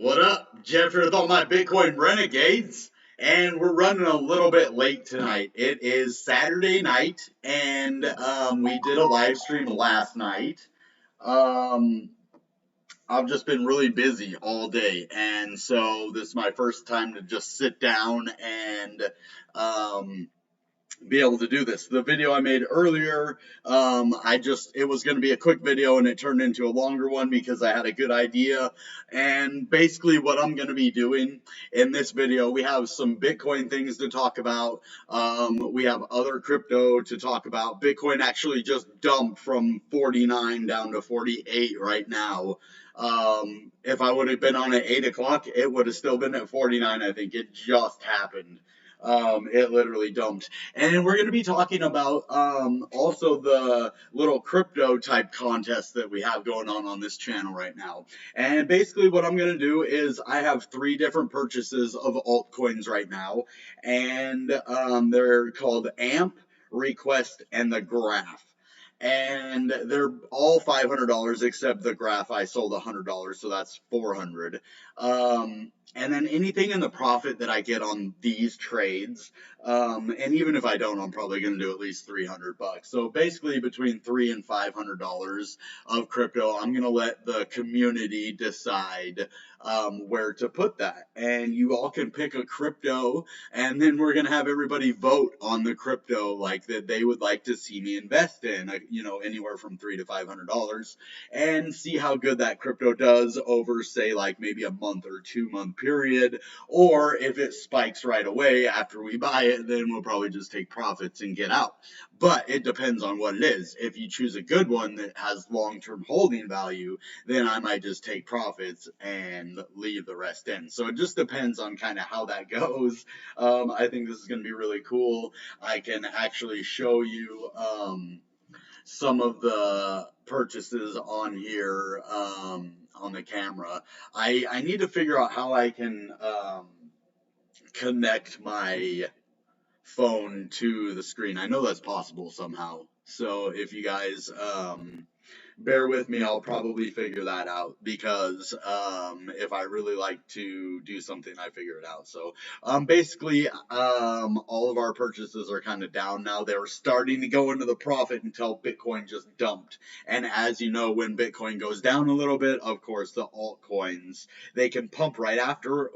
What up? Jeff with all my Bitcoin Renegades, and we're running a little bit late tonight. It is Saturday night, and we did a live stream last night. Um, I've just been really busy all day, and so this is my first time to just sit down and um, be able to do this. The video I made earlier, it was going to be a quick video and it turned into a longer one because I had a good idea. And basically what I'm going to be doing in this video, we have some Bitcoin things to talk about. We have other crypto to talk about. Bitcoin actually just dumped from 49 down to 48 right now. If I would have been on at 8 o'clock, it would have still been at 49. I think it just happened. It literally dumped. And we're going to be talking about also the little crypto type contest that we have going on this channel right now. And basically what I'm going to do is I have 3 different purchases of altcoins right now. And they're called AMP, Request, and the Graph. And they're all $500 except the Graph I sold $100, so that's $400. And then anything in the profit that I get on these trades, and even if I don't, I'm probably going to do at least $300. So basically between $300 and $500 of crypto, I'm going to let the community decide where to put that. And you all can pick a crypto, and then we're going to have everybody vote on the crypto like that they would like to see me invest in, anywhere from $300 to $500, and see how good that crypto does over, say, like maybe a month or 2 month period. Or if it spikes right away after we buy it, then we'll probably just take profits and get out. But it depends on what it is. If you choose a good one that has long-term holding value, then I might just take profits and leave the rest in. So it just depends on kind of how that goes. I think this is going to be really cool. I can actually show you some of the purchases on here on the camera. I need to figure out how I can connect my phone to the screen. I know that's possible somehow. So if you guys bear with me, I'll probably figure that out, because if I really like to do something, I figure it out. So basically all of our purchases are kind of down now. They were starting to go into the profit until Bitcoin just dumped. And as you know, when Bitcoin goes down a little bit, of course the altcoins, they can pump right after,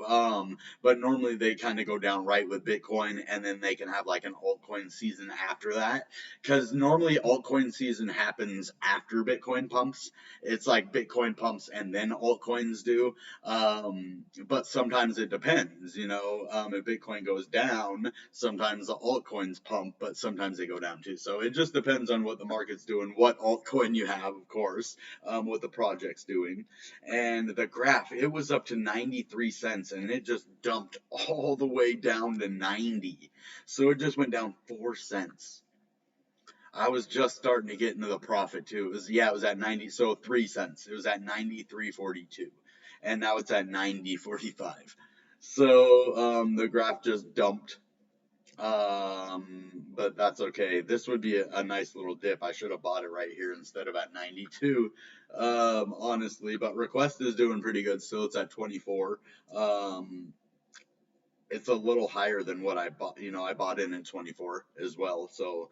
but normally they kind of go down right with Bitcoin, and then they can have like an altcoin season after that, because normally altcoin season happens after Bitcoin pumps. It's like Bitcoin pumps and then altcoins do. But sometimes it depends, if Bitcoin goes down, sometimes the altcoins pump, but sometimes they go down too. So it just depends on what the market's doing, what altcoin you have, of course, what the project's doing. And the Graph, it was up to 93 cents and it just dumped all the way down to 90. So it just went down 4 cents. I was just starting to get into the profit too. It was at 90, so 3 cents. It was at 93.42, and now it's at 90.45. So the Graph just dumped, but that's okay. This would be a nice little dip. I should have bought it right here instead of at 92, honestly. But Request is doing pretty good still. It's at 24. It's a little higher than what I bought. I bought in at 24 as well, so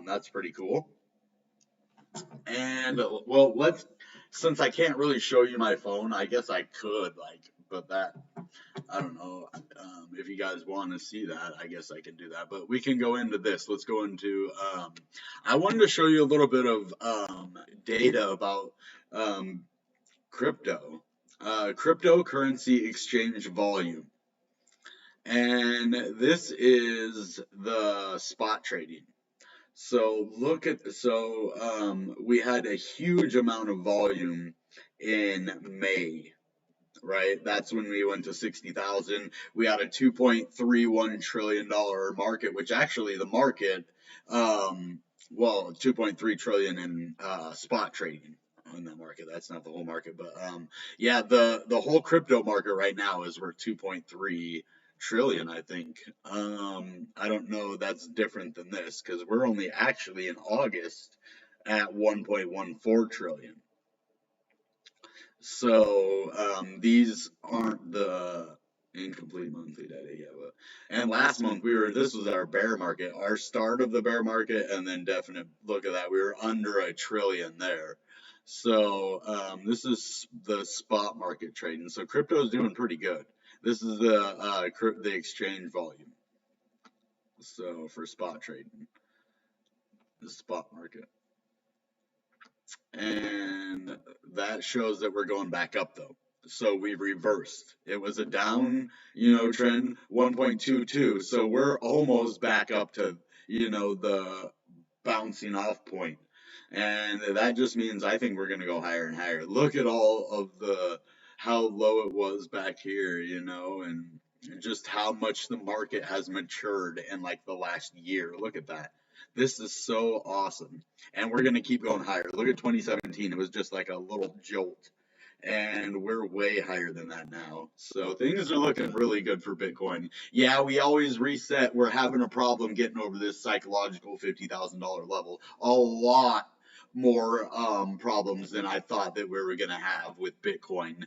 that's pretty cool. And well, since I can't really show you my phone, I guess I could, but that, I don't know, if you guys want to see that, I guess I can do that. But we can go into this. Let's go into, I wanted to show you a little bit of data about cryptocurrency exchange volume. And this is the spot trading. So we had a huge amount of volume in May, right? That's when we went to 60,000. We had a $2.31 trillion market, which actually the market, 2.3 trillion in spot trading on that market. That's not the whole market, but yeah, the whole crypto market right now is worth 2.3 trillion, I think. I don't know, that's different than this, because we're only actually in August at 1.14 trillion. So these aren't the incomplete monthly data yet. And last month this was our bear market, our start of the bear market, and then definite look at that, we were under $1 trillion there. So this is the spot market trading. So crypto is doing pretty good. This is the exchange volume. So for spot trading, the spot market. And that shows that we're going back up though. So we reversed. It was a down, trend 1.22. So we're almost back up to, the bouncing off point. And that just means I think we're going to go higher and higher. Look at all of how low it was back here, and just how much the market has matured in like the last year. Look at that. This is so awesome. And we're going to keep going higher. Look at 2017. It was just like a little jolt. And we're way higher than that now. So things are looking really good for Bitcoin. Yeah, we always reset. We're having a problem getting over this psychological $50,000 level. A lot more problems than I thought that we were going to have with Bitcoin.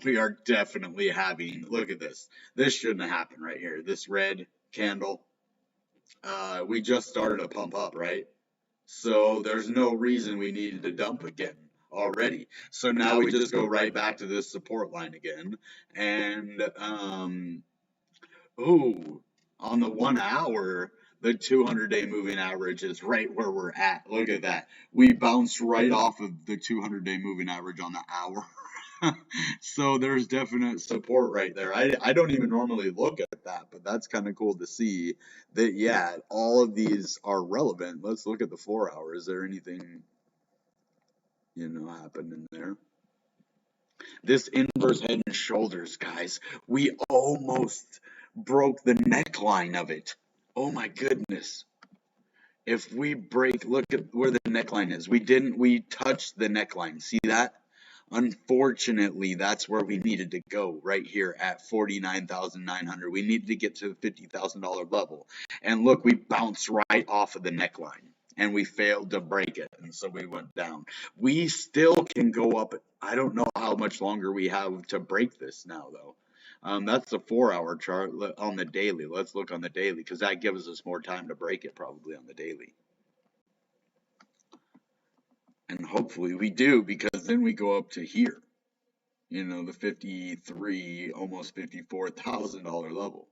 We are definitely having, look at this. This shouldn't have happened right here. This red candle. We just started a pump up, right? So there's no reason we needed to dump again already. So now we just go right back to this support line again. And, on the 1 hour, the 200-day moving average is right where we're at. Look at that. We bounced right off of the 200-day moving average on the hour. So there's definite support right there. I don't even normally look at that, but that's kind of cool to see that, yeah, all of these are relevant. Let's look at the 4 hour. Is there anything, happening there? This inverse head and shoulders, guys, we almost broke the neckline of it. Oh my goodness. If we break, look at where the neckline is. We touched the neckline. See that? Unfortunately, that's where we needed to go, right here at 49,900. We needed to get to the $50,000 level. And look, we bounced right off of the neckline and we failed to break it. And so we went down. We still can go up. I don't know how much longer we have to break this now, though. That's the 4 hour chart on the daily. Let's look on the daily because that gives us more time to break it probably on the daily. And hopefully we do, because then we go up to here, the 53, almost $54,000 level.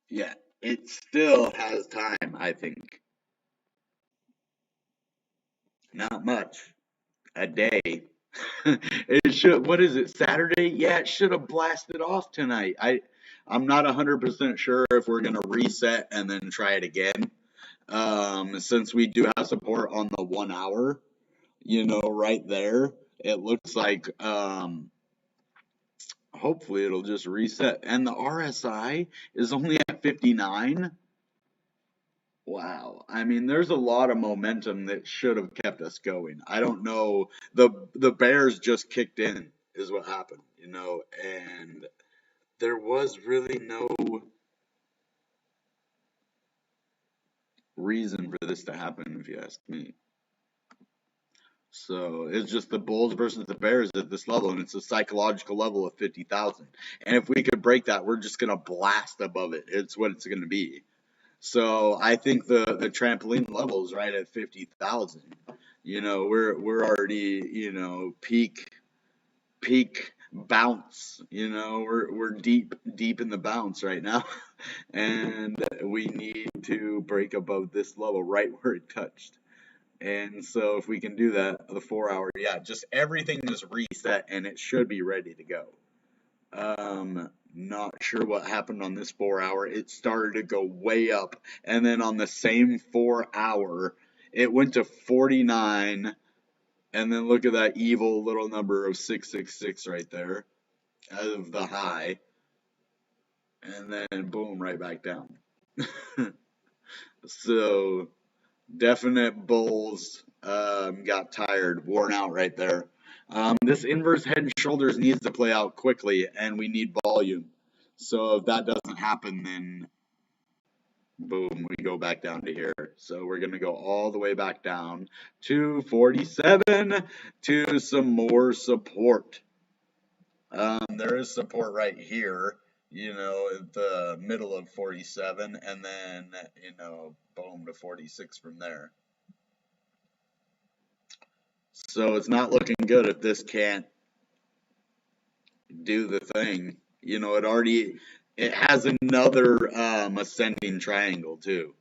Yeah, it still has time, I think. Not much. A day. It should, what is it, Saturday? Yeah, it should have blasted off tonight. I'm not 100% sure if we're going to reset and then try it again. Since we do have support on the 1 hour, right there, it looks like, hopefully it'll just reset. And the RSI is only at 59. Wow. I mean, there's a lot of momentum that should have kept us going. I don't know. The Bears just kicked in is what happened, and there was really no reason for this to happen, if you ask me. So it's just the Bulls versus the Bears at this level, and it's a psychological level of 50,000. And if we could break that, we're just gonna blast above it. It's what it's gonna be. So I think the trampoline level is right at 50,000. We're already peak bounce. We're deep in the bounce right now, and we need to break above this level right where it touched. And so if we can do that, the 4 hour, yeah, just everything is reset and it should be ready to go. Not sure what happened on this 4 hour. It started to go way up, and then on the same 4 hour, it went to 49, and then look at that evil little number of 666 right there out of the high, and then boom, right back down. So definite bulls got tired, worn out right there. This inverse head and shoulders needs to play out quickly, and we need volume. So if that doesn't happen, then Boom, we go back down to here. So we're going to go all the way back down to 47 to some more support. There is support right here, at the middle of 47, and then, boom to 46 from there. So it's not looking good if this can't do the thing. It has another ascending triangle too.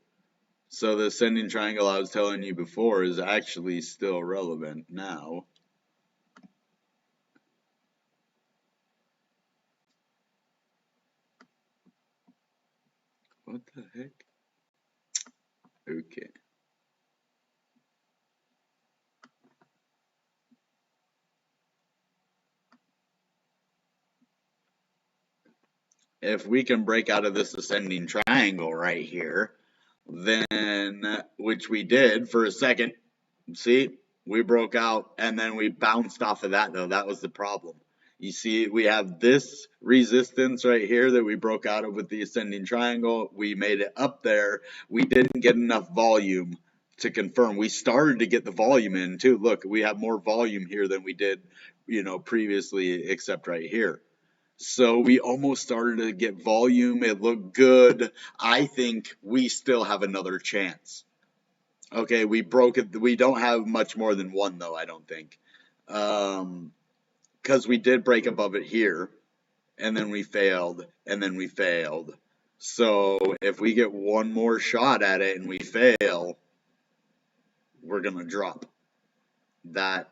So the ascending triangle I was telling you before is actually still relevant now. What the heck? Okay. If we can break out of this ascending triangle right here, then, which we did for a second, see, we broke out and then we bounced off of that though. That was the problem. You see, we have this resistance right here that we broke out of with the ascending triangle. We made it up there. We didn't get enough volume to confirm. We started to get the volume in too. Look, we have more volume here than we did, previously, except right here. So we almost started to get volume. It looked good. I think we still have another chance. Okay, we broke it. We don't have much more than one though, I don't think. Because we did break above it here, and then we failed, and then we failed. So if we get one more shot at it and we fail, we're gonna drop. That,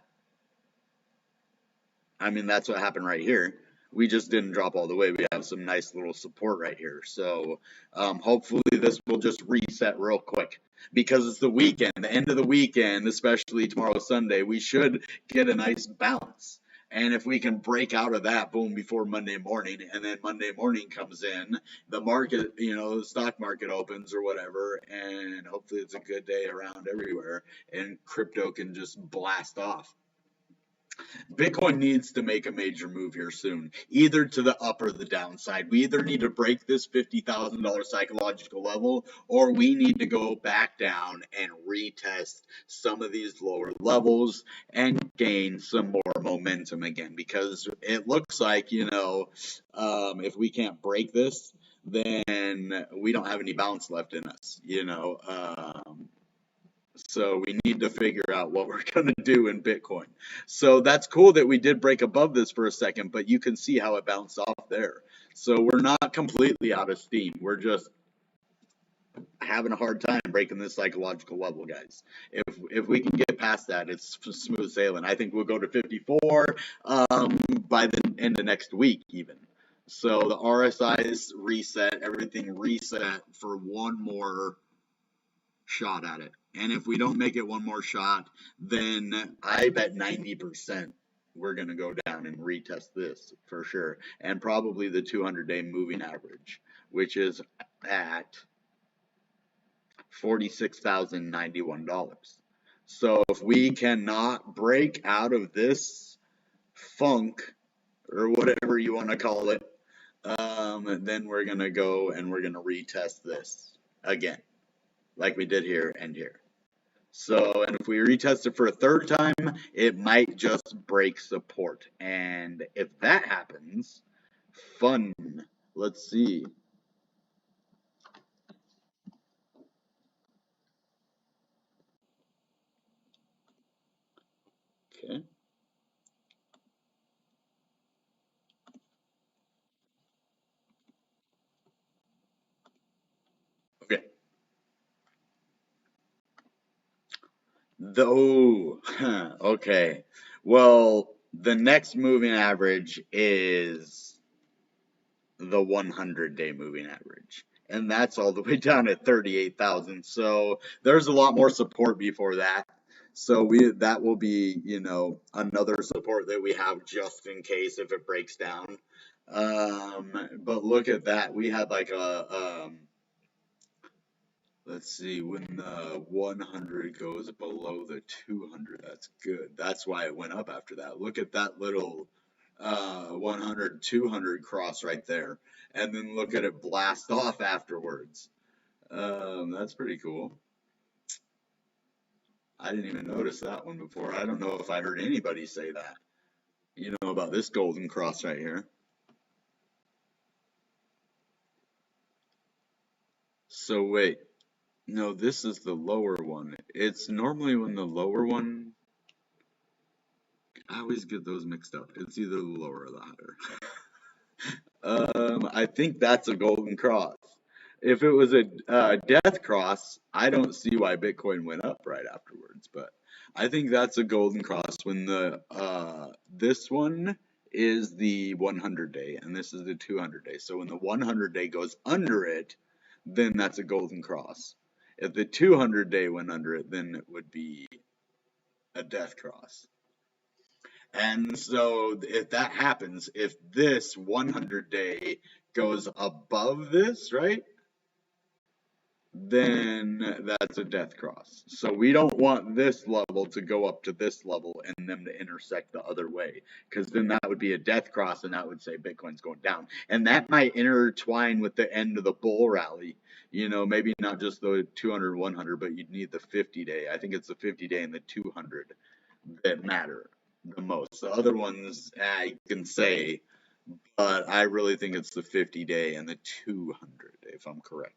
I mean, that's what happened right here. We just didn't drop all the way. We have some nice little support right here. So hopefully this will just reset real quick because it's the weekend, the end of the weekend, especially tomorrow Sunday. We should get a nice bounce. And if we can break out of that, boom, before Monday morning, and then Monday morning comes in, the market, the stock market opens or whatever, and hopefully it's a good day around everywhere, and crypto can just blast off. Bitcoin needs to make a major move here soon, either to the up or the downside. We either need to break this $50,000 psychological level, or we need to go back down and retest some of these lower levels and gain some more momentum again. Because it looks like, if we can't break this, then we don't have any bounce left in us, so we need to figure out what we're going to do in Bitcoin. So that's cool that we did break above this for a second, but you can see how it bounced off there. So we're not completely out of steam. We're just having a hard time breaking this psychological level, guys. If we can get past that, it's smooth sailing. I think we'll go to 54 by the end of next week even. So the RSI's reset, everything reset for one more shot at it. And if we don't make it one more shot, then I bet 90% we're going to go down and retest this for sure. And probably the 200-day moving average, which is at $46,091. So if we cannot break out of this funk, or whatever you want to call it, then we're going to go and we're going to retest this again, like we did here and here. So, and if we retest it for a third time, it might just break support. And if that happens, fun. Let's see. Okay. Okay. Though, okay. Well, the next moving average is the 100-day moving average. And that's all the way down at 38,000. So there's a lot more support before that. So that will be, another support that we have just in case if it breaks down. But look at that. We had like let's see, when the 100 goes below the 200, that's good. That's why it went up after that. Look at that little 100, 200 cross right there. And then look at it blast off afterwards. That's pretty cool. I didn't even notice that one before. I don't know if I heard anybody say that. You know about this golden cross right here. So wait, no, this is the lower one. It's normally when the lower one, I always get those mixed up. It's either the lower or the higher. I think that's a golden cross. If it was a death cross, I don't see why Bitcoin went up right afterwards. But I think that's a golden cross when the this one is the 100 day and this is the 200 day. So when the 100 day goes under it, then that's a golden cross. If the 200 day went under it, then it would be a death cross. And so if that happens, if this 100 day goes above this, right? Then that's a death cross. So we don't want this level to go up to this level and them to intersect the other way, because then that would be a death cross and that would say Bitcoin's going down. And that might intertwine with the end of the bull rally. You know, maybe not just the 200, 100, but you'd need the 50 day. I think it's the 50 day and the 200 that matter the most. The other ones I can say, but I really think it's the 50 day and the 200, if I'm correct.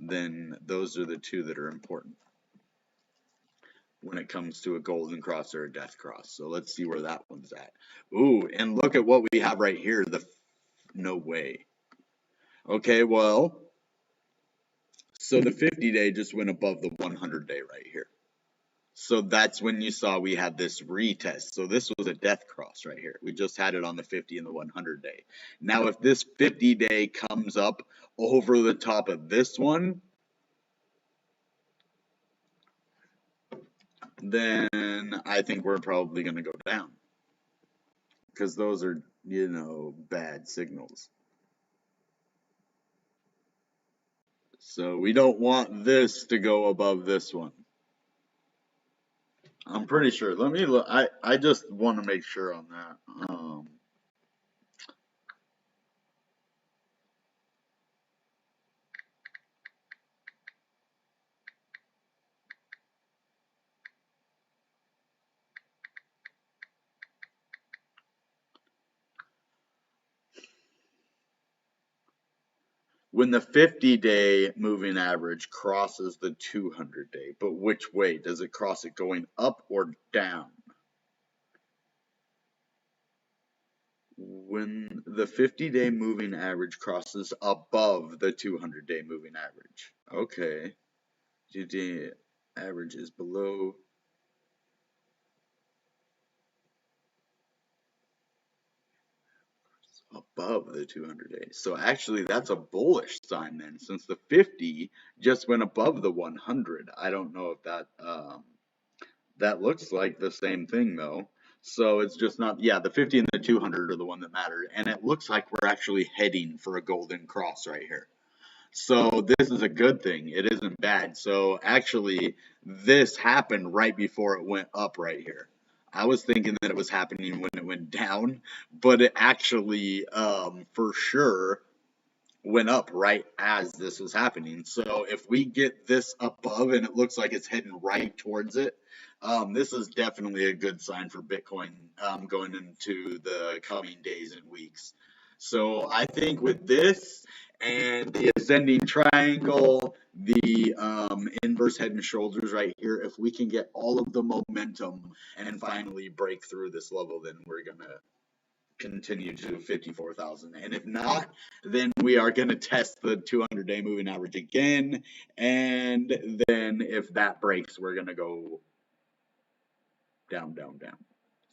Then those are the two that are important when it comes to a golden cross or a death cross. So let's see where that one's at. Ooh, and look at what we have right here. No way. Okay, well, so the 50 day just went above the 100 day right here. So that's when you saw we had this retest. So this was a death cross right here. We just had it on the 50 and the 100 day. Now, if this 50 day comes up over the top of this one, then I think we're probably going to go down, because those are, you know, bad signals. So we don't want this to go above this one. I'm pretty sure. Let me look. I just want to make sure on that. When the 50-day moving average crosses the 200-day, but which way? Does it cross it going up or down? When the 50-day moving average crosses above the 200-day moving average. Okay. The average is below. Above the 200 days. So actually that's a bullish sign then, since the 50 just went above the 100. I don't know if that looks like the same thing though. So it's just not, yeah, the 50 and the 200 are the one that matter. And it looks like we're actually heading for a golden cross right here. So this is a good thing. It isn't bad. So actually this happened right before it went up right here. I was thinking that it was happening when it went down, but it actually, for sure, went up right as this was happening. So if we get this above and it looks like it's heading right towards it, this is definitely a good sign for Bitcoin going into the coming days and weeks. So I think with this and the ascending triangle, the inverse head and shoulders right here, if we can get all of the momentum and finally break through this level, then we're going to continue to 54,000. And if not, then we are going to test the 200-day moving average again. And then if that breaks, we're going to go down, down, down.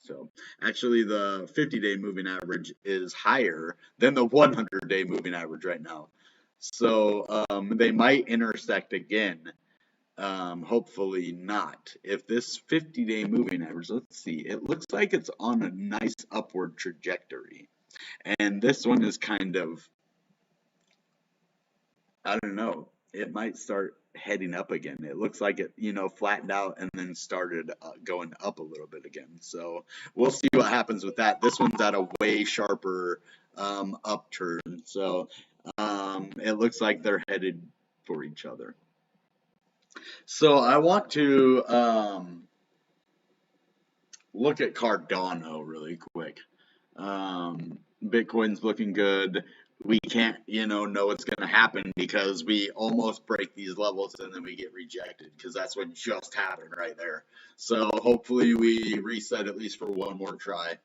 So actually the 50-day moving average is higher than the 100-day moving average right now. So they might intersect again. Hopefully not. If this 50-day moving average, let's see, it looks like it's on a nice upward trajectory. And this one is kind of, I don't know, it might start heading up again. It looks like it, you know, flattened out and then started going up a little bit again. So we'll see what happens with that. This one's at a way sharper upturn. So it looks like they're headed for each other. So I want to look at Cardano really quick. Bitcoin's looking good. We can't, know what's going to happen because we almost break these levels and then we get rejected because that's what just happened right there. So hopefully we reset at least for one more try.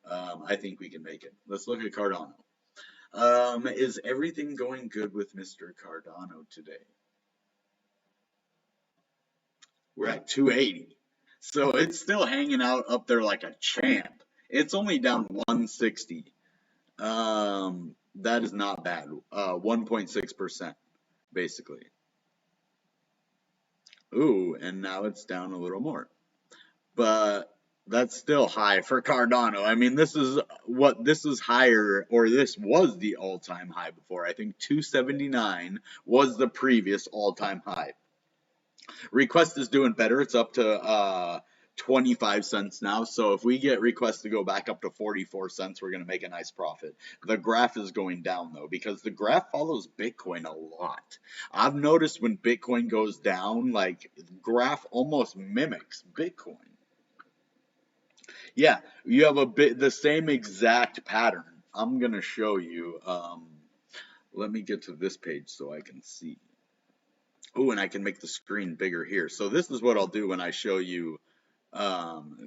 I think we can make it. Let's look at Cardano. Is everything going good with Mr. Cardano today? We're at 280. So it's still hanging out up there like a champ. It's only down 160. That is not bad. 1.6%, basically. Ooh, and now it's down a little more. But that's still high for Cardano. I mean, this is higher, or this was the all-time high before. I think 279 was the previous all-time high. Request is doing better. It's up to 25 cents now. So if we get Request to go back up to 44 cents, we're going to make a nice profit. The graph is going down though, because the graph follows Bitcoin a lot. I've noticed when Bitcoin goes down, like graph almost mimics Bitcoin. Yeah, you have the same exact pattern. I'm going to show you. Let me get to this page so I can see. Oh, and I can make the screen bigger here. So this is what I'll do when I show you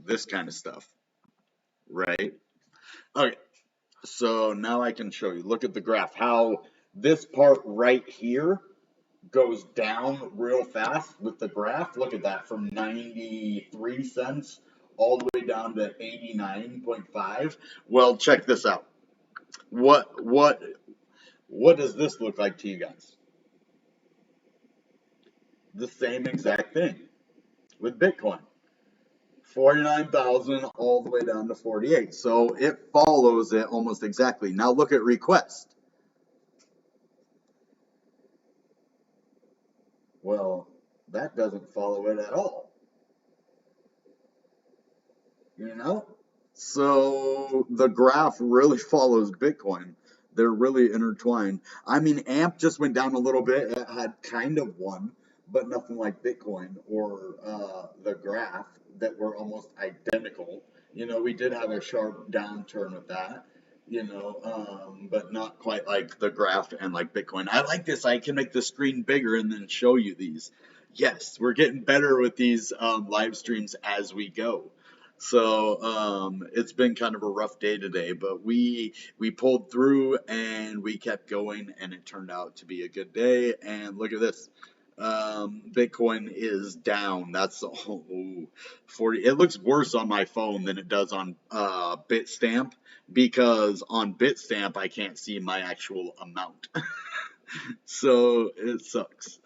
this kind of stuff, right? Okay, so now I can show you. Look at the graph, how this part right here goes down real fast with the graph. Look at that, from 93 cents all the way down to 89.5. Well, check this out. What does this look like to you guys? The same exact thing with Bitcoin. 49,000 all the way down to 48. So it follows it almost exactly. Now look at Request. Well, that doesn't follow it at all. You know? So the graph really follows Bitcoin. They're really intertwined. I mean, AMP just went down a little bit. It had kind of one, but nothing like Bitcoin or the graph that were almost identical. We did have a sharp downturn with that, but not quite like the graph and like Bitcoin. I like this. I can make the screen bigger and then show you these. Yes, we're getting better with these live streams as we go. So it's been kind of a rough day today, but we pulled through and we kept going, and it turned out to be a good day. And look at this. Bitcoin is down. That's 40. It looks worse on my phone than it does on Bitstamp, because on Bitstamp I can't see my actual amount. So it sucks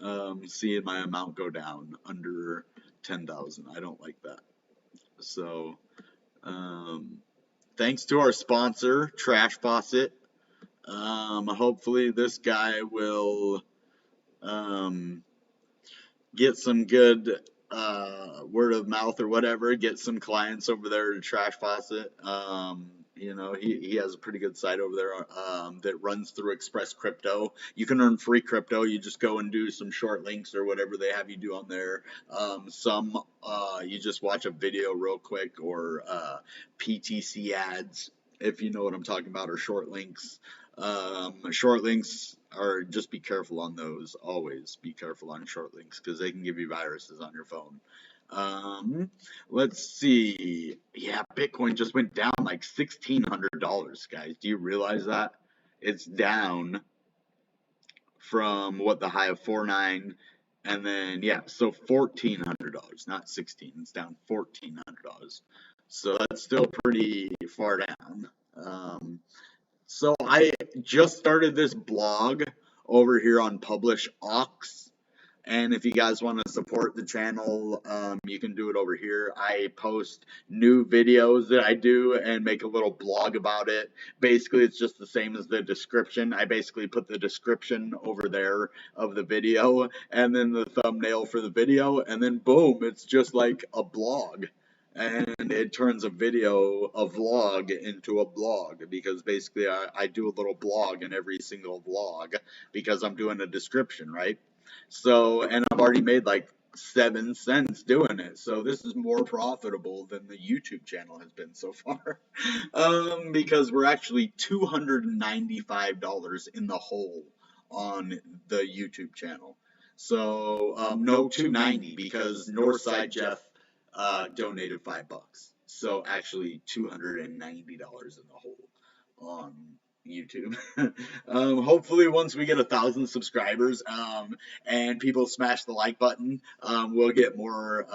seeing my amount go down under 10,000. I don't like that. So thanks to our sponsor, Trash Faucet. Hopefully this guy will get some good word of mouth or whatever, get some clients over there to Trash Faucet. He has a pretty good site over there that runs through Express Crypto. You can earn free crypto. You just go and do some short links or whatever they have you do on there. You just watch a video real quick, or PTC ads, if you know what I'm talking about, or short links. Short links are, just be careful on those. Always be careful on short links, because they can give you viruses on your phone. Let's see. Yeah, Bitcoin just went down like $1,600, guys. Do you realize that? It's down from the high of 4.9, and then so $1,400, not 16. It's down $1,400. So that's still pretty far down. So I just started this blog over here on Publish Ox. And if you guys want to support the channel, you can do it over here. I post new videos that I do and make a little blog about it. Basically, it's just the same as the description. I basically put the description over there of the video, and then the thumbnail for the video, and then boom, it's just like a blog. And it turns a vlog into a blog, because basically I do a little blog in every single vlog, because I'm doing a description, right? So, and I've already made like 7 cents doing it. So this is more profitable than the YouTube channel has been so far. Because we're actually $295 in the hole on the YouTube channel. So, no, 290 because Northside Jeff donated $5. So actually $290 in the hole on YouTube. Hopefully, once we get 1,000 subscribers, and people smash the like button, we'll get more.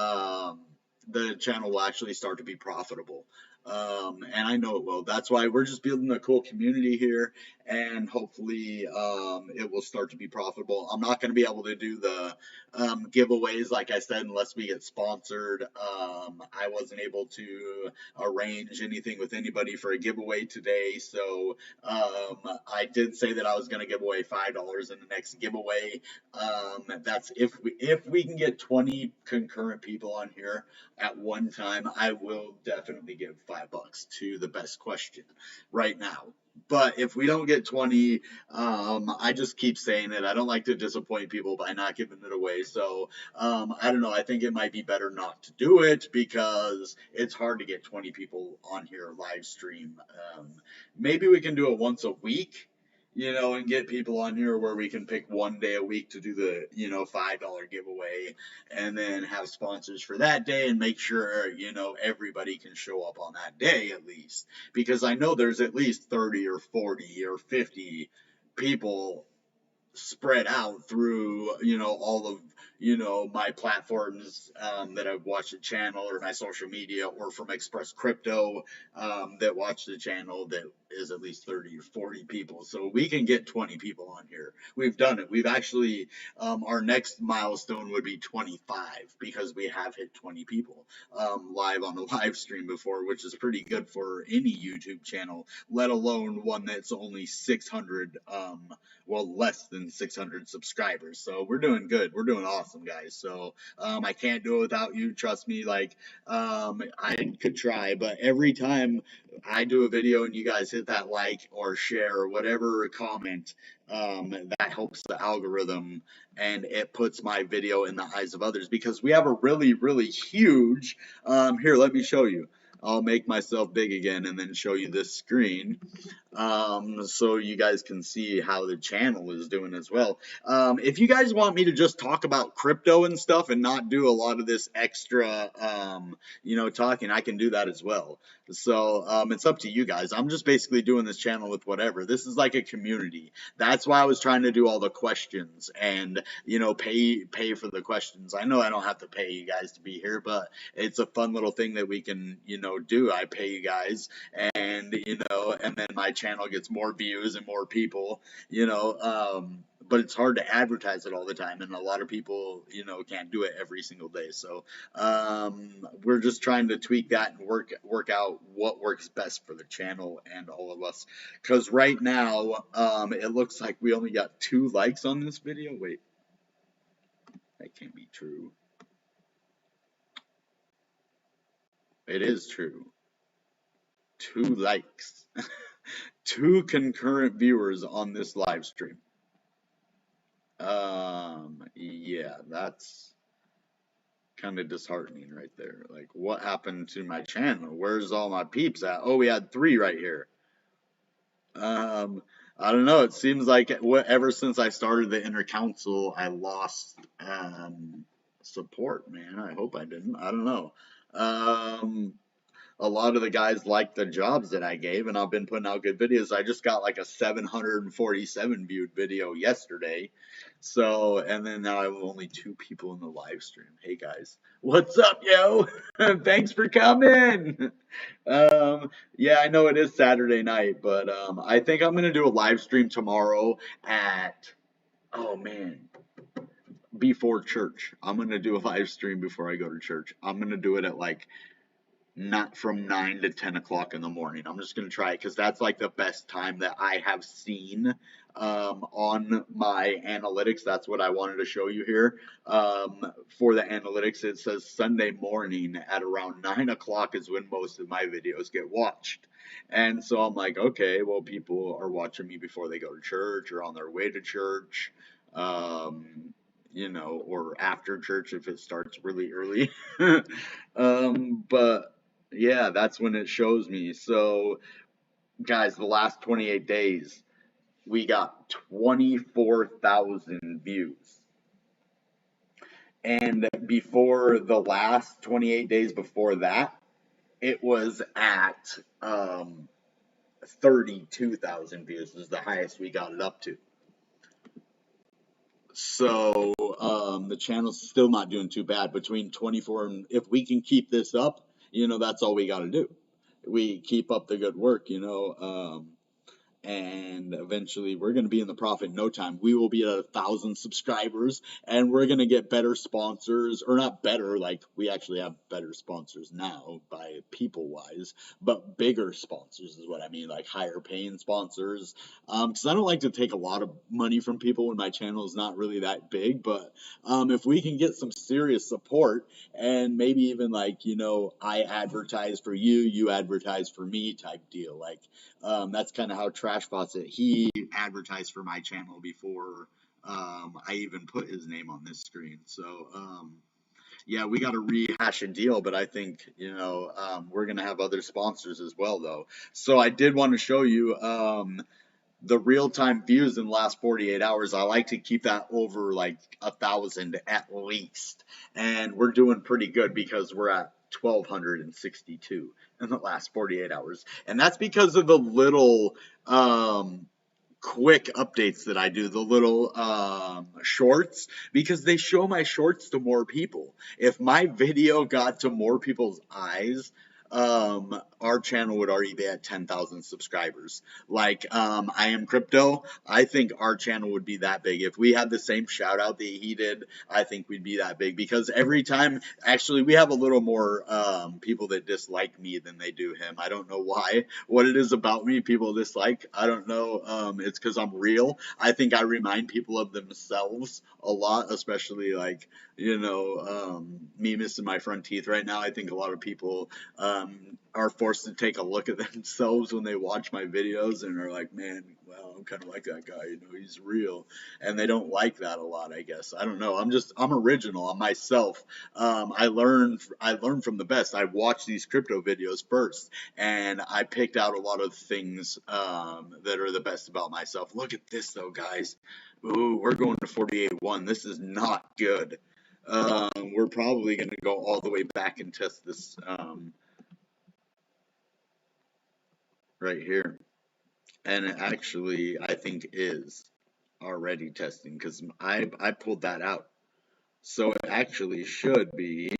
The channel will actually start to be profitable. And I know it will. That's why we're just building a cool community here, and hopefully, it will start to be profitable. I'm not going to be able to do the giveaways, like I said, unless we get sponsored. I wasn't able to arrange anything with anybody for a giveaway today, so I did say that I was going to give away $5 in the next giveaway. That's if we can get 20 concurrent people on here at one time, I will definitely give $5 to the best question right now. But if we don't get 20, I just keep saying it. I don't like to disappoint people by not giving it away. So I don't know. I think it might be better not to do it because it's hard to get 20 people on here live stream. Maybe we can do it once a week, and get people on here where we can pick one day a week to do the, $5 giveaway and then have sponsors for that day and make sure, everybody can show up on that day at least. Because I know there's at least 30 or 40 or 50 people spread out through all of my platforms, that I've watched the channel or my social media or from Express Crypto, that watch the channel, that is at least 30 or 40 people, so we can get 20 people on here. We've done it. We've actually, our next milestone would be 25 because we have hit 20 people live on a live stream before, which is pretty good for any YouTube channel, let alone one that's only 600, less than 600 subscribers. So we're doing good. We're doing awesome, guys. So I can't do it without you. Trust me. Like, I could try, but every time I do a video and you guys hit that like or share or whatever comment, that helps the algorithm and it puts my video in the eyes of others because we have a really, really huge. Here, let me show you. I'll make myself big again and then show you this screen, so you guys can see how the channel is doing as well. If you guys want me to just talk about crypto and stuff and not do a lot of this extra, talking, I can do that as well. So it's up to you guys. I'm just basically doing this channel with whatever. This is like a community. That's why I was trying to do all the questions and pay for the questions. I know I don't have to pay you guys to be here, but it's a fun little thing that we can do. I pay you guys, and and then my channel gets more views and more people. But it's hard to advertise it all the time, and a lot of people can't do it every single day. So we're just trying to tweak that and work out what works best for the channel and all of us, because right now it looks like we only got 2 likes on this video. Wait, that can't be true. It is true. 2 likes. 2 concurrent viewers on this live stream. Yeah, that's kind of disheartening right there. Like, what happened to my channel? Where's all my peeps at? Oh, we had 3 right here. I don't know. It seems like ever since I started the inner council, I lost support, man. I hope I didn't. I don't know. A lot of the guys like the jobs that I gave, and I've been putting out good videos. I just got like a 747 viewed video yesterday. So, and then now I have only 2 people in the live stream. Hey guys, what's up, yo? Thanks for coming. Yeah, I know it is Saturday night, but I think I'm gonna do a live stream tomorrow at, oh man, before church. I'm gonna do a live stream before I go to church. I'm gonna do it at like not from 9 to 10 o'clock in the morning. I'm just going to try it because that's like the best time that I have seen on my analytics. That's what I wanted to show you here. For the analytics, it says Sunday morning at around 9 o'clock is when most of my videos get watched. And so I'm like, okay, well, people are watching me before they go to church or on their way to church. or after church if it starts really early. But yeah, that's when it shows me. So, guys, the last 28 days, we got 24,000 views. And before the last 28 days before that, it was at 32,000 views is the highest we got it up to. So the channel's still not doing too bad. Between 24 and if we can keep this up, that's all we got to do. We keep up the good work, and eventually we're going to be in the profit in no time. We will be at 1,000 subscribers, and we're going to get better sponsors, or not better, like we actually have better sponsors now by people wise, but bigger sponsors is what I mean, like higher paying sponsors. Because I don't like to take a lot of money from people when my channel is not really that big, but if we can get some serious support, and maybe even like, I advertise for you, you advertise for me type deal, like that's kind of how Trash Bots it. He advertised for my channel before I even put his name on this screen. So yeah, we got to rehash a deal, but I think we're gonna have other sponsors as well, though. So I did want to show you the real-time views in the last 48 hours. I like to keep that over like 1,000 at least, and we're doing pretty good because we're at 1,262 in the last 48 hours, and that's because of the little quick updates that I do, the little shorts, because they show my shorts to more people. If my video got to more people's eyes, our channel would already be at 10,000 subscribers. Like, I Am Crypto, I think our channel would be that big. If we had the same shout out that he did, I think we'd be that big, because every time, actually, we have a little more people that dislike me than they do him. I don't know why. What it is about me people dislike, I don't know. It's because I'm real. I think I remind people of themselves a lot, especially like, me missing my front teeth right now. I think a lot of people are forced to take a look at themselves when they watch my videos and are like, man, well, I'm kind of like that guy, he's real. And they don't like that a lot, I guess. I don't know. I'm original. I'm myself. I learn from the best. I watch these crypto videos first, and I picked out a lot of things that are the best about myself. Look at this, though, guys. Ooh, we're going to 48.1. This is not good. We're probably going to go all the way back and test this right here. And it actually, I think, is already testing because I pulled that out. So it actually should be.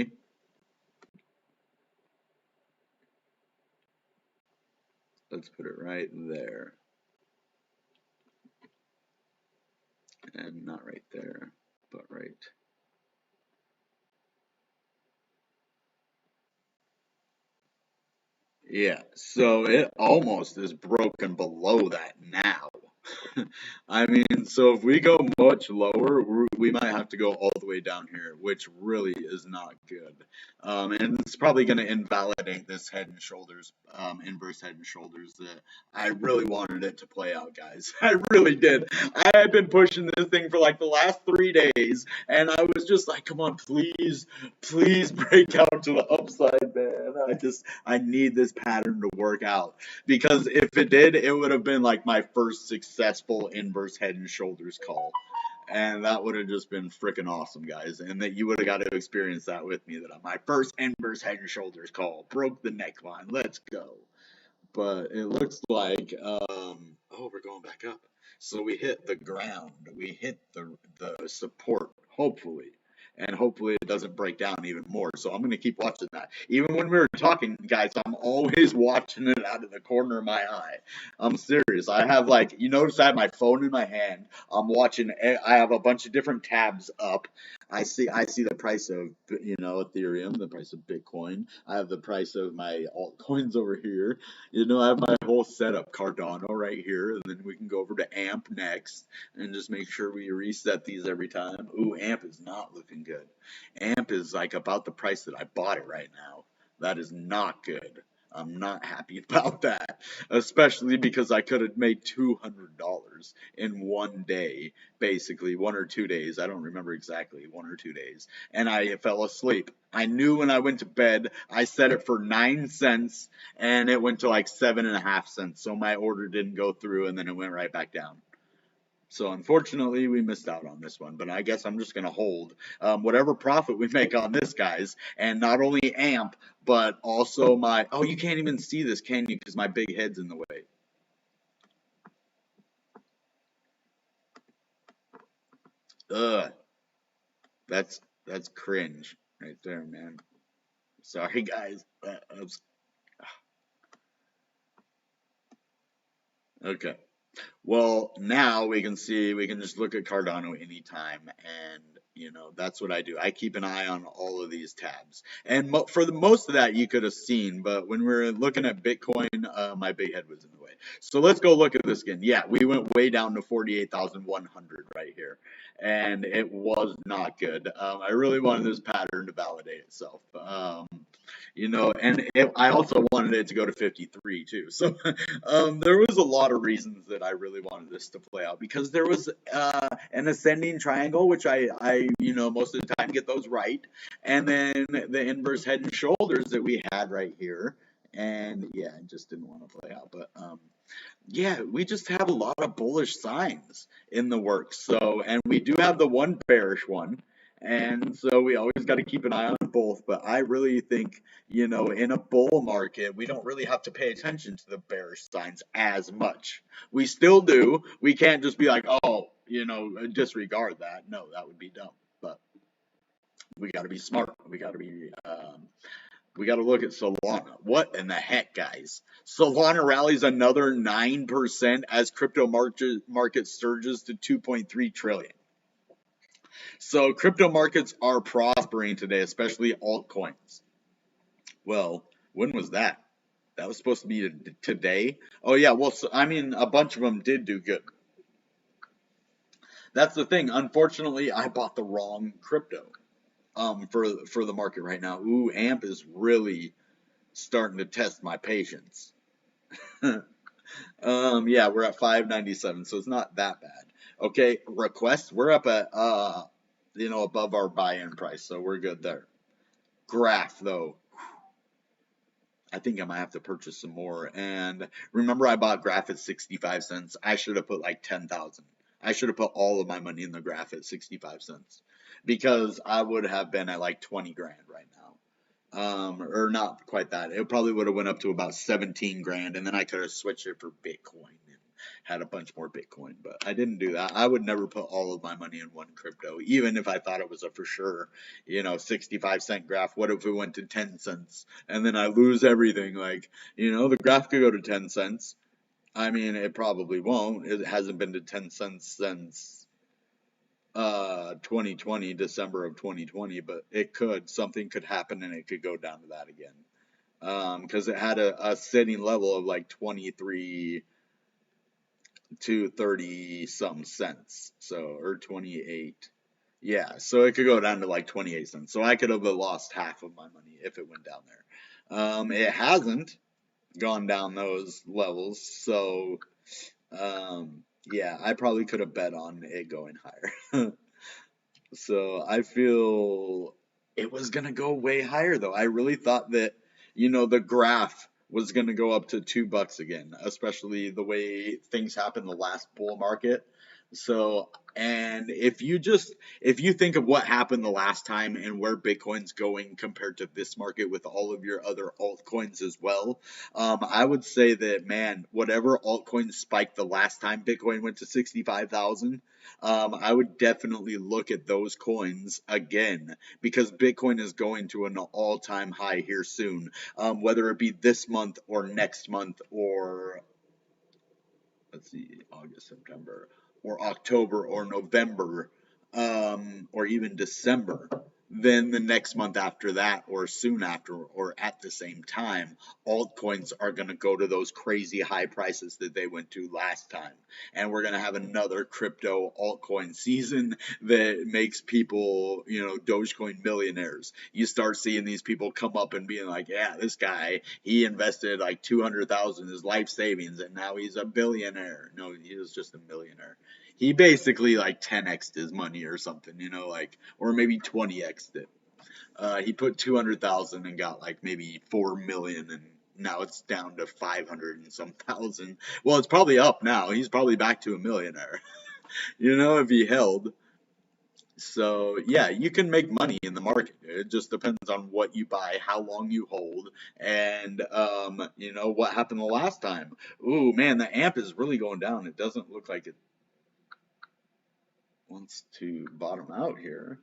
Let's put it right there. And not right there, but right. Yeah, so it almost is broken below that now. I mean, so if we go much lower, we might have to go all the way down here, which really is not good. And it's probably going to invalidate this head and shoulders, inverse head and shoulders that I really wanted it to play out, guys. I really did. I had been pushing this thing for like the last 3 days, and I was just like, come on, please, please break out to the upside, man. I need this pattern to work out, because if it did, it would have been like my first successful inverse head and shoulders call. And that would have just been freaking awesome, guys. And that you would have got to experience that with me. That on my first inverse head and shoulders call broke the neckline. Let's go. But it looks like, oh, we're going back up. So we hit the ground. We hit the support, hopefully. And hopefully it doesn't break down even more. So I'm going to keep watching that. Even when we were talking, guys, I'm always watching it out of the corner of my eye. I'm serious. I have like, you notice I have my phone in my hand. I'm watching, I have a bunch of different tabs up. I see the price of, Ethereum, the price of Bitcoin. I have the price of my altcoins over here. I have my whole setup, Cardano right here, and then we can go over to AMP next and just make sure we reset these every time. Ooh, AMP is not looking good. AMP is like about the price that I bought it right now. That is not good. I'm not happy about that, especially because I could have made $200 in one day, basically 1 or 2 days. I don't remember exactly, 1 or 2 days, and I fell asleep. I knew when I went to bed. I set it for 9 cents, and it went to like 7.5 cents. So my order didn't go through, and then it went right back down. So unfortunately, we missed out on this one, but I guess I'm just going to hold whatever profit we make on this, guys, and not only AMP, but also my, oh, you can't even see this, can you? Because my big head's in the way. Ugh, that's cringe right there, man. Sorry, guys. Okay. Well, now we can see, we can just look at Cardano anytime, and that's what I do. I keep an eye on all of these tabs, and for the most of that you could have seen, but when we're looking at Bitcoin, my big head was in the way. So let's go look at this again. Yeah, we went way down to 48,100 right here, and it was not good. I really wanted this pattern to validate itself. And I also wanted it to go to 53 too. So there was a lot of reasons that I really wanted this to play out, because there was an ascending triangle, which I most of the time get those right, and then the inverse head and shoulders that we had right here, and yeah, I just didn't want to play out, but yeah, we just have a lot of bullish signs in the works. So, and we do have the one bearish one. And so we always got to keep an eye on both. But I really think, in a bull market, we don't really have to pay attention to the bearish signs as much. We still do. We can't just be like, oh, disregard that. No, that would be dumb. But we got to be smart. We got to look at Solana. What in the heck, guys? Solana rallies another 9% as crypto market surges to 2.3 trillion. So crypto markets are prospering today, especially altcoins. Well, when was that? That was supposed to be today. Oh yeah, well, so, I mean, a bunch of them did do good. That's the thing. Unfortunately, I bought the wrong crypto for the market right now. Ooh, AMP is really starting to test my patience. Yeah, we're at 597, so it's not that bad. Okay, requests, we're up at above our buy-in price, so we're good there. Graph though, I think I might have to purchase some more. And remember, I bought Graph at 65 cents. I should have put like 10,000. I should have put all of my money in the Graph at 65 cents, because I would have been at like 20 grand right now. Or not quite that. It probably would have went up to about 17 grand, and then I could have switched it for Bitcoin and had a bunch more Bitcoin. But I didn't do that. I would never put all of my money in one crypto, even if I thought it was a for sure, 65-cent graph. What if it went to 10 cents and then I lose everything? Like, the graph could go to 10 cents. I mean, it probably won't. It hasn't been to 10 cents since 2020, December of 2020, but something could happen and it could go down to that again. Because it had a sitting level of like 23 to 30 some cents, so, or 28. Yeah, so it could go down to like 28 cents. So I could have lost half of my money if it went down there. It hasn't gone down those levels, so yeah, I probably could have bet on it going higher. So I feel it was going to go way higher, though. I really thought that, the graph was going to go up to $2 again, especially the way things happened the last bull market. So, and if you think of what happened the last time and where Bitcoin's going compared to this market with all of your other altcoins as well, I would say that, man, whatever altcoin spiked the last time Bitcoin went to 65,000, I would definitely look at those coins again, because Bitcoin is going to an all-time high here soon, whether it be this month or next month, or let's see, August, September, or October, or November, or even December. then the next month after that, or soon after, or at the same time, altcoins are going to go to those crazy high prices that they went to last time. And we're going to have another crypto altcoin season that makes people, Dogecoin millionaires. You start seeing these people come up and being like, yeah, this guy, he invested like 200,000 his life savings and now he's a billionaire. No, he was just a millionaire. He basically like 10x'd his money or something, or maybe 20x'd it. He put 200,000 and got like maybe 4 million, and now it's down to 500 and some thousand. Well, it's probably up now. He's probably back to a millionaire, if he held. So yeah, you can make money in the market. It just depends on what you buy, how long you hold, and what happened the last time. Ooh man, the amp is really going down. It doesn't look like it wants to bottom out here.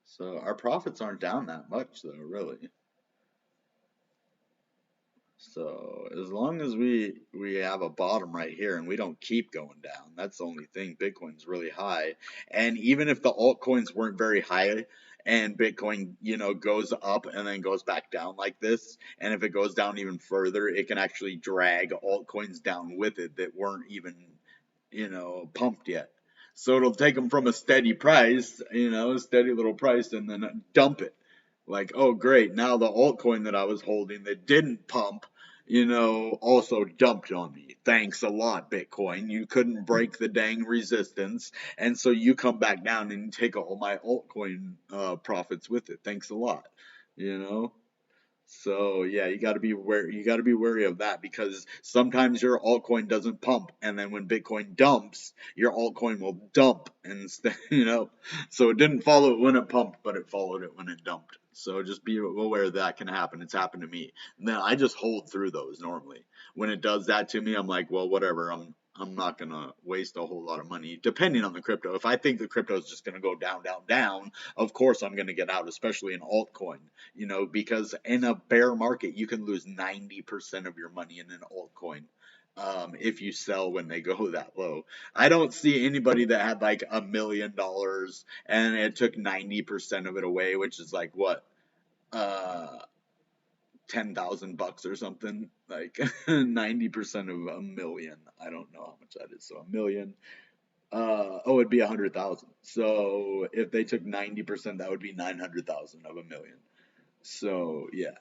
So our profits aren't down that much though, really. So as long as we have a bottom right here and we don't keep going down, that's the only thing. Bitcoin's really high. And even if the altcoins weren't very high and Bitcoin, goes up and then goes back down like this, and if it goes down even further, it can actually drag altcoins down with it that weren't even, pumped yet. So it'll take them from a steady price, a steady little price, and then dump it. Like, oh great, now the altcoin that I was holding that didn't pump, also dumped on me. Thanks a lot, Bitcoin. You couldn't break the dang resistance, and so you come back down and take all my altcoin profits with it. Thanks a lot, you know. So yeah, you got to be wary of that, because sometimes your altcoin doesn't pump, and then when Bitcoin dumps, your altcoin will dump instead, So it didn't follow it when it pumped, but it followed it when it dumped. So just be aware that can happen. It's happened to me. And then I just hold through those normally. When it does that to me, I'm like, well, whatever. I'm not gonna waste a whole lot of money, depending on the crypto. If I think the crypto is just gonna go down, down, down, of course I'm gonna get out, especially in altcoin. Because in a bear market, you can lose 90% of your money in an altcoin. If you sell when they go that low. I don't see anybody that had like $1 million and it took 90% of it away, which is like what? Uh, $10,000 or something. Like 90% of a million. I don't know how much that is. So a million. It'd be 100,000. So if they took 90%, that would be 900,000 of a million. So yeah.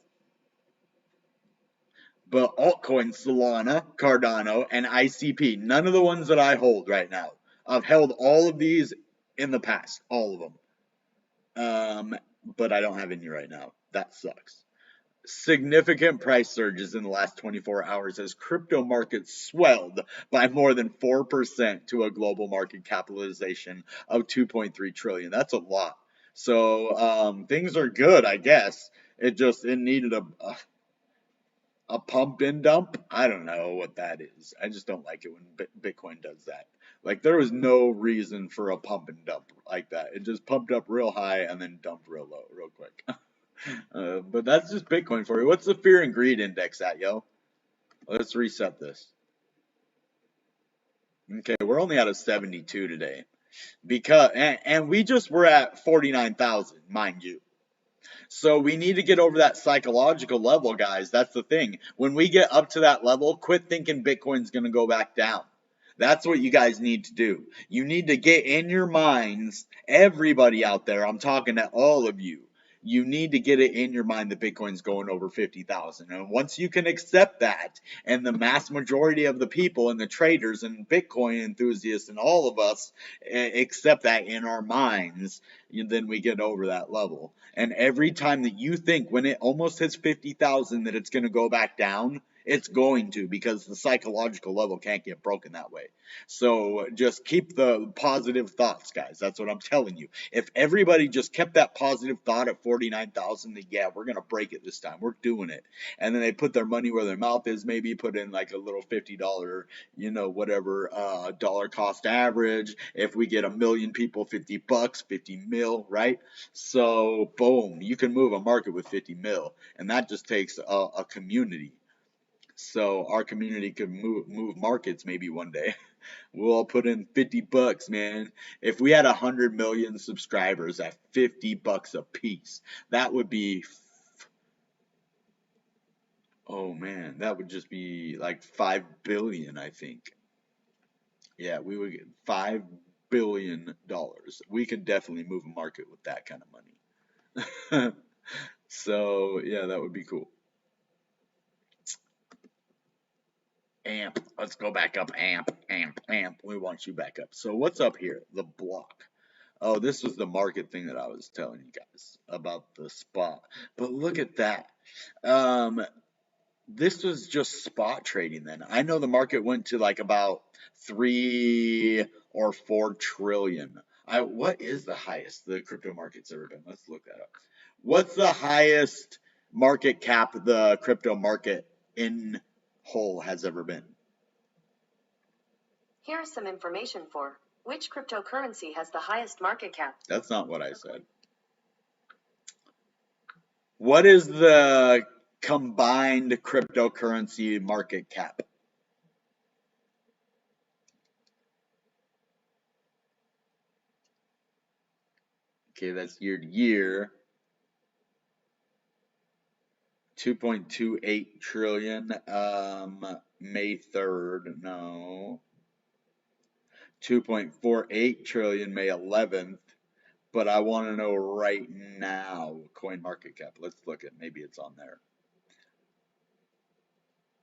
But altcoins, Solana, Cardano, and ICP, none of the ones that I hold right now. I've held all of these in the past, all of them. But I don't have any right now. That sucks. Significant price surges in the last 24 hours as crypto markets swelled by more than 4% to a global market capitalization of 2.3 trillion. That's a lot. So things are good, I guess. It needed a pump and dump. I don't know what that is. I just don't like it when Bitcoin does that. Like there was no reason for a pump and dump like that. It just pumped up real high and then dumped real low, real quick. But that's just Bitcoin for you. What's the fear and greed index at, yo? Let's reset this. Okay, we're only at a 72 today. And we just were at 49,000, mind you. So we need to get over that psychological level, guys. That's the thing. When we get up to that level, quit thinking Bitcoin's going to go back down. That's what you guys need to do. You need to get in your minds, everybody out there, I'm talking to all of you. You need to get it in your mind that Bitcoin's going over 50,000. And once you can accept that, and the mass majority of the people and the traders and Bitcoin enthusiasts and all of us accept that in our minds, then we get over that level. And every time that you think when it almost hits 50,000 that it's going to go back down, it's going to, because the psychological level can't get broken that way. So just keep the positive thoughts, guys. That's what I'm telling you. If everybody just kept that positive thought at 49,000, then yeah, we're going to break it this time. We're doing it. And then they put their money where their mouth is, maybe put in like a little $50, whatever, dollar cost average. If we get a million people, $50, 50 mil, right? So boom, you can move a market with 50 mil. And that just takes a community. So our community could move markets maybe one day. We'll all put in $50, man. If we had 100 million subscribers at $50 a piece, that would be, oh man, that would just be like 5 billion, I think. Yeah, we would get $5 billion. We could definitely move a market with that kind of money. So yeah, that would be cool. Amp. Let's go back up. Amp, amp, amp. We want you back up. So what's up here? The block. Oh, this was the market thing that I was telling you guys about the spot. But look at that. Um, this was just spot trading then. I know the market went to like about 3 or 4 trillion. What is the highest the crypto market's ever been? Let's look that up. What's the highest market cap the crypto market in whole has ever been? Here is some information for which cryptocurrency has the highest market cap. That's not what I said. What is the combined cryptocurrency market cap? Okay, that's year to year. 2.28 trillion. May 3rd, no. 2.48 trillion, May 11th. But I want to know right now, coin market cap. Let's look at, maybe it's on there.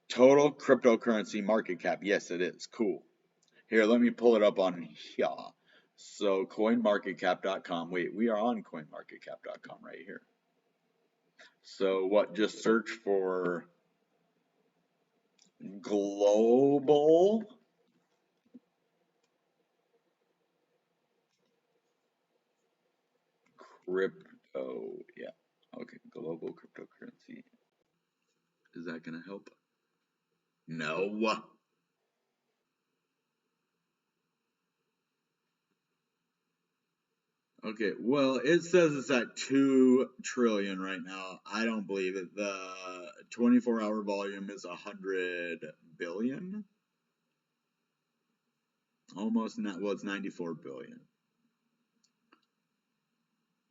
Total cryptocurrency market cap. Yes, it is. Cool. Here, let me pull it up on here. So coinmarketcap.com. Wait, we are on coinmarketcap.com right here. So what? Just search for global crypto. Yeah. Okay. Global cryptocurrency. Is that gonna help? No. Okay. Well, it says it's at 2 trillion right now. I don't believe it. The 24-hour volume is 100 billion. Almost not. Well, it's 94 billion.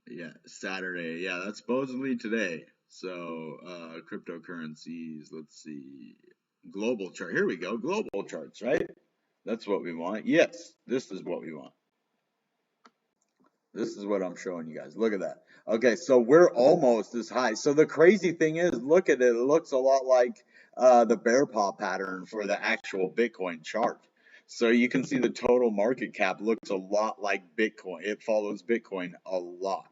Yeah, Saturday. Yeah, that's supposedly today. So, cryptocurrencies, let's see. Global chart. Here we go. Global charts, right? That's what we want. Yes, this is what we want. This is what I'm showing you guys. Look at that. Okay, so we're almost as high. So the crazy thing is, look at it. It looks a lot like the bear paw pattern for the actual Bitcoin chart. So you can see the total market cap looks a lot like Bitcoin. It follows Bitcoin a lot.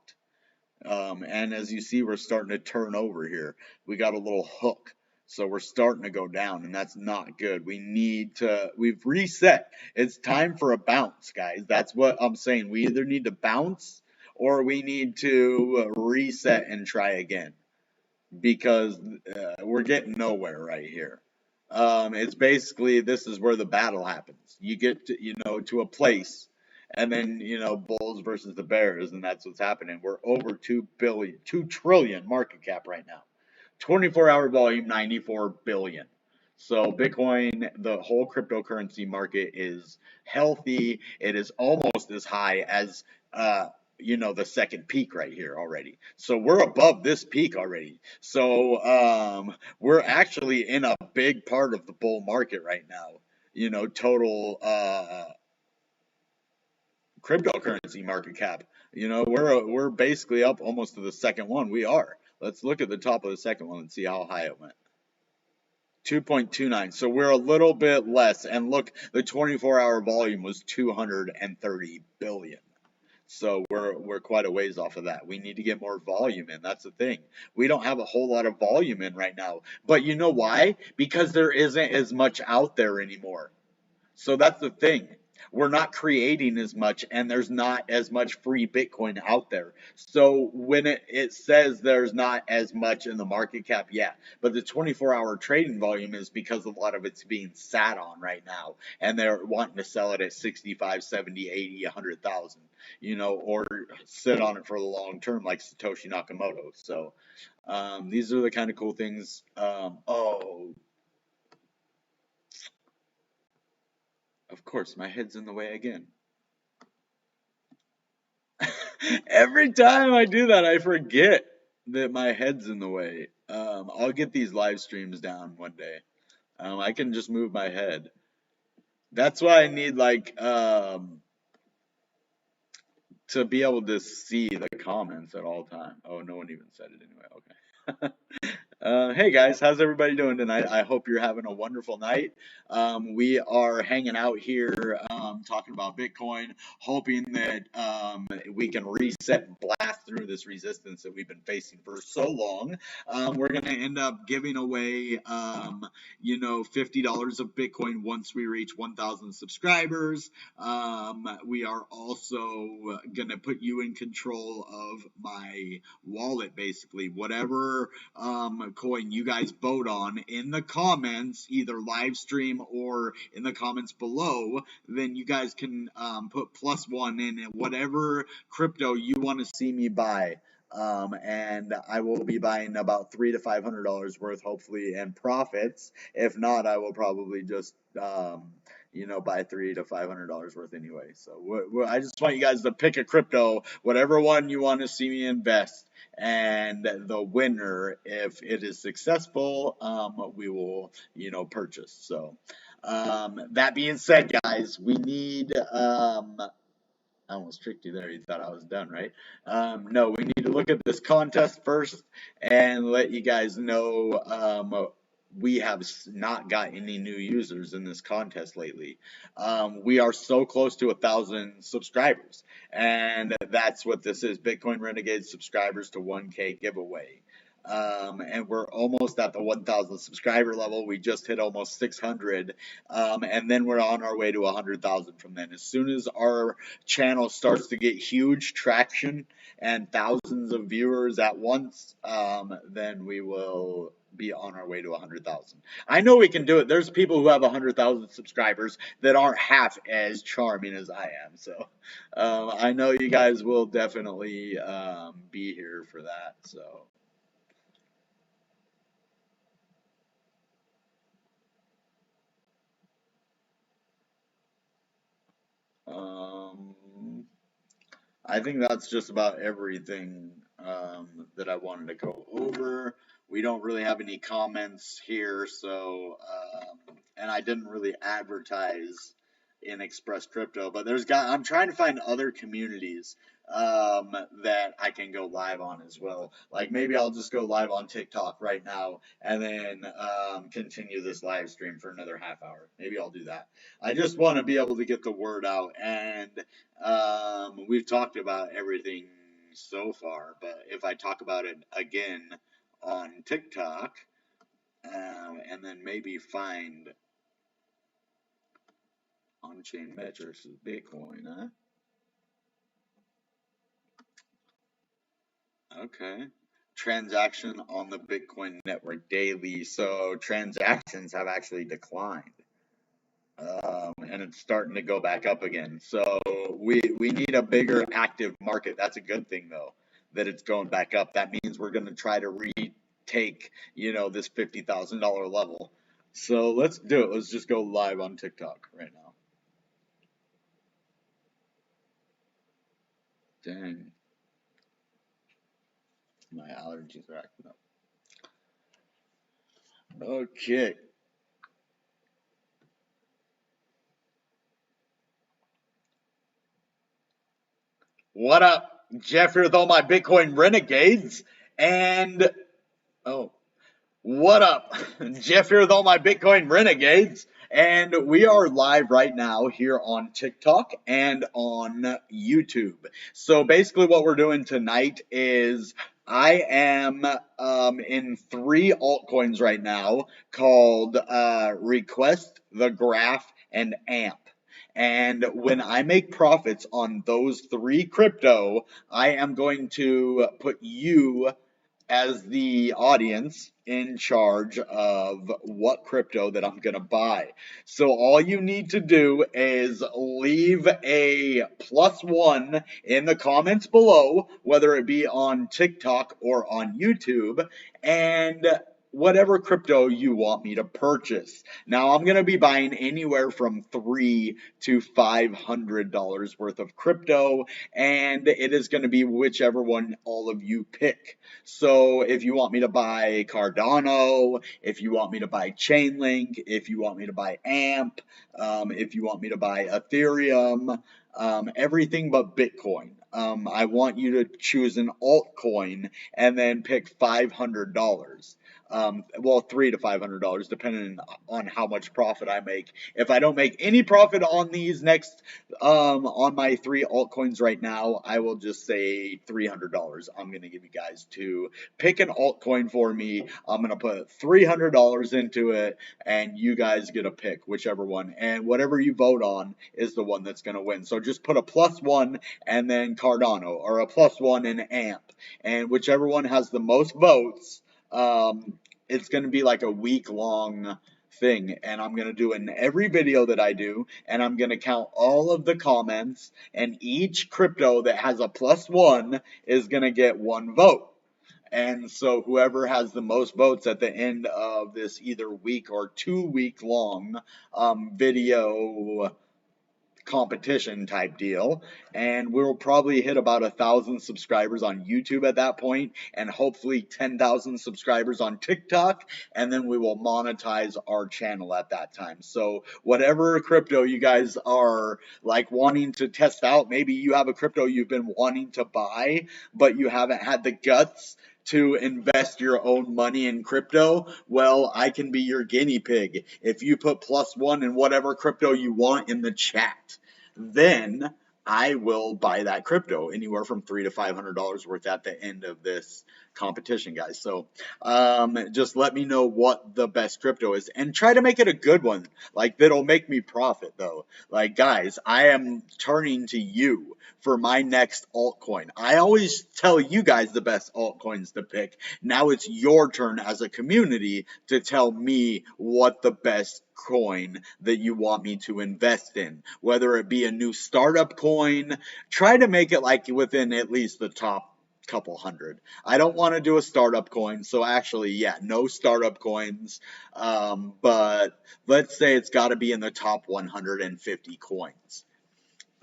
And as you see, we're starting to turn over here. We got a little hook. So we're starting to go down, and that's not good. We've reset. It's time for a bounce, guys. That's what I'm saying. We either need to bounce or we need to reset and try again because we're getting nowhere right here. It's basically, this is where the battle happens. You get to a place, and then bulls versus the bears, and that's what's happening. We're over 2 trillion market cap right now. 24-hour volume, 94 billion. So Bitcoin, the whole cryptocurrency market is healthy. It is almost as high as the second peak right here already. So we're above this peak already. So we're actually in a big part of the bull market right now. Total cryptocurrency market cap. We're basically up almost to the second one. We are. Let's look at the top of the second one and see how high it went. 2.29. So we're a little bit less. And look, the 24-hour volume was 230 billion. So we're quite a ways off of that. We need to get more volume in. That's the thing. We don't have a whole lot of volume in right now. But you know why? Because there isn't as much out there anymore. So that's the thing. We're not creating as much, and there's not as much free Bitcoin out there. So when it says there's not as much in the market cap, yeah. But the 24-hour trading volume is because a lot of it's being sat on right now, and they're wanting to sell it at 65, 70, 80, 100,000, or sit on it for the long term like Satoshi Nakamoto. So these are the kind of cool things. Oh, Of course, my head's in the way again. Every time I do that, I forget that my head's in the way. I'll get these live streams down one day. I can just move my head. That's why I need like to be able to see the comments at all time. Oh, no one even said it anyway. Okay. Hey guys, how's everybody doing tonight? I hope you're having a wonderful night. We are hanging out here talking about Bitcoin, hoping that we can reset and blast through this resistance that we've been facing for so long. We're going to end up giving away, $50 of Bitcoin once we reach 1,000 subscribers. We are also going to put you in control of my wallet, basically. Whatever coin you guys vote on in the comments, either live stream or in the comments below, then you guys can put +1 in whatever crypto you want to see me buy. And I will be buying about $300 to $500 worth, hopefully, and profits. If not, I will probably just buy $300 to $500 worth anyway. So I just want you guys to pick a crypto, whatever one you want to see me invest. And the winner, if it is successful, we will, purchase. So, that being said, guys, we need, I almost tricked you there. You thought I was done, right? No, we need to look at this contest first and let you guys know we have not got any new users in this contest lately. We are so close to 1,000 subscribers, and that's what this is: Bitcoin Renegades subscribers to 1K giveaway. And we're almost at the 1,000 subscriber level. We just hit almost 600, and then we're on our way to 100,000 from then. As soon as our channel starts to get huge traction and thousands of viewers at once, then we will be on our way to 100,000. I know we can do it. There's people who have 100,000 subscribers that aren't half as charming as I am. So I know you guys will definitely be here for that. So. I think that's just about everything that I wanted to go over. We don't really have any comments here, so and I didn't really advertise in Express Crypto, but I'm trying to find other communities that I can go live on as well. Like maybe I'll just go live on TikTok right now and then continue this live stream for another half hour. Maybe I'll do that. I just want to be able to get the word out, and we've talked about everything so far, but if I talk about it again on TikTok, and then maybe find on-chain metrics of Bitcoin, huh? Okay. Transaction on the Bitcoin network daily. So transactions have actually declined. And it's starting to go back up again. So we need a bigger active market. That's a good thing, though, that it's going back up. That means we're going to try to retake, this $50,000 level. So let's do it. Let's just go live on TikTok right now. Dang. My allergies are acting up. Okay. What up? Jeff here with all my Bitcoin Renegades. And, oh, what up? Jeff here with all my Bitcoin Renegades. And we are live right now here on TikTok and on YouTube. So basically what we're doing tonight is I am in 3 altcoins right now called Request, The Graph, and AMP. And when I make profits on those 3 crypto, I am going to put you as the audience in charge of what crypto that I'm going to buy. So all you need to do is leave a +1 in the comments below, whether it be on TikTok or on YouTube, and whatever crypto you want me to purchase. Now I'm gonna be buying anywhere from $300 to $500 worth of crypto, and it is gonna be whichever one all of you pick. So if you want me to buy Cardano, if you want me to buy Chainlink, if you want me to buy AMP, if you want me to buy Ethereum, everything but Bitcoin. I want you to choose an altcoin and then pick $500. Well, $300 to $500, depending on how much profit I make. If I don't make any profit on these next, on my three altcoins right now, I will just say $300. I'm gonna give you guys to pick an altcoin for me. I'm gonna put $300 into it, and you guys get a pick whichever one, and whatever you vote on is the one that's gonna win. So just put a +1 and then Cardano, or a +1 and AMP, and whichever one has the most votes. It's going to be like a week long thing, and I'm going to do it in every video that I do, and I'm going to count all of the comments, and each crypto that has a +1 is going to get one vote. And so whoever has the most votes at the end of this either week or 2 week long video competition type deal, and we'll probably hit about 1,000 subscribers on YouTube at that point, and hopefully 10,000 subscribers on TikTok, and then we will monetize our channel at that time. So whatever crypto you guys are like wanting to test out, maybe you have a crypto you've been wanting to buy but you haven't had the guts to invest your own money in crypto, well, I can be your guinea pig. If you put +1 in whatever crypto you want in the chat, then I will buy that crypto anywhere from $300 to $500 worth at the end of this competition, guys. So just let me know what the best crypto is, and try to make it a good one, like that'll make me profit though. Like, guys, I am turning to you for my next altcoin. I always tell you guys the best altcoins to pick. Now it's your turn as a community to tell me what the best coin that you want me to invest in, whether it be a new startup coin. Try to make it like within at least the top couple hundred. I don't want to do a startup coin, so actually, yeah, no startup coins. But let's say it's got to be in the top 150 coins.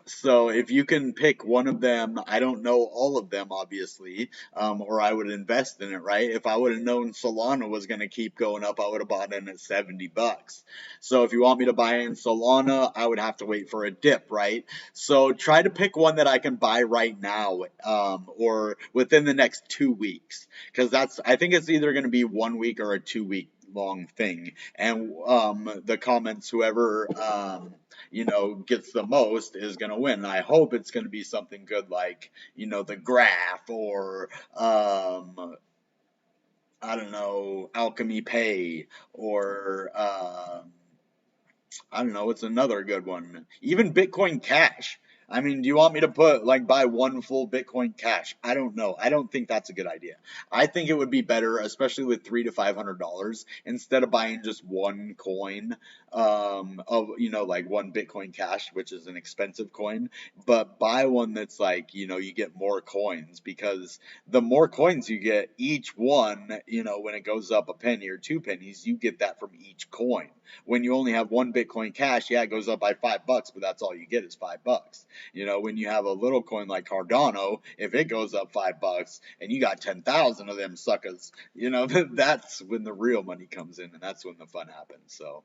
So if you can pick one of them, I don't know all of them, obviously, or I would invest in it, right? If I would have known Solana was going to keep going up, I would have bought in at $70. So if you want me to buy in Solana, I would have to wait for a dip, right? So try to pick one that I can buy right now, or within the next 2 weeks, because I think it's either going to be 1 week or a 2 week long thing. And the comments, whoever gets the most is going to win. I hope it's going to be something good like, the graph, or I don't know, Alchemy Pay, or I don't know, it's another good one. Even Bitcoin Cash. I mean, do you want me to buy one full Bitcoin Cash? I don't know. I don't think that's a good idea. I think it would be better, especially with $300 to $500, instead of buying just one coin, of, like one Bitcoin Cash, which is an expensive coin, but buy one that's like, you get more coins, because the more coins you get, each one, when it goes up a penny or 2 pennies, you get that from each coin. When you only have one Bitcoin Cash, yeah, it goes up by $5, but that's all you get is $5. When you have a little coin like Cardano, if it goes up $5 and you got 10,000 of them suckers, that's when the real money comes in, and that's when the fun happens. So,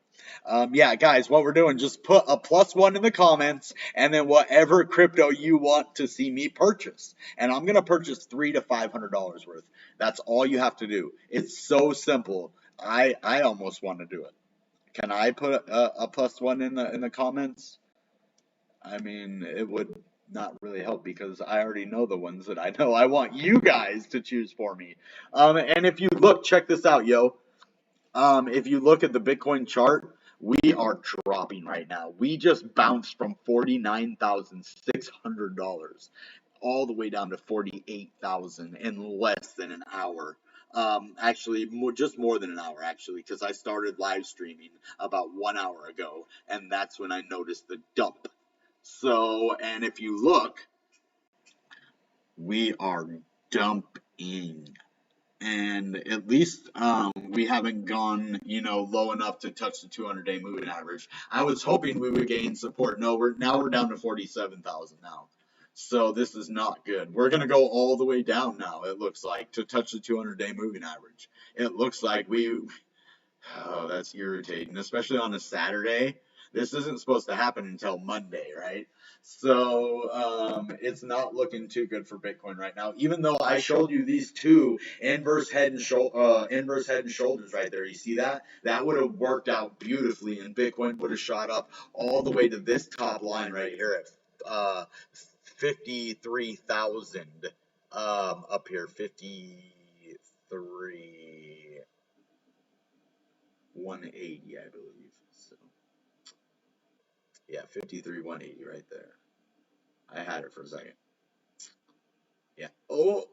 yeah, guys, what we're doing, just put a +1 in the comments, and then whatever crypto you want to see me purchase. And I'm going to purchase $300 to $500 worth. That's all you have to do. It's so simple. I almost want to do it. Can I put a +1 in the comments? I mean, it would not really help, because I already know the ones that I know. I want you guys to choose for me. And if you look, check this out, yo. If you look at the Bitcoin chart, we are dropping right now. We just bounced from $49,600 all the way down to 48,000 in less than an hour. Actually, just more than an hour, actually, because I started live streaming about 1 hour ago, and that's when I noticed the dump. So, and if you look, we are dumping. And at least we haven't gone, low enough to touch the 200-day moving average. I was hoping we would gain support. No, we're down to 47,000 now. So this is not good. We're going to go all the way down now, it looks like, to touch the 200-day moving average. It looks like oh, that's irritating, especially on a Saturday. This isn't supposed to happen until Monday, right? So it's not looking too good for Bitcoin right now. Even though I showed you these two inverse head and shoulders right there, you see that? That would have worked out beautifully, and Bitcoin would have shot up all the way to this top line right here at 53,000 up here, 53. 180, I believe. So, yeah, 53, 180 right there. I had it for a second. Yeah. Oh,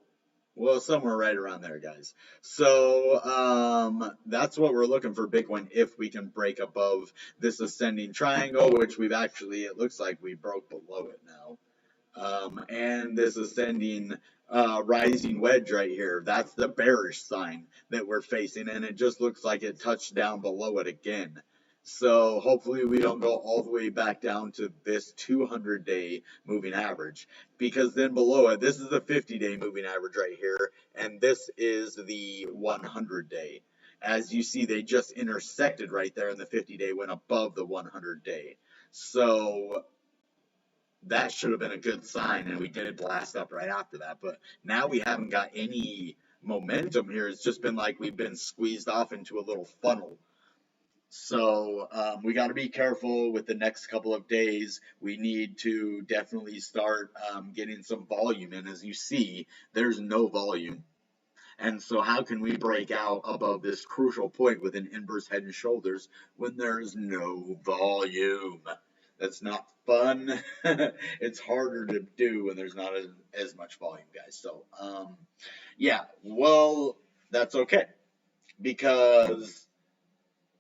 well, somewhere right around there, guys. So, that's what we're looking for Bitcoin if we can break above this ascending triangle, which it looks like we broke below it now. And this ascending rising wedge right here, that's the bearish sign that we're facing, and it just looks like it touched down below it again. So hopefully we don't go all the way back down to this 200-day moving average, because then below it, this is the 50-day moving average right here, and this is the 100-day. As you see, they just intersected right there, and the 50-day went above the 100-day. So that should have been a good sign, and we did blast up right after that. But now we haven't got any momentum here. It's just been like we've been squeezed off into a little funnel. So we got to be careful with the next couple of days. We need to definitely start getting some volume. And as you see, there's no volume. And so how can we break out above this crucial point with an inverse head and shoulders when there's no volume? That's not fun. It's harder to do when there's not as much volume, guys. So, yeah, well, that's okay, because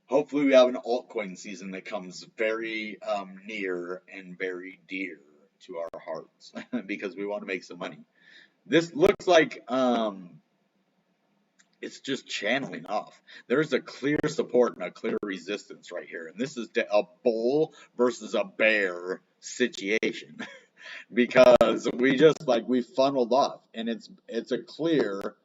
hopefully we have an altcoin season that comes very near and very dear to our hearts because we want to make some money. This looks like it's just channeling off. There's a clear support and a clear resistance right here. And this is a bull versus a bear situation because we funneled off, and it's a clear,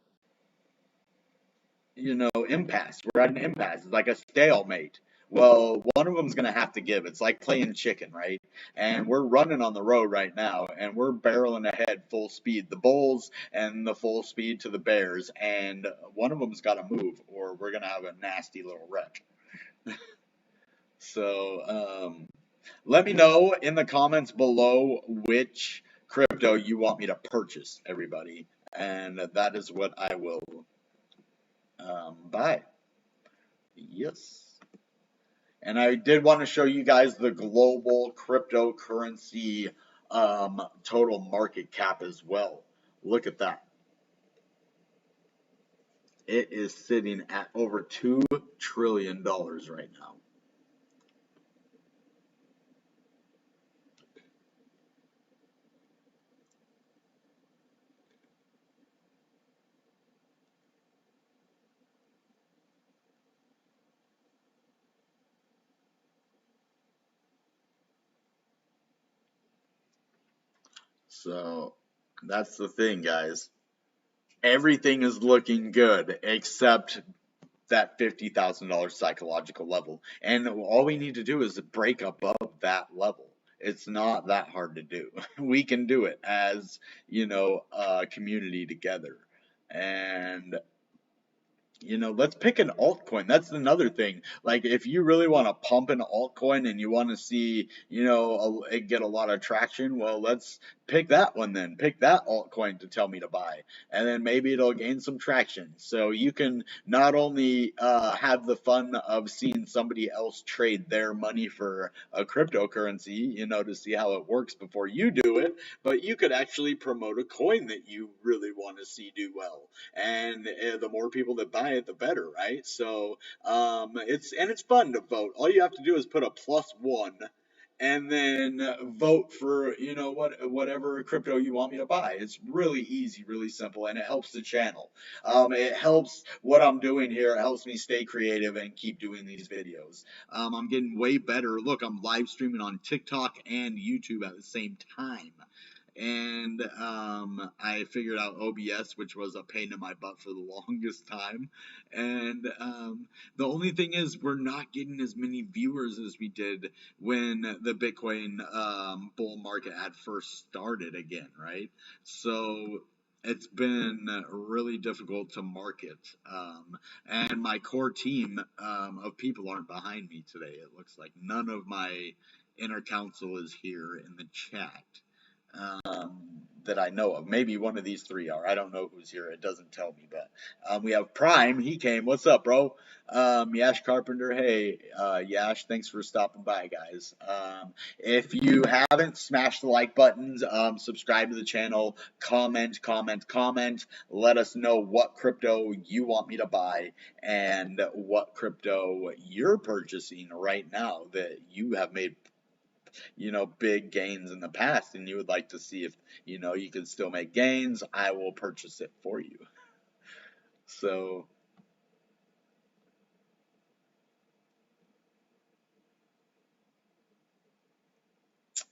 impasse. We're at an impasse. It's like a stalemate. Well, one of them's going to have to give. It's like playing chicken, right? And we're running on the road right now, and we're barreling ahead full speed. The Bulls and the full speed to the Bears, and one of them's got to move, or we're going to have a nasty little wreck. So, let me know in the comments below which crypto you want me to purchase, everybody. And that is what I will buy. Yes. And I did want to show you guys the global cryptocurrency total market cap as well. Look at that. It is sitting at over $2 trillion right now. So that's the thing, guys. Everything is looking good except that $50,000 psychological level. And all we need to do is break above that level. It's not that hard to do. We can do it as, a community together. And let's pick an altcoin. That's another thing. Like, if you really want to pump an altcoin and you want to see, it get a lot of traction, well, let's pick that one then. Pick that altcoin to tell me to buy. And then maybe it'll gain some traction. So you can not only have the fun of seeing somebody else trade their money for a cryptocurrency, to see how it works before you do it, but you could actually promote a coin that you really want to see do well. And the more people that buy it, the better, right? So it's fun to vote. All you have to do is put a +1 and then vote for whatever crypto you want me to buy. It's really easy, really simple, and it helps the channel. It helps what I'm doing here. It helps me stay creative and keep doing these videos. I'm getting way better. Look, I'm live streaming on TikTok and YouTube at the same time. And I figured out OBS, which was a pain in my butt for the longest time. And the only thing is, we're not getting as many viewers as we did when the Bitcoin bull market had first started again, right? So it's been really difficult to market. And my core team of people aren't behind me today. It looks like none of my inner council is here in the chat that I know of. Maybe one of these three are. I don't know who's here. It doesn't tell me, but we have Prime. He came. What's up, bro? Yash Carpenter. Hey, Yash. Thanks for stopping by, guys. If you haven't, smash the like buttons. Subscribe to the channel. Comment, comment, comment. Let us know what crypto you want me to buy and what crypto you're purchasing right now that you have made big gains in the past and you would like to see if you can still make gains. I will purchase it for you. So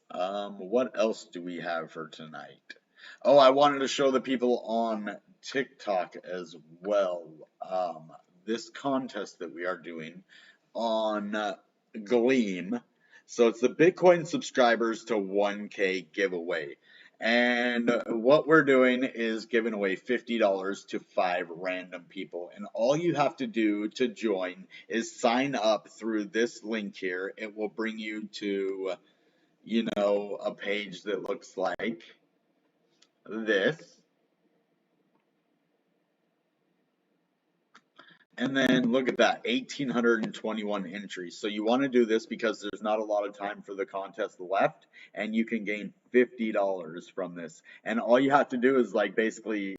what else do we have for tonight? Oh, I wanted to show the people on TikTok as well this contest that we are doing on Gleam. So it's the Bitcoin subscribers to 1K giveaway. And what we're doing is giving away $50 to 5 random people. And all you have to do to join is sign up through this link here. It will bring you to, a page that looks like this. And then look at that, 1,821 entries. So you want to do this because there's not a lot of time for the contest left, and you can gain $50 from this. And all you have to do is basically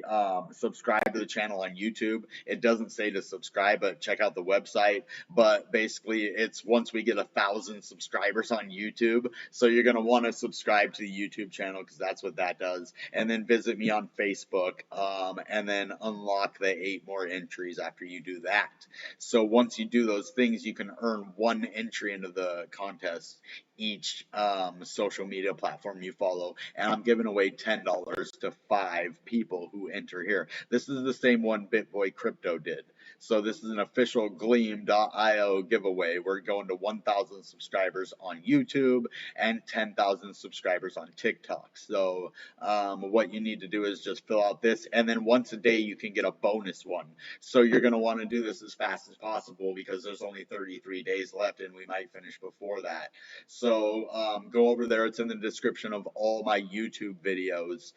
subscribe to the channel on YouTube. It doesn't say to subscribe, but check out the website. But basically, it's once we get 1,000 subscribers on YouTube. So you're going to want to subscribe to the YouTube channel because that's what that does. And then visit me on Facebook, and then unlock the 8 more entries after you do that. So once you do those things, you can earn 1 entry into the contest each social media platform you follow. And I'm giving away $10 to 5 people who enter here. This is the same one BitBoy Crypto did. So this is an official Gleam.io giveaway. We're going to 1,000 subscribers on YouTube and 10,000 subscribers on TikTok. So what you need to do is just fill out this, and then once a day you can get a bonus one. So you're going to want to do this as fast as possible because there's only 33 days left and we might finish before that. So go over there. It's in the description of all my YouTube videos.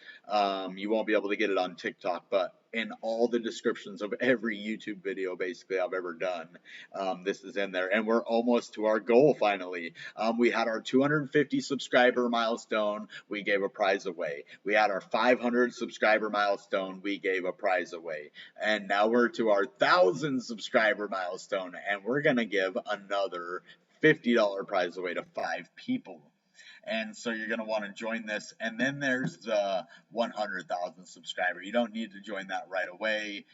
You won't be able to get it on TikTok, but in all the descriptions of every YouTube video basically I've ever done, this is in there. And we're almost to our goal finally. We had our 250 subscriber milestone, we gave a prize away. We had our 500 subscriber milestone, we gave a prize away. And now we're to our 1,000 subscriber milestone, and we're going to give another $50 prize away to 5 people. And so you're going to want to join this. And then there's the 100,000 subscriber. You don't need to join that right away.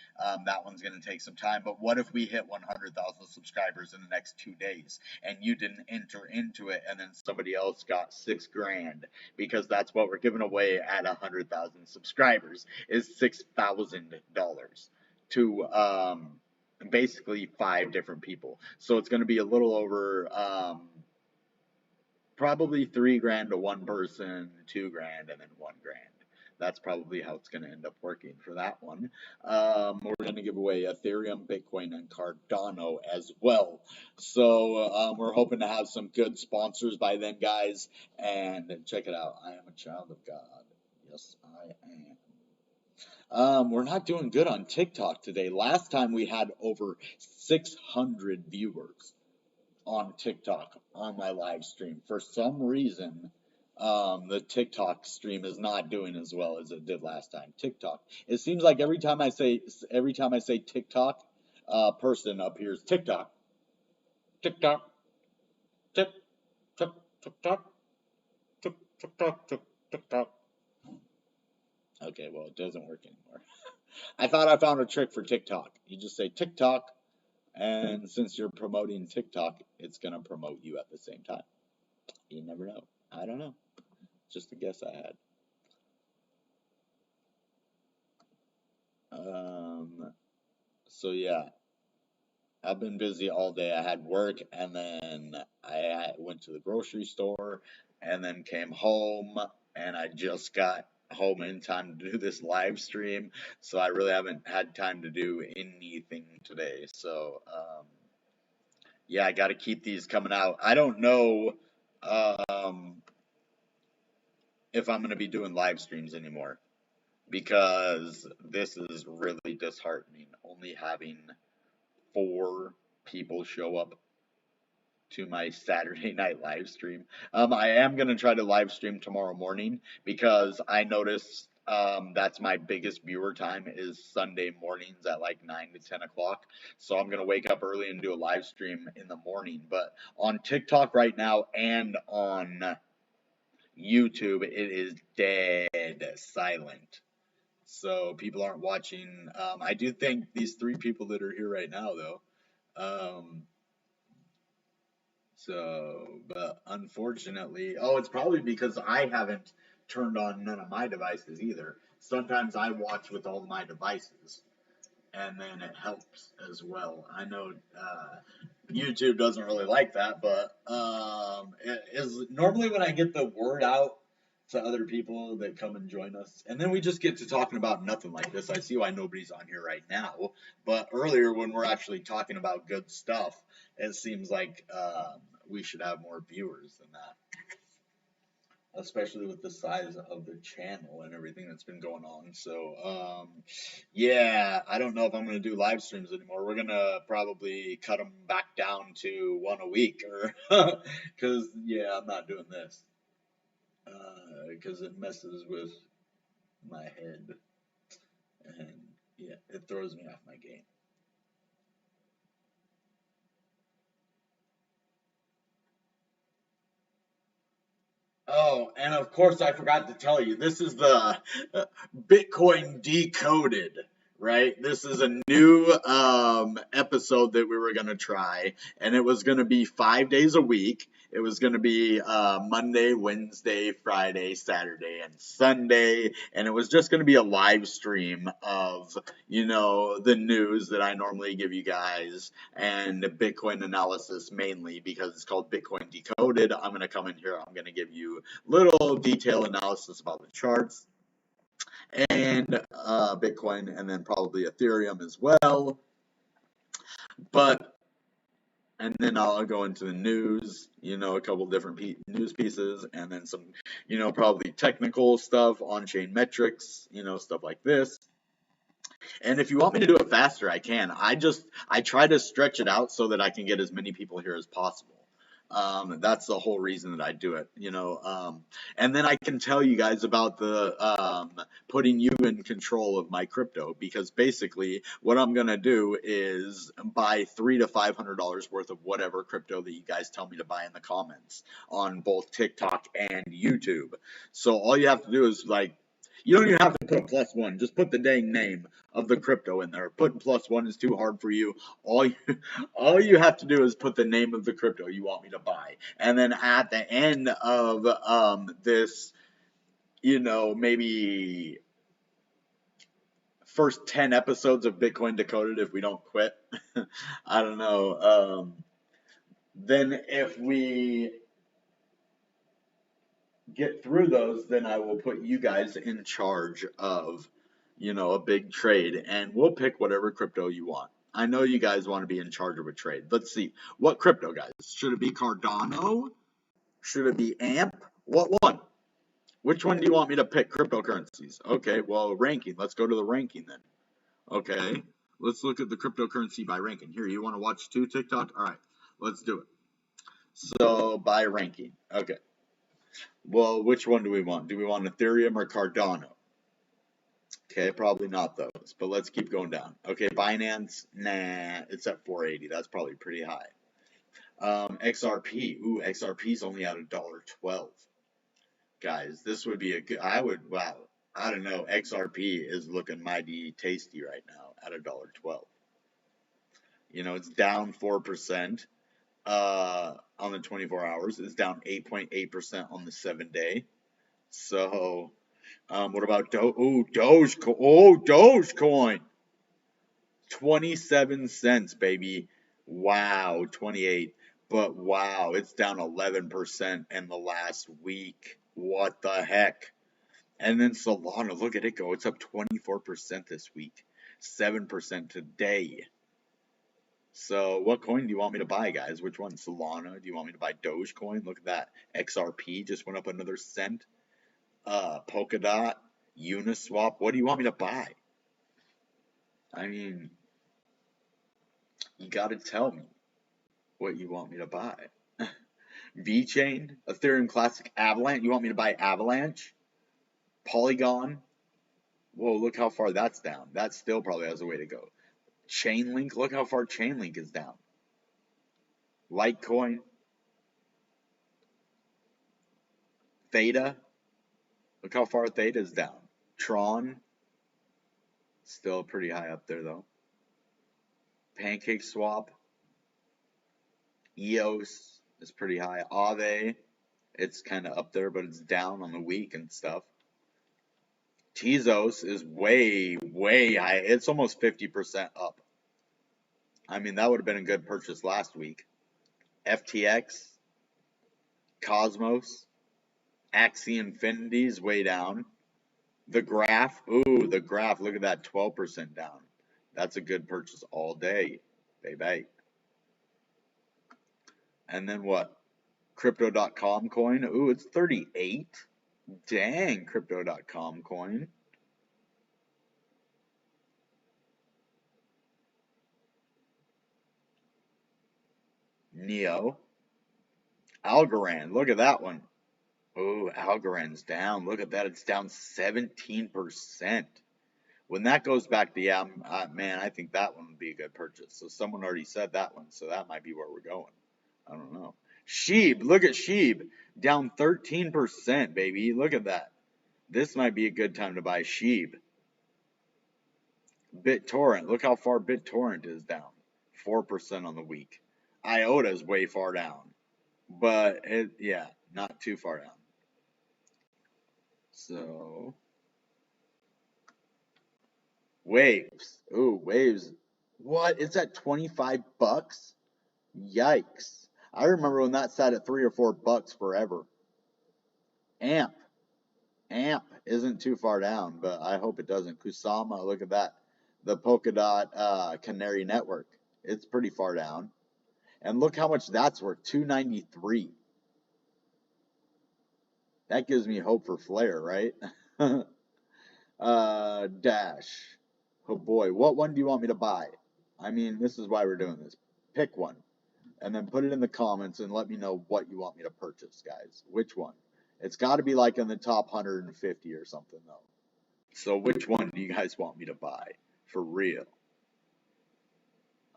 That one's going to take some time. But what if we hit 100,000 subscribers in the next 2 days and you didn't enter into it and then somebody else got $6,000? Because that's what we're giving away at 100,000 subscribers is $6,000 to basically 5 different people. So it's going to be a little over probably $3,000 to one person, $2,000, and then $1,000. That's probably how it's going to end up working for that one. We're going to give away Ethereum, Bitcoin, and Cardano as well. So we're hoping to have some good sponsors by then, guys. And check it out. I am a child of God. Yes, I am. We're not doing good on TikTok today. Last time we had over 600 viewers on TikTok on my live stream. For some reason, the TikTok stream is not doing as well as it did last time. TikTok. It seems like every time I say TikTok, person appears. TikTok, TikTok, Tik, Tik, TikTok. TikTok, TikTok. Okay, well, it doesn't work anymore. I thought I found a trick for TikTok. You just say TikTok, and since you're promoting TikTok, it's going to promote you at the same time. You never know. I don't know. Just a guess I had. So yeah, I've been busy all day. I had work, and then I went to the grocery store, and then came home, and I just got home in time to do this live stream. So I really haven't had time to do anything today. So yeah, I got to keep these coming out. I don't know um, if I'm going to be doing live streams anymore because this is really disheartening. Only having 4 people show up to my Saturday night live stream. I am gonna try to live stream tomorrow morning because I noticed that's my biggest viewer time is Sunday mornings at like 9 to 10 o'clock. So I'm gonna wake up early and do a live stream in the morning. But on TikTok right now and on YouTube, it is dead silent. So people aren't watching. I do think these 3 people that are here right now, though. Um, but unfortunately, oh, it's probably because I haven't turned on none of my devices either. Sometimes I watch with all my devices, and then it helps as well. I know YouTube doesn't really like that, but it is normally when I get the word out to other people that come and join us, and then we just get to talking about nothing like this. I see why nobody's on here right now, but earlier when we're actually talking about good stuff, it seems like we should have more viewers than that, especially with the size of the channel and everything that's been going on. So, yeah, I don't know if I'm going to do live streams anymore. We're going to probably cut them back down to 1 a week, or because, yeah, I'm not doing this because it messes with my head and, yeah, it throws me off my game. Oh, and of course, I forgot to tell you, this is the Bitcoin Decoded, right? This is a new episode that we were going to try, and it was going to be 5 days a week. It was going to be Monday, Wednesday, Friday, Saturday, and Sunday, and it was just going to be a live stream of, the news that I normally give you guys and Bitcoin analysis mainly because it's called Bitcoin Decoded. I'm going to come in here, I'm going to give you little detailed analysis about the charts and Bitcoin and then probably Ethereum as well. But and then I'll go into the news, a couple different news pieces, and then some, probably technical stuff, on-chain metrics, stuff like this. And if you want me to do it faster, I can. I try to stretch it out so that I can get as many people here as possible. That's the whole reason that I do it. And then I can tell you guys about the putting you in control of my crypto because basically what I'm gonna do is buy $300 to $500 worth of whatever crypto that you guys tell me to buy in the comments on both TikTok and YouTube. So all you have to do is you don't even have to put a +1. Just put the dang name of the crypto in there. Putting +1 is too hard for you. All you have to do is put the name of the crypto you want me to buy. And then at the end of this, maybe first 10 episodes of Bitcoin Decoded if we don't quit. I don't know. Then if we get through those, then I will put you guys in charge of, a big trade, and we'll pick whatever crypto you want. I know you guys want to be in charge of a trade. Let's see. What crypto, guys? Should it be Cardano? Should it be AMP? What one? Which one do you want me to pick cryptocurrencies? Okay, well, ranking. Let's go to the ranking then. Okay, let's look at the cryptocurrency by ranking. Here, you want to watch too, TikTok? All right, let's do it. So, by ranking. Okay. Well, which one do we want? Do we want Ethereum or Cardano? Okay, probably not those, but let's keep going down. Okay, Binance, nah, it's at 480. That's probably pretty high. XRP, ooh, XRP is only at $1.12. Guys, this would be a good, I would, wow, I don't know, XRP is looking mighty tasty right now at $1.12. You know, it's down 4% on the 24 hours. It's down 8.8% on the 7 day. So, what about Dogecoin? Oh, Dogecoin. 27 cents, baby. Wow, 28. But wow, it's down 11% in the last week. What the heck? And then Solana, look at it go. It's up 24% this week, 7% today. So what coin do you want me to buy, guys? Which one? Solana? Do you want me to buy Dogecoin? Look at that. XRP just went up another cent. Polkadot, Uniswap. What do you want me to buy? I mean, you got to tell me what you want me to buy. VeChain, Ethereum Classic, Avalanche. You want me to buy Avalanche? Polygon. Whoa, look how far that's down. That still probably has a way to go. Chainlink, look how far Chainlink is down. Litecoin. Theta, look how far Theta is down. Tron, still pretty high up there though. PancakeSwap. EOS is pretty high. Aave, it's kind of up there, but it's down on the week and stuff. Tezos is way, way high. It's almost 50% up. I mean, that would have been a good purchase last week. FTX, Cosmos, Axie Infinity is way down. The Graph, ooh, the Graph, look at that, 12% down. That's a good purchase all day, baby. And then what? Crypto.com coin, ooh, it's 38. Dang, Crypto.com coin. Neo. Algorand, look at that one. Oh, Algorand's down. Look at that. It's down 17%. When that goes back to, yeah, man, I think that one would be a good purchase. So someone already said that one, so that might be where we're going. I don't know. Sheeb, look at Sheeb. Down 13%, baby. Look at that. This might be a good time to buy Sheeb. BitTorrent, look how far BitTorrent is down. 4% on the week. IOTA is way far down. But, yeah, not too far down. So, Waves. Ooh, Waves. What? It's at 25 bucks? Yikes. I remember when that sat at 3 or 4 bucks forever. AMP. AMP isn't too far down, but I hope it doesn't. Kusama, look at that. The Polkadot Canary Network. It's pretty far down. And look how much that's worth. 293. That gives me hope for Flare, right? Dash. Oh boy, what one do you want me to buy? I mean, this is why we're doing this. Pick one. And then put it in the comments and let me know what you want me to purchase, guys. Which one? It's got to be like in the top 150 or something, though. So which one do you guys want me to buy? For real.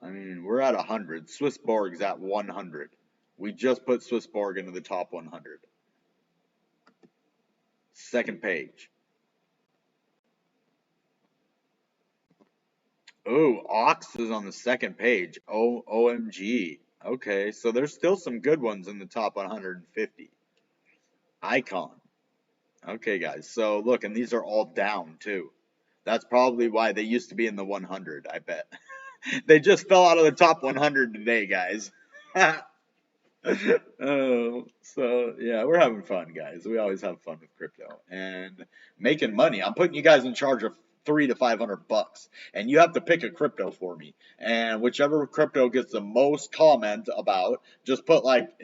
I mean, we're at 100. Swissborg's at 100. We just put Swissborg into the top 100. Second page. Oh, Ox is on the second page. Oh, OMG. Okay, so there's still some good ones in the top 150. Icon. Okay, guys. So look, and these are all down too. That's probably why they used to be in the 100, I bet. They just fell out of the top 100 today, guys. Oh, so yeah, we're having fun, guys. We always have fun with crypto and making money. I'm putting you guys in charge of $300 to $500, and you have to pick a crypto for me. And whichever crypto gets the most comment about, just put like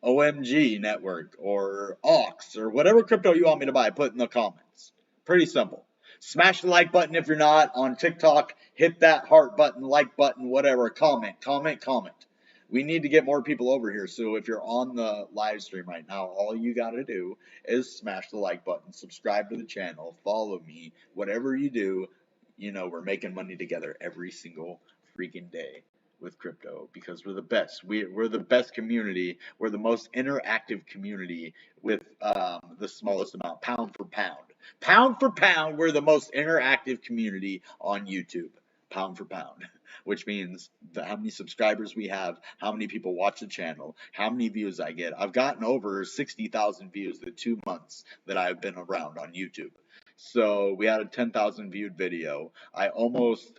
OMG network or Ox or whatever crypto you want me to buy. Put in the comments. Pretty simple. Smash the like button if you're not on TikTok. Hit that heart button, like button, whatever. Comment. We need to get more people over here. So if you're on the live stream right now, all you got to do is smash the like button, subscribe to the channel, follow me, whatever you do. We're making money together every single freaking day with crypto because we're the best. We're the best community. We're the most interactive community with the smallest amount, pound for pound. Pound for pound, we're the most interactive community on YouTube. Pound for pound, which means how many subscribers we have, how many people watch the channel, how many views I get. I've gotten over 60,000 views in the 2 months that I've been around on YouTube. So we had a 10,000 viewed video. I almost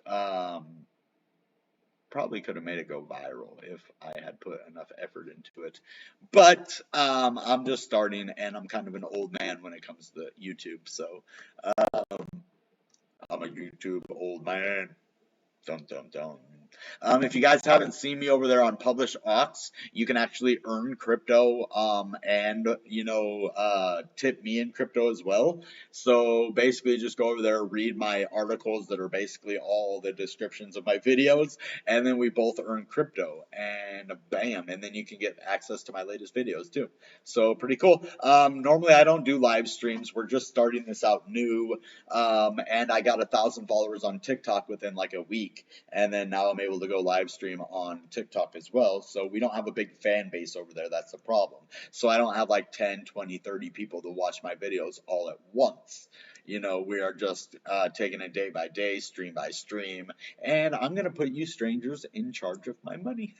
probably could have made it go viral if I had put enough effort into it. But I'm just starting, and I'm kind of an old man when it comes to YouTube. So I'm a YouTube old man. Dun dun dun. If you guys haven't seen me over there on Publish Auths, you can actually earn crypto and tip me in crypto as well. So basically, just go over there, read my articles that are basically all the descriptions of my videos, and then we both earn crypto, and bam, and then you can get access to my latest videos too. So pretty cool. Normally I don't do live streams. We're just starting this out new, and I got 1,000 followers on TikTok within like a week, and then now I'm able to go live stream on TikTok as well. So we don't have a big fan base over there. That's the problem. So I don't have like 10, 20, 30 people to watch my videos all at once. We are just taking it day by day, stream by stream, and I'm going to put you strangers in charge of my money.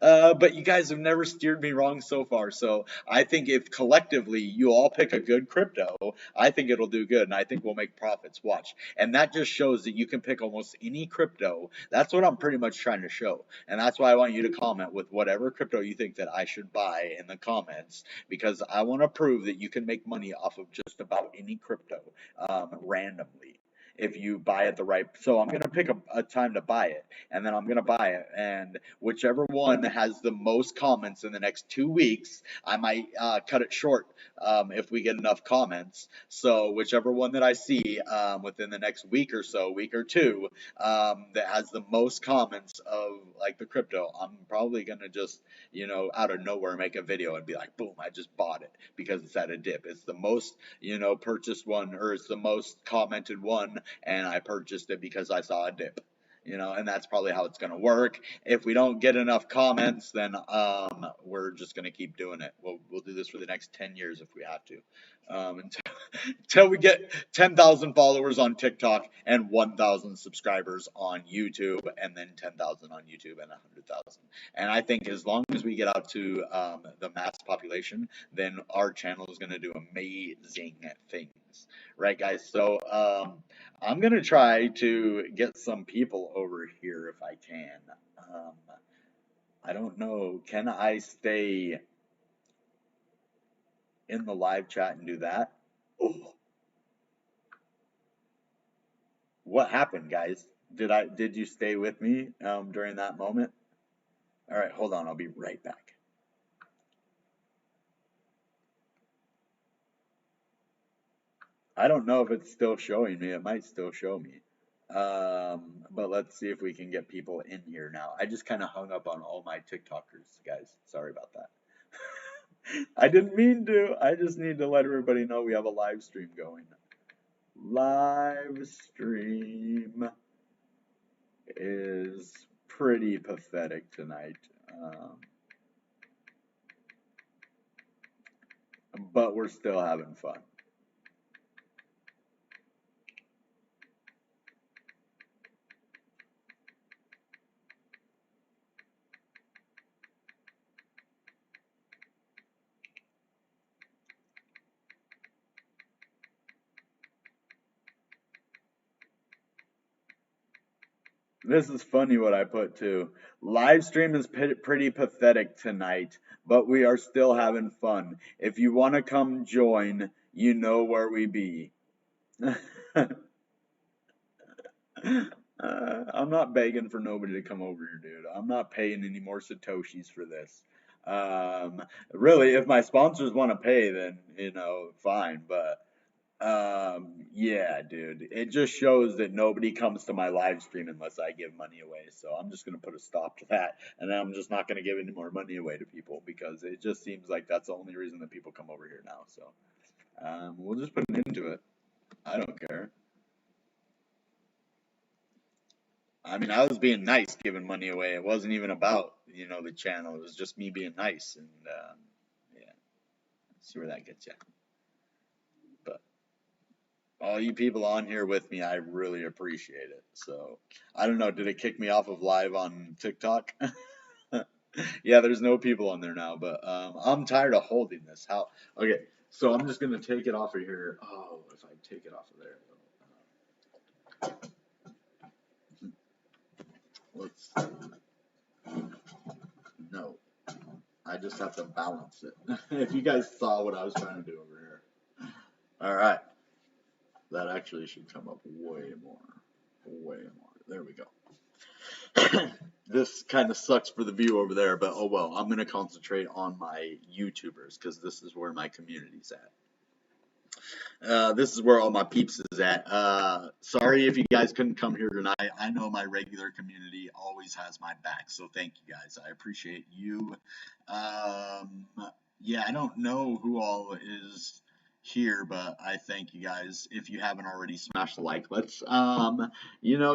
But you guys have never steered me wrong so far. So I think if collectively you all pick a good crypto, I think it'll do good, and I think we'll make profits. Watch. And that just shows that you can pick almost any crypto. That's what I'm pretty much trying to show. And that's why I want you to comment with whatever crypto you think that I should buy in the comments, because I want to prove that you can make money off of just about any crypto randomly if you buy it the right. So I'm going to pick a time to buy it, and then I'm going to buy it, and whichever one has the most comments in the next 2 weeks, I might cut it short if we get enough comments. So whichever one that I see within the next week or so, week or two, that has the most comments of like the crypto, I'm probably going to just, out of nowhere make a video and be like, boom, I just bought it because it's at a dip. It's the most, purchased one, or it's the most commented one, and I purchased it because I saw a dip. And that's probably how it's going to work. If we don't get enough comments, then we're just going to keep doing it. We'll do this for the next 10 years if we have to, until we get 10,000 followers on TikTok and 1,000 subscribers on YouTube, and then 10,000 on YouTube and 100,000. And I think as long as we get out to the mass population, then our channel is going to do amazing things. Right, guys? So I'm going to try to get some people over here if I can. I don't know. Can I stay in the live chat and do that? Oh, what happened, guys? Did you stay with me during that moment? All right, hold on. I'll be right back. I don't know if it's still showing me. It might still show me. But let's see if we can get people in here now. I just kind of hung up on all my TikTokers, guys. Sorry about that. I didn't mean to. I just need to let everybody know we have a live stream going. Live stream is pretty pathetic tonight. But we're still having fun. This is funny what I put too. Live stream is pretty pathetic tonight, but we are still having fun. If you want to come join, you know where we be. I'm not begging for nobody to come over here, dude. I'm not paying any more satoshis for this. Really, if my sponsors want to pay, then fine. But yeah, dude, it just shows that nobody comes to my live stream unless I give money away. So I'm just gonna put a stop to that, and I'm just not gonna give any more money away to people because it just seems like that's the only reason that people come over here now. So we'll just put an end to it. I don't care. I mean, I was being nice giving money away. It wasn't even about, the channel. It was just me being nice. And, yeah, see where that gets you. But all you people on here with me, I really appreciate it. So, I don't know. Did it kick me off of live on TikTok? Yeah, there's no people on there now. But I'm tired of holding this. Okay, so I'm just going to take it off of here. Oh, if I take it off of there. Let's. No. I just have to balance it. If you guys saw what I was trying to do over here. All right. That actually should come up way more. Way more. There we go. This kind of sucks for the view over there, but oh well. I'm going to concentrate on my YouTubers because this is where my community's at. This is where all my peeps is at. Sorry if you guys couldn't come here tonight. I know my regular community always has my back, so thank you guys. I appreciate you. Yeah, I don't know who all is here, but I thank you guys. If you haven't already, smash the like. Let's,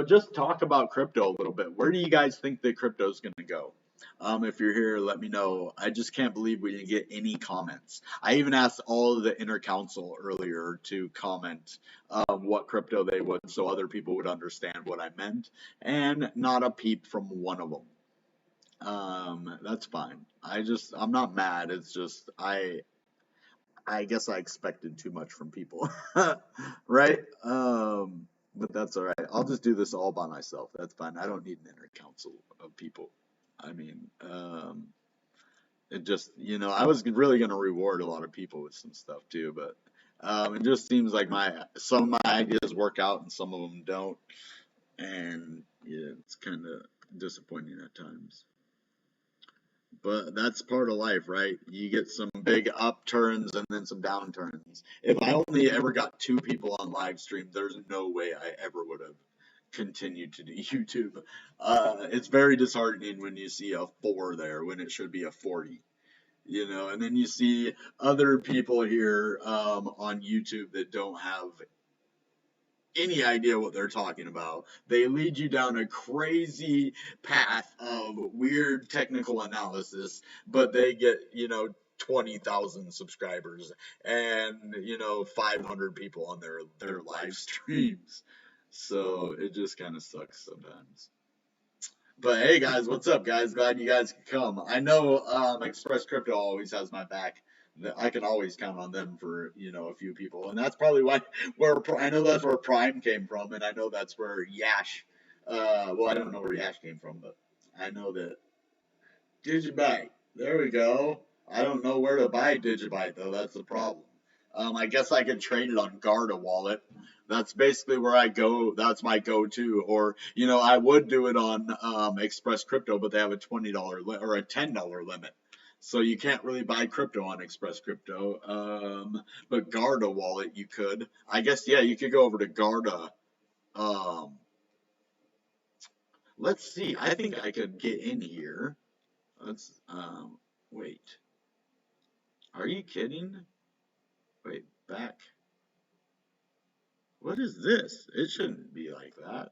just talk about crypto a little bit. Where do you guys think the crypto is going to go? If you're here, let me know. I just can't believe we didn't get any comments. I even asked all of the inner council earlier to comment what crypto they would so other people would understand what I meant, and not a peep from one of them. That's fine. I'm not mad. It's just, I guess I expected too much from people, right? But that's all right. I'll just do this all by myself. That's fine. I don't need an inner council of people. I mean, it just, I was really going to reward a lot of people with some stuff too, but it just seems like some of my ideas work out and some of them don't, and yeah, it's kind of disappointing at times. But that's part of life, right? You get some big upturns and then some downturns. If I only ever got 2 people on live stream, there's no way I ever would have continued to do YouTube. It's very disheartening when you see a 4 there when it should be a 40. And then you see other people here on YouTube that don't have any idea what they're talking about. They lead you down a crazy path of weird technical analysis, but they get, 20,000 subscribers and, 500 people on their live streams. So it just kind of sucks sometimes. But hey guys, what's up guys? Glad you guys could come. I know Express Crypto always has my back. I can always count on them for, a few people. And that's probably where I know that's where Prime came from, and I know that's where Yash, well, I don't know where Yash came from, but I know that Digibyte, there we go. I don't know where to buy Digibyte though, that's the problem. I guess I could trade it on Garda Wallet. That's basically where I go. That's my go-to. Or, I would do it on Express Crypto, but they have a $20 or a $10 limit. So you can't really buy crypto on Express Crypto. But Garda Wallet, you could. I guess, yeah, you could go over to Garda. Let's see. I think I could get in here. Let's, wait. Are you kidding? Wait, back. What is this? It shouldn't be like that.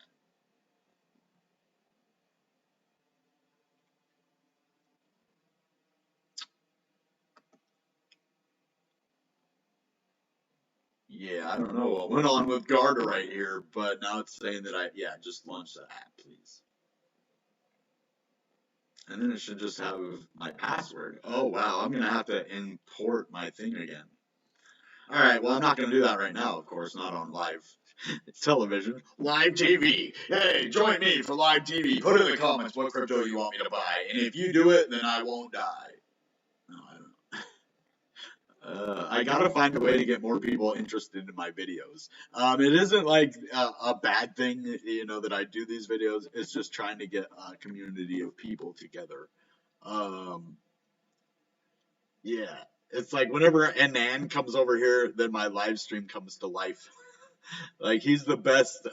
Yeah, I don't know what went on with Garda right here, but now it's saying that just launch the app, please. And then it should just have my password. Oh, wow, I'm going to have to import my thing again. All right, well, I'm not going to do that right now, of course, not on live television. Live TV. Hey, join me for live TV. Put in the comments what crypto you want me to buy. And if you do it, then I won't die. No, I don't know. I gotta find a way to get more people interested in my videos. It isn't like a bad thing, that I do these videos. It's just trying to get a community of people together. Yeah, it's like whenever Anand comes over here, then my live stream comes to life. Like he's the best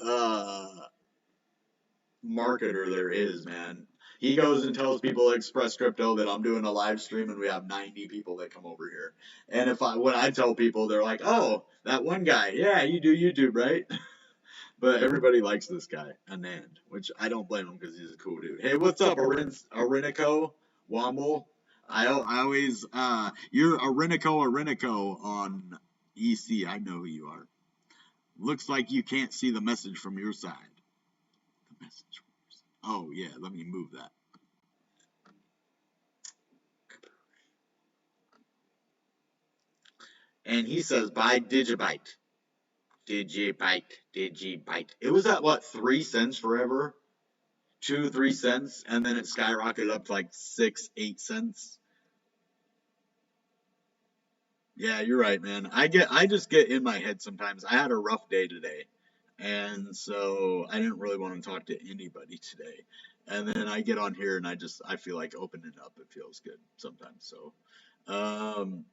marketer there is, man. He goes and tells people at Express Crypto that I'm doing a live stream and we have 90 people that come over here. And when I tell people, they're like, "Oh, that one guy, yeah, you do YouTube, right?" But everybody likes this guy, Anand, which I don't blame him because he's a cool dude. Hey, what's up, Arenico Womble? I always, you're Arenico on EC. I know who you are. Looks like you can't see the message from your side. The message. Oh, yeah, let me move that. And he says, buy Digibyte. Digibyte. It was at what, 3 cents forever? 2, 3 cents, and then it skyrocketed up to like 6, 8 cents. Yeah, you're right, man. I just get in my head sometimes. I had a rough day today, and so I didn't really want to talk to anybody today. And then I get on here and I feel like opening up. It feels good sometimes. So, um,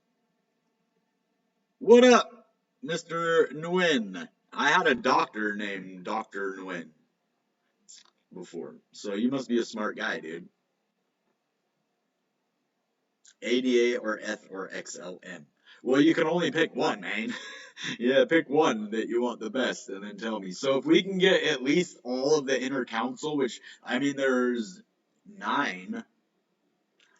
what up, Mr. Nguyen? I had a doctor named Dr. Nguyen before, so you must be a smart guy, dude. ADA or F or XLM. Well, you can only pick one, man. Yeah, pick one that you want the best and then tell me. So if we can get at least all of the inner council, which, I mean, there's 9.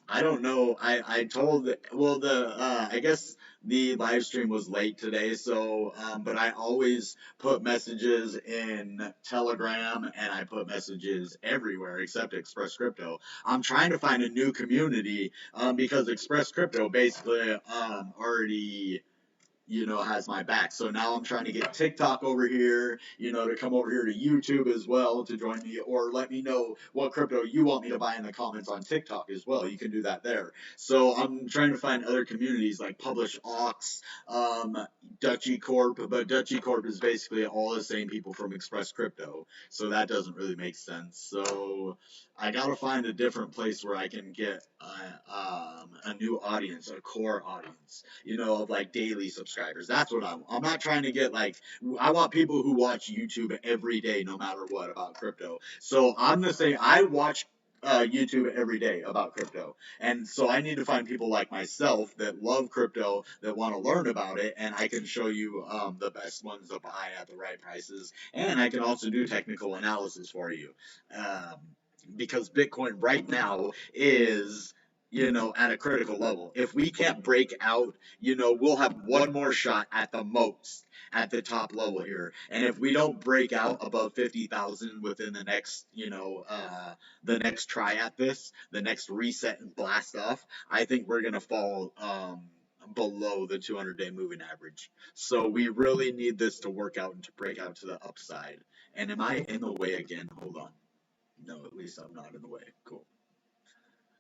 I don't know. I told, well, I guess the live stream was late today, so, but I always put messages in Telegram and I put messages everywhere except Express Crypto. I'm trying to find a new community, because Express Crypto basically, already, has my back. So now I'm trying to get TikTok over here, to come over here to YouTube as well to join me, or let me know what crypto you want me to buy in the comments on TikTok as well. You can do that there. So I'm trying to find other communities like Publish Ox, Dutchy Corp, but Dutchy Corp is basically all the same people from Express Crypto, so that doesn't really make sense. So I gotta find a different place where I can get a new audience, a core audience, of like daily subscribers. That's what I'm not trying to get like, I want people who watch YouTube every day, no matter what, about crypto. So I'm the same. I watch YouTube every day about crypto. And so I need to find people like myself that love crypto, that want to learn about it, and I can show you the best ones to buy at the right prices. And I can also do technical analysis for you. Um, because Bitcoin right now is, at a critical level. If we can't break out, we'll have one more shot at the most at the top level here. And if we don't break out above 50,000 within the next, the next try at this, the next reset and blast off, I think we're going to fall below the 200-day moving average. So we really need this to work out and to break out to the upside. And am I in the way again? Hold on. No, at least I'm not in the way. Cool.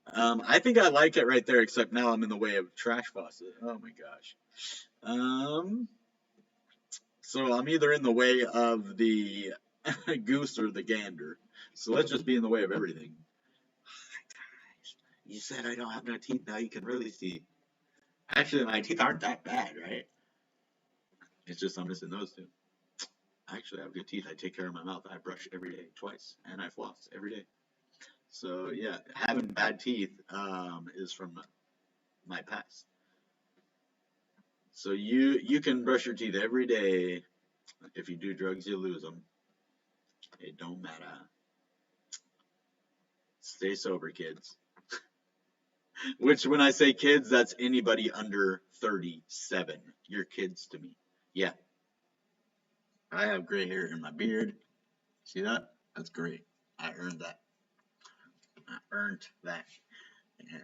I think I like it right there, except now I'm in the way of trash faucet. Oh my gosh. So I'm either in the way of the goose or the gander. So let's just be in the way of everything. You said I don't have no teeth. Now you can really see. Actually, my teeth aren't that bad, right? It's just I'm missing those two. Actually, I have good teeth. I take care of my mouth. I brush every day, twice, and I floss every day. So yeah, having bad teeth is from my past. So you can brush your teeth every day. If you do drugs, you lose them. It don't matter. Stay sober, kids. Which, when I say kids, that's anybody under 37. You're kids to me. Yeah. I have gray hair in my beard. See that? That's great. I earned that. I earned that. Yeah.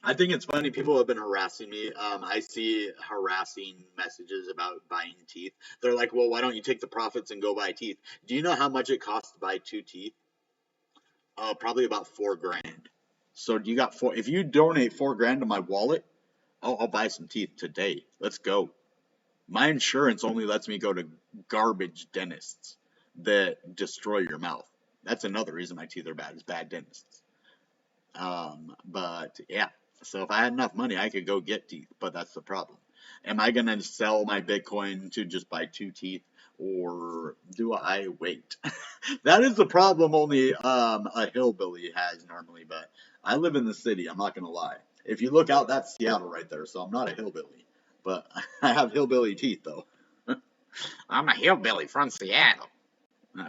I think it's funny. People have been harassing me. I see harassing messages about buying teeth. They're like, well, why don't you take the profits and go buy teeth? Do you know how much it costs to buy 2 teeth? Probably about $4,000. So you got four. If you donate $4,000 to my wallet, I'll buy some teeth today. Let's go. My insurance only lets me go to garbage dentists that destroy your mouth. That's another reason my teeth are bad, is bad dentists. But yeah, so if I had enough money, I could go get teeth, but that's the problem. Am I going to sell my Bitcoin to just buy 2 teeth, or do I wait? That is the problem only a hillbilly has normally, but I live in the city, I'm not going to lie. If you look out, that's Seattle right there, so I'm not a hillbilly, but I have hillbilly teeth, though. I'm a hillbilly from Seattle.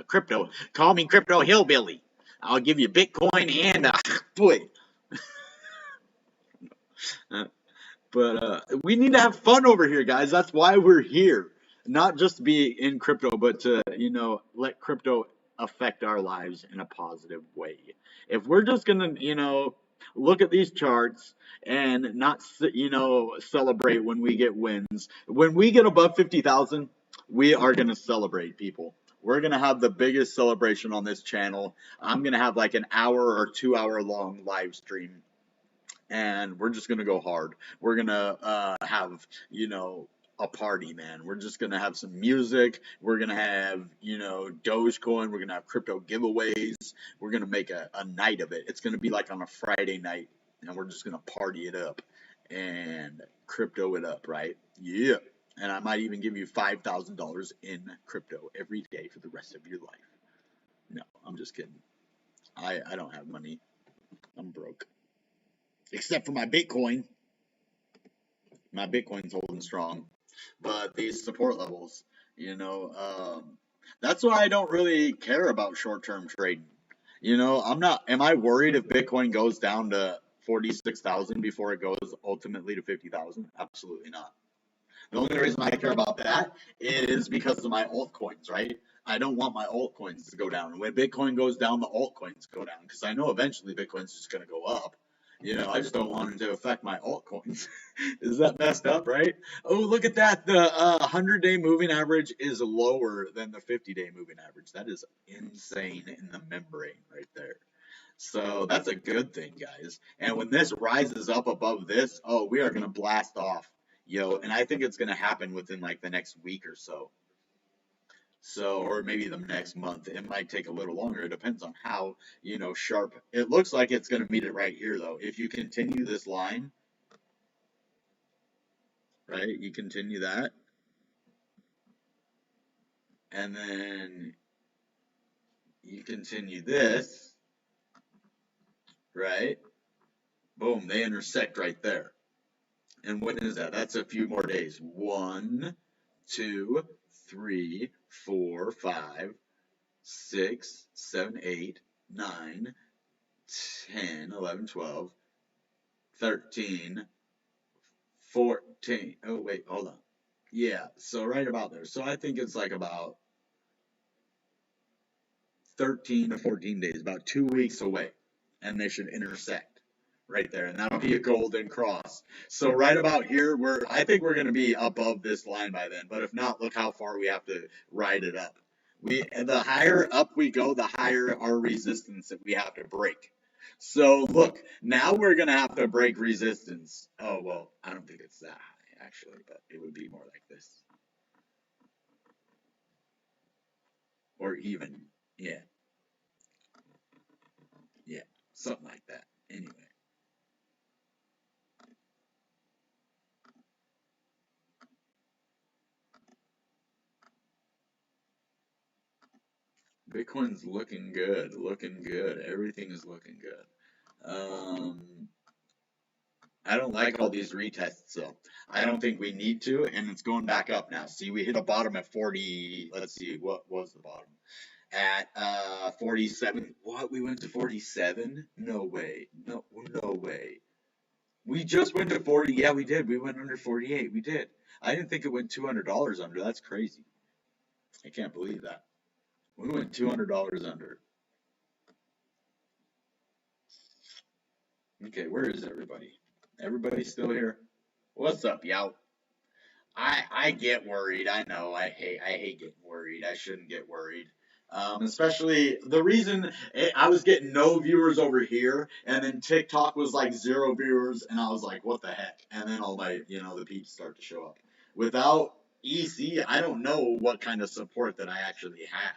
Crypto. Call me Crypto Hillbilly. I'll give you Bitcoin and boy. But we need to have fun over here, guys. That's why we're here. Not just to be in crypto, but to, let crypto affect our lives in a positive way. If we're just going to, look at these charts and not, celebrate when we get wins, when we get above 50,000, we are going to celebrate, people. We're going to have the biggest celebration on this channel. I'm going to have like an hour or 2 hour long live stream, and we're just gonna go hard. We're gonna have, a party, man. We're just gonna have some music. We're gonna have, Dogecoin. We're gonna have crypto giveaways. We're gonna make a night of it. It's gonna be like on a Friday night, and we're just gonna party it up and crypto it up, right? Yeah. And I might even give you $5,000 in crypto every day for the rest of your life. No, I'm just kidding. I don't have money. I'm broke. Except for my Bitcoin. My Bitcoin's holding strong. But these support levels, that's why I don't really care about short-term trading. Am I worried if Bitcoin goes down to 46,000 before it goes ultimately to 50,000? Absolutely not. The only reason I care about that is because of my altcoins, right? I don't want my altcoins to go down. And when Bitcoin goes down, the altcoins go down, because I know eventually Bitcoin's just going to go up. I just don't want it to affect my altcoins. Is that messed up, right? Oh, look at that. The 100-day moving average is lower than the 50-day moving average. That is insane in the membrane right there. So that's a good thing, guys. And when this rises up above this, oh, we are going to blast off. And I think it's going to happen within like the next week or so. Or maybe the next month. It might take a little longer. It depends on how, sharp. It looks like it's going to meet it right here, though. If you continue this line, right, you continue that. And then you continue this, right? Boom, they intersect right there. And when is that? That's a few more days. 1, 2, 3, 4, 5, 6, 7, 8, 9, 10, 11, 12, 13, 14. Oh, wait, hold on. Yeah, so right about there. So I think it's like about 13 to 14 days, about 2 weeks away, and they should intersect right there, and that'll be a golden cross. So right about here, I think we're going to be above this line by then, but if not, look how far we have to ride it up. The higher up we go, the higher our resistance that we have to break. So look, now we're going to have to break resistance. Oh, well, I don't think it's that high, actually, but it would be more like this. Or even, yeah. Yeah, something like that. Anyway. Bitcoin's looking good, looking good. Everything is looking good. I don't like all these retests, though. I don't think we need to, and it's going back up now. See, we hit a bottom at 40. Let's see, what was the bottom? At 47. What? We went to 47? No way. No, no way. We just went to 40. Yeah, we did. We went under 48. We did. I didn't think it went $200 under. That's crazy. I can't believe that. We went $200 under. Okay, where is everybody? Everybody still here? What's up, y'all? I get worried. I know. I hate getting worried. I shouldn't get worried. Especially the reason I was getting no viewers over here, and then TikTok was like 0 viewers, and I was like, what the heck? And then all my, the peeps start to show up. Without EC, I don't know what kind of support that I actually have.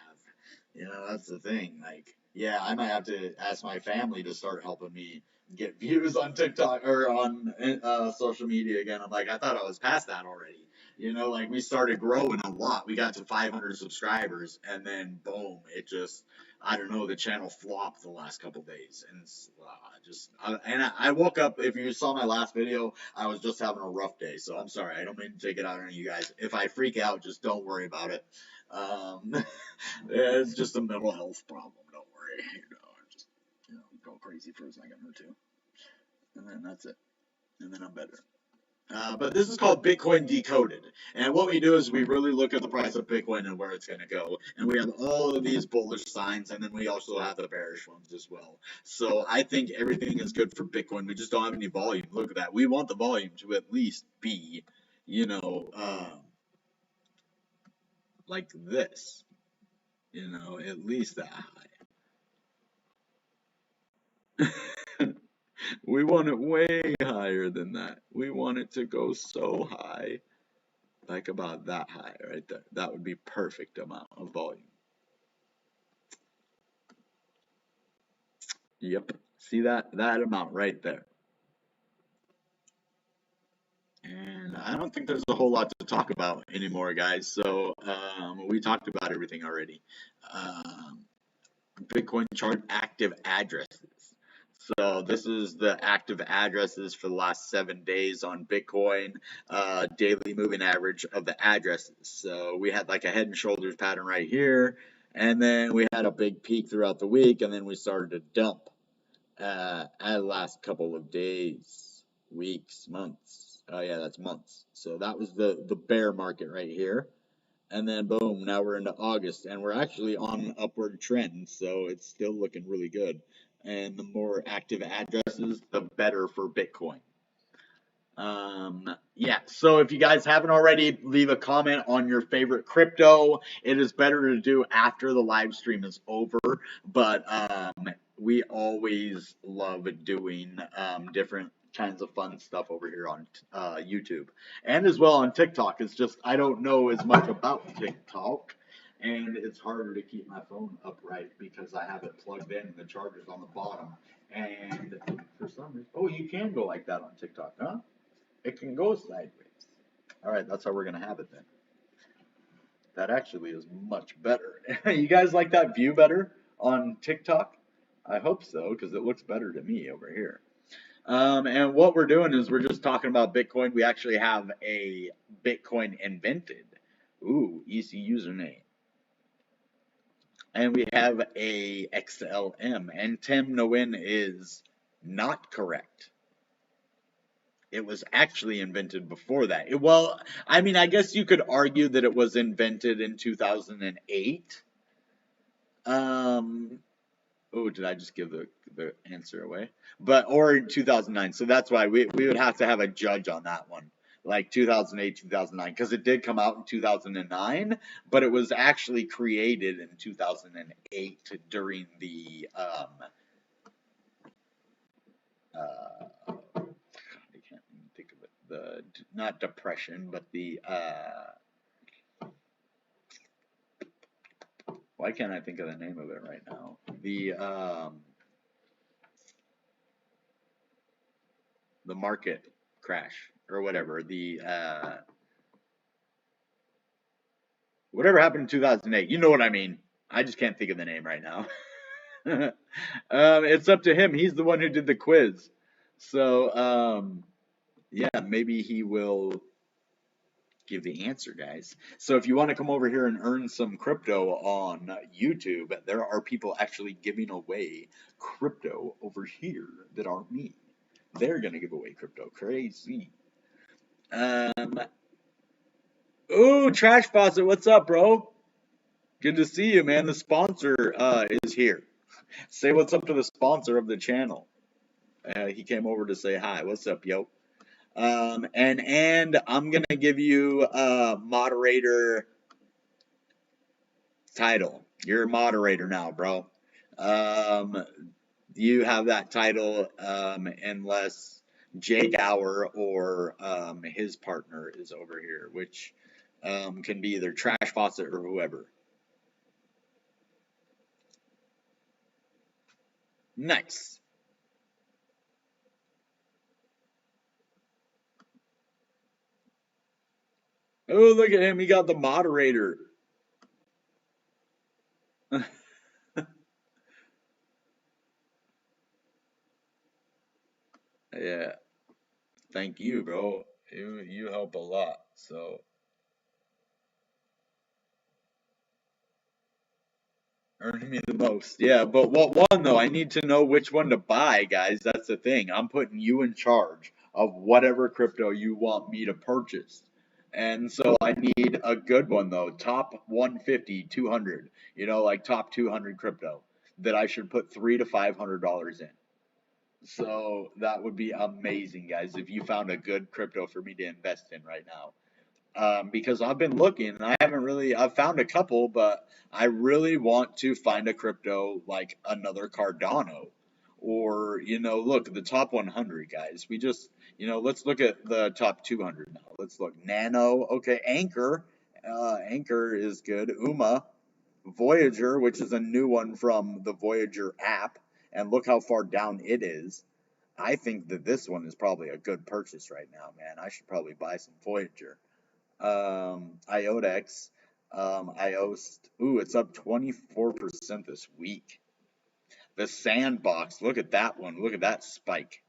That's the thing. Like, yeah, I might have to ask my family to start helping me get views on TikTok or on social media again. I'm like, I thought I was past that already. Like we started growing a lot. We got to 500 subscribers, and then boom, it just I don't know, the channel flopped the last couple days, and I woke up. If you saw my last video, I was just having a rough day, so I'm sorry. I don't mean to take it out on you guys. If I freak out, just don't worry about it. Um, it's just a mental health problem. Don't worry. Just go crazy for a second or two, and then that's it. And then I'm better. But this is called Bitcoin Decoded. And what we do is we really look at the price of Bitcoin and where it's going to go. And we have all of these bullish signs, and then we also have the bearish ones as well. So I think everything is good for Bitcoin. We just don't have any volume. Look at that. We want the volume to at least be, like this. At least that high. We want it way higher than that. We want it to go so high. Like about that high right there. That would be perfect amount of volume. Yep. See that amount right there. And I don't think there's a whole lot to talk about anymore, guys. So we talked about everything already. Um, Bitcoin chart active addresses. So this is the active addresses for the last 7 days on Bitcoin, daily moving average of the addresses. So we had like a head and shoulders pattern right here, and then we had a big peak throughout the week, and then we started to dump the last couple of days, weeks, months. Oh yeah, that's months. So that was the bear market right here. And then boom, now we're into August, and we're actually on an upward trend, so it's still looking really good. And the more active addresses, the better for Bitcoin. Yeah, so if you guys haven't already, leave a comment on your favorite crypto. It is better to do after the live stream is over, but we always love doing different kinds of fun stuff over here on YouTube and as well on TikTok. It's just I don't know as much about TikTok, and it's harder to keep my phone upright because I have it plugged in and the charger's on the bottom. And for some reason, oh, you can go like that on TikTok, huh? It can go sideways. All right, that's how we're gonna have it then. That actually is much better. You guys like that view better on TikTok? I hope so, because it looks better to me over here. And what we're doing is we're just talking about Bitcoin. We actually have a Bitcoin invented. Ooh, easy username. And we have a XLM. And Tim Nguyen is not correct. It was actually invented before that. Well, I mean, I guess you could argue that it was invented in 2008. Oh, did I just give the answer away? Or in 2009. So that's why we would have to have a judge on that one. Like 2008, 2009, because it did come out in 2009, but it was actually created in 2008 during the I can't even think of it. The not depression, but the why can't I think of the name of it right now? The market crash or whatever. The whatever happened in 2008. You know what I mean? I just can't think of the name right now. It's up to him. He's the one who did the quiz. So yeah, maybe he will give the answer, guys. So if you want to come over here and earn some crypto on YouTube, there are people actually giving away crypto over here that aren't me. They're gonna give away crypto. Crazy. Ooh, Trash Faucet, what's up, bro? Good to see you, man. The sponsor is here. Say what's up to the sponsor of the channel. He came over to say hi. What's up, yo? And I'm gonna give you a moderator title. You're a moderator now, bro. You have that title unless Jake Gower or his partner is over here, which can be either Trash Faucet or whoever. Nice. Oh, look at him. He got the moderator. Yeah. Thank you, bro. You help a lot. So earning me the most. Yeah, but what one though? I need to know which one to buy, guys. That's the thing. I'm putting you in charge of whatever crypto you want me to purchase. And so I need a good one though. Top 150, 200. You know, like top 200 crypto that I should put $300 to $500 in. So that would be amazing, guys, if you found a good crypto for me to invest in right now. Because I've been looking and I've found a couple, but I really want to find a crypto like another Cardano or, look, the top 100 guys. Let's look at the top 200 now. Let's look. Nano, okay, Anchor. Anchor is good. Voyager, which is a new one from the Voyager app, and look how far down it is. I think that this one is probably a good purchase right now, man. I should probably buy some Voyager. IODEX, IOST. Ooh, it's up 24% this week. The Sandbox, look at that one. Look at that spike.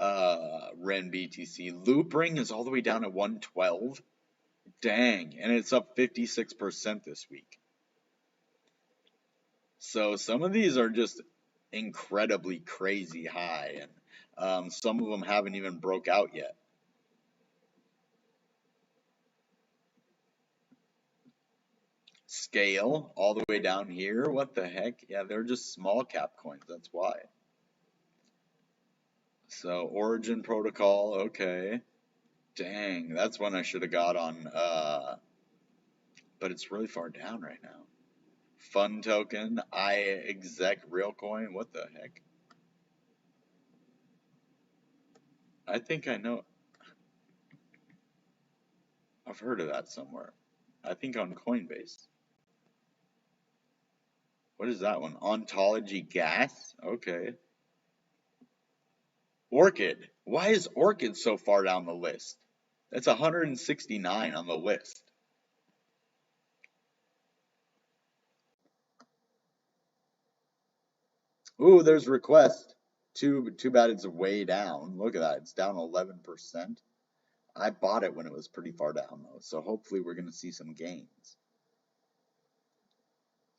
Ren BTC. Loopring is all the way down at 112. Dang, and it's up 56% this week. So some of these are just incredibly crazy high, and some of them haven't even broke out yet. Scale all the way down here. What the heck? Yeah, they're just small cap coins. That's why. So Origin Protocol, okay. Dang, that's one I should have got on. But it's really far down right now. Fun Token, iExec Real Coin. What the heck? I think I know. I've heard of that somewhere. I think on Coinbase. What is that one? Ontology Gas? Okay. Orchid. Why is Orchid so far down the list? That's 169 on the list. Ooh, there's Request. Too bad it's way down. Look at that. It's down 11%. I bought it when it was pretty far down though, so hopefully we're going to see some gains.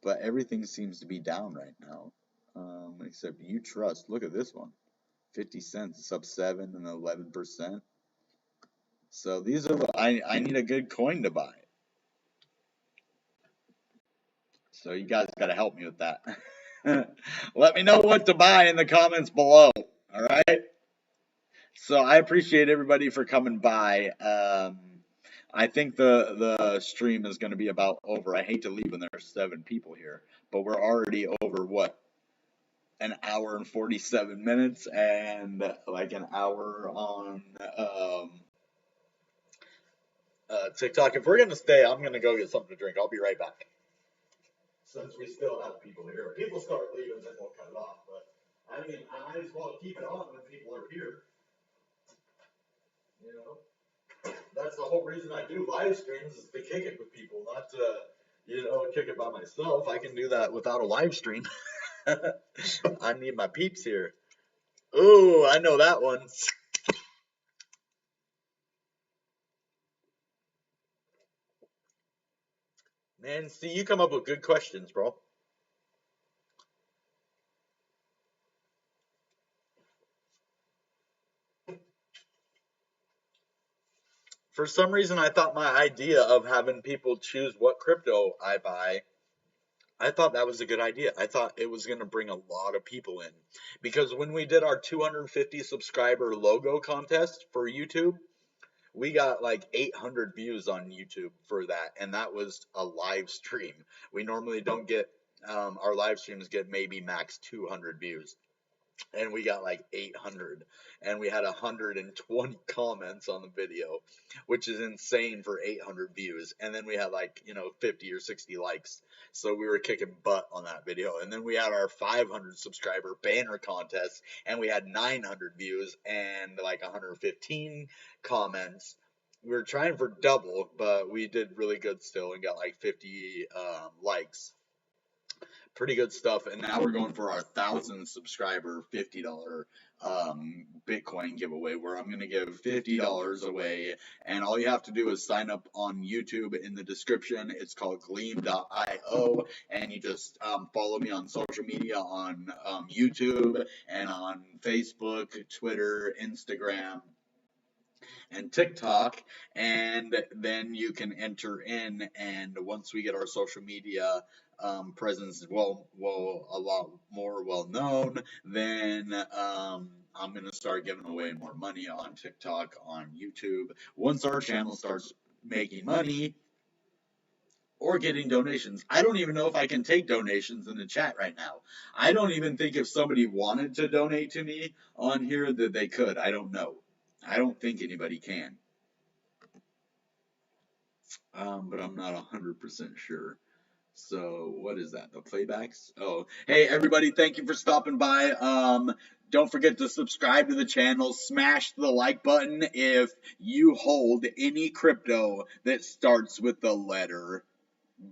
But everything seems to be down right now, except You Trust. Look at this one, 50 cents. It's up 7 and 11%. So these are I need a good coin to buy. So you guys got to help me with that. Let me know what to buy in the comments below. All right. So I appreciate everybody for coming by. I think the stream is going to be about over. I hate to leave when there's 7 people here, but we're already over what, an hour and 47 minutes, and like an hour on TikTok. If we're gonna stay, I'm gonna go get something to drink. I'll be right back. Since we still have people here, if people start leaving, then we'll cut it off. But I mean, I might as well keep it on when people are here. You know, that's the whole reason I do live streams, is to kick it with people, not to, kick it by myself. I can do that without a live stream. I need my peeps here. Ooh, I know that one. Man, see, you come up with good questions, bro. For some reason, I thought my idea of having people choose what crypto I buy, I thought that was a good idea. I thought it was going to bring a lot of people in. Because when we did our 250 subscriber logo contest for YouTube, we got like 800 views on YouTube for that. And that was a live stream. We normally don't get, our live streams get maybe max 200 views. And we got like 800, and we had 120 comments on the video, which is insane for 800 views. And then we had like 50 or 60 likes, so we were kicking butt on that video. And then we had our 500 subscriber banner contest, and we had 900 views and like 115 comments. We were trying for double, but we did really good still and got like 50 likes pretty good stuff. And now we're going for our 1,000 subscriber $50 Bitcoin giveaway, where I'm going to give $50 away, and all you have to do is sign up on YouTube. In the description, it's called gleam.io, and you just follow me on social media on YouTube and on Facebook, Twitter, Instagram, and TikTok, and then you can enter in. And once we get our social media presence a lot more well known, then I'm gonna start giving away more money on TikTok, on YouTube. Once our channel starts making money or getting donations. I don't even know if I can take donations in the chat right now. I don't even think if somebody wanted to donate to me on here that they could. I don't know. I don't think anybody can. But I'm not 100% sure. So what is that? The playbacks? Oh, hey everybody, thank you for stopping by. Don't forget to subscribe to the channel. Smash the like button if you hold any crypto that starts with the letter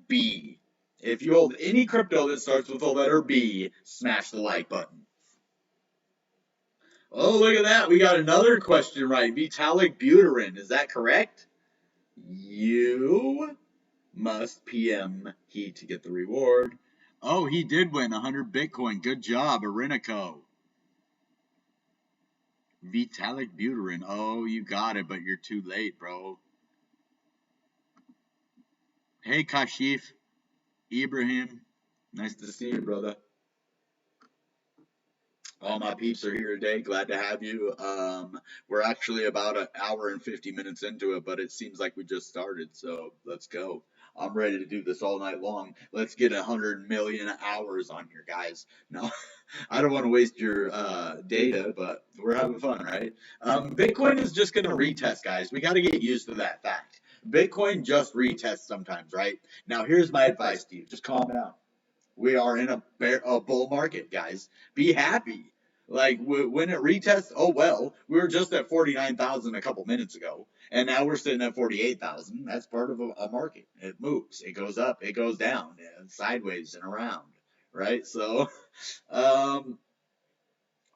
B. If you hold any crypto that starts with the letter B, smash the like button. Oh, look at that. We got another question right. Vitalik Buterin, is that correct? You must PM he to get the reward. Oh, he did win 100 Bitcoin. Good job, Arenico. Vitalik Buterin. Oh, you got it, but you're too late, bro. Hey, Kashif. Ibrahim. Nice to see you, brother. All my peeps are here today. Glad to have you. We're actually about an hour and 50 minutes into it, but it seems like we just started, so let's go. I'm ready to do this all night long. Let's get 100 million hours on here, guys. No, I don't want to waste your data, but we're having fun, right? Bitcoin is just going to retest, guys. We got to get used to that fact. Bitcoin just retests sometimes, right? Now, here's my advice to you. Just calm down. We are in a bull market, guys. Be happy. Like, when it retests, oh well. We were just at 49,000 a couple minutes ago, and now we're sitting at 48,000. That's part of a market. It moves. It goes up. It goes down. And sideways and around, right? So,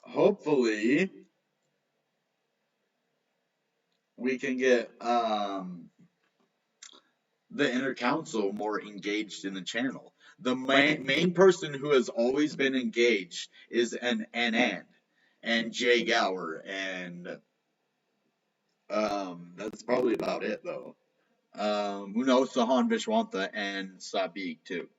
hopefully, we can get the inner council more engaged in the channel. The main person who has always been engaged is an Anand and Jay Gower, and that's probably about it, though. Who knows? Sahan Vishwantha and Sabik, too.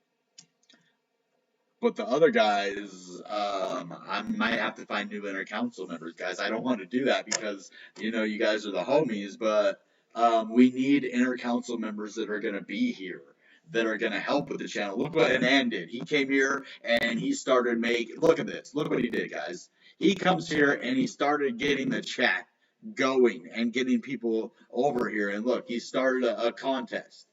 But the other guys, I might have to find new inner council members, guys. I don't want to do that because, you guys are the homies, but we need inner council members that are going to be here, that are going to help with the channel. Look what Anand did. He came here and he started look at this. Look what he did, guys. He comes here and he started getting the chat going and getting people over here. And look, he started a contest,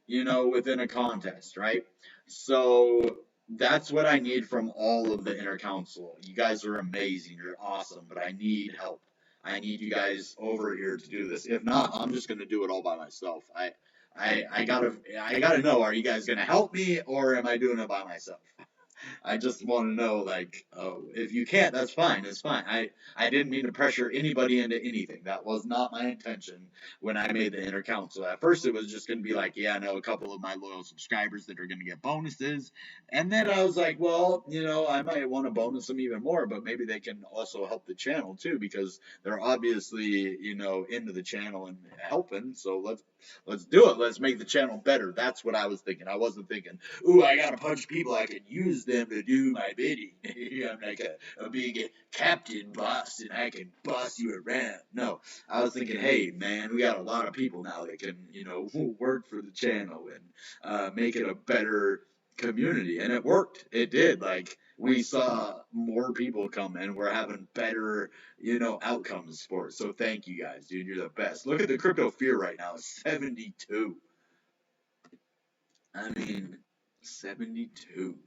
within a contest, right? So that's what I need from all of the inner council. You guys are amazing. You're awesome, but I need help. I need you guys over here to do this. If not, I'm just gonna do it all by myself. I gotta know, are you guys gonna help me or am I doing it by myself? I just want to know, like, oh, if you can't, that's fine. It's fine. I didn't mean to pressure anybody into anything. That was not my intention when I made the inner council. At first, it was just going to be like, yeah, I know a couple of my loyal subscribers that are going to get bonuses. And then I was like, well, I might want to bonus them even more, but maybe they can also help the channel too, because they're obviously, into the channel and helping. So let's do it. Let's make the channel better. That's what I was thinking. I wasn't thinking, ooh, I got a bunch of people I could use them to do my bidding. I'm like a big captain boss and I can boss you around. No, I was thinking, hey, man, we got a lot of people now that can, work for the channel and make it a better community. And it worked. It did. Like, we saw more people come and we're having better, outcomes for it. So thank you guys, dude. You're the best. Look at the crypto fear right now. 72. I mean, 72.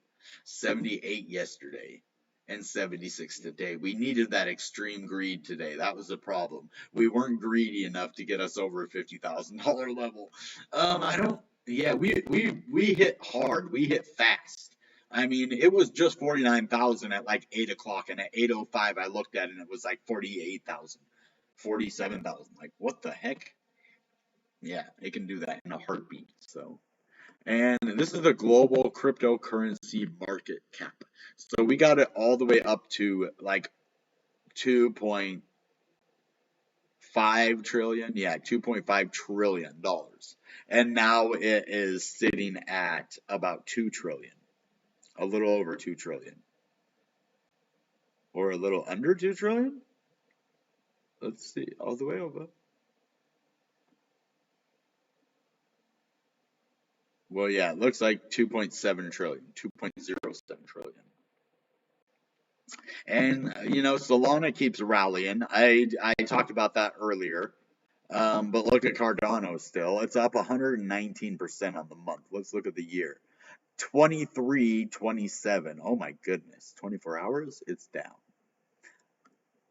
78 yesterday and 76 today. We needed that extreme greed today. That was the problem. We weren't greedy enough to get us over a $50,000 level. I don't. Yeah, we hit hard. We hit fast. I mean, it was just 49,000 at like 8 o'clock, and at 8:05 I looked at it and it was like 48,000, 47,000. Like, what the heck? Yeah, it can do that in a heartbeat. So, and this is the global cryptocurrency market cap. So we got it all the way up to like 2.5 trillion. Yeah, $2.5 trillion. And now it is sitting at about 2 trillion, a little over 2 trillion, or a little under 2 trillion. Let's see, all the way over. Well, yeah, it looks like 2.7 trillion, 2.07 trillion. And Solana keeps rallying. I talked about that earlier. But look at Cardano still. It's up 119% on the month. Let's look at the year. 23.27. Oh my goodness. 24 hours, it's down.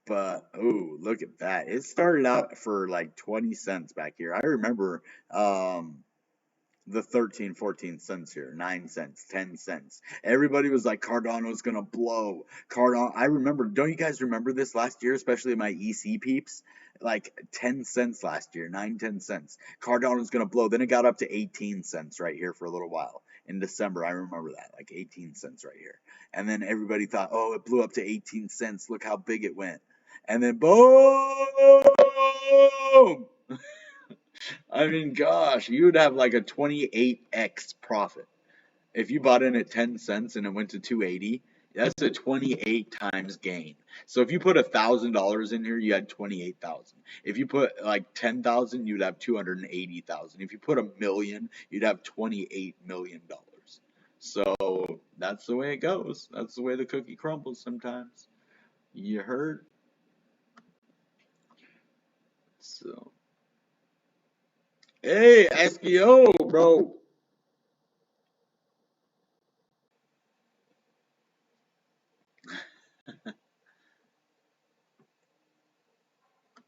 But oh, look at that. It started out for like 20 cents back here. I remember the 13, 14 cents here, 9 cents, 10 cents. Everybody was like, Cardano's gonna blow. Cardano. I remember, don't you guys remember this last year, especially my EC peeps? Like 10 cents last year, 9, 10 cents. Cardano's gonna blow. Then it got up to 18 cents right here for a little while. In December, I remember that, like 18 cents right here. And then everybody thought, oh, it blew up to 18 cents. Look how big it went. And then boom! I mean, gosh, you would have like a 28x profit. If you bought in at 10 cents and it went to 280, that's a 28 times gain. So if you put $1,000 in here, you had 28,000. If you put like 10,000, you'd have 280,000. If you put a million, you'd have $28 million. So that's the way it goes. That's the way the cookie crumbles sometimes. You heard? So, hey, SKO, bro.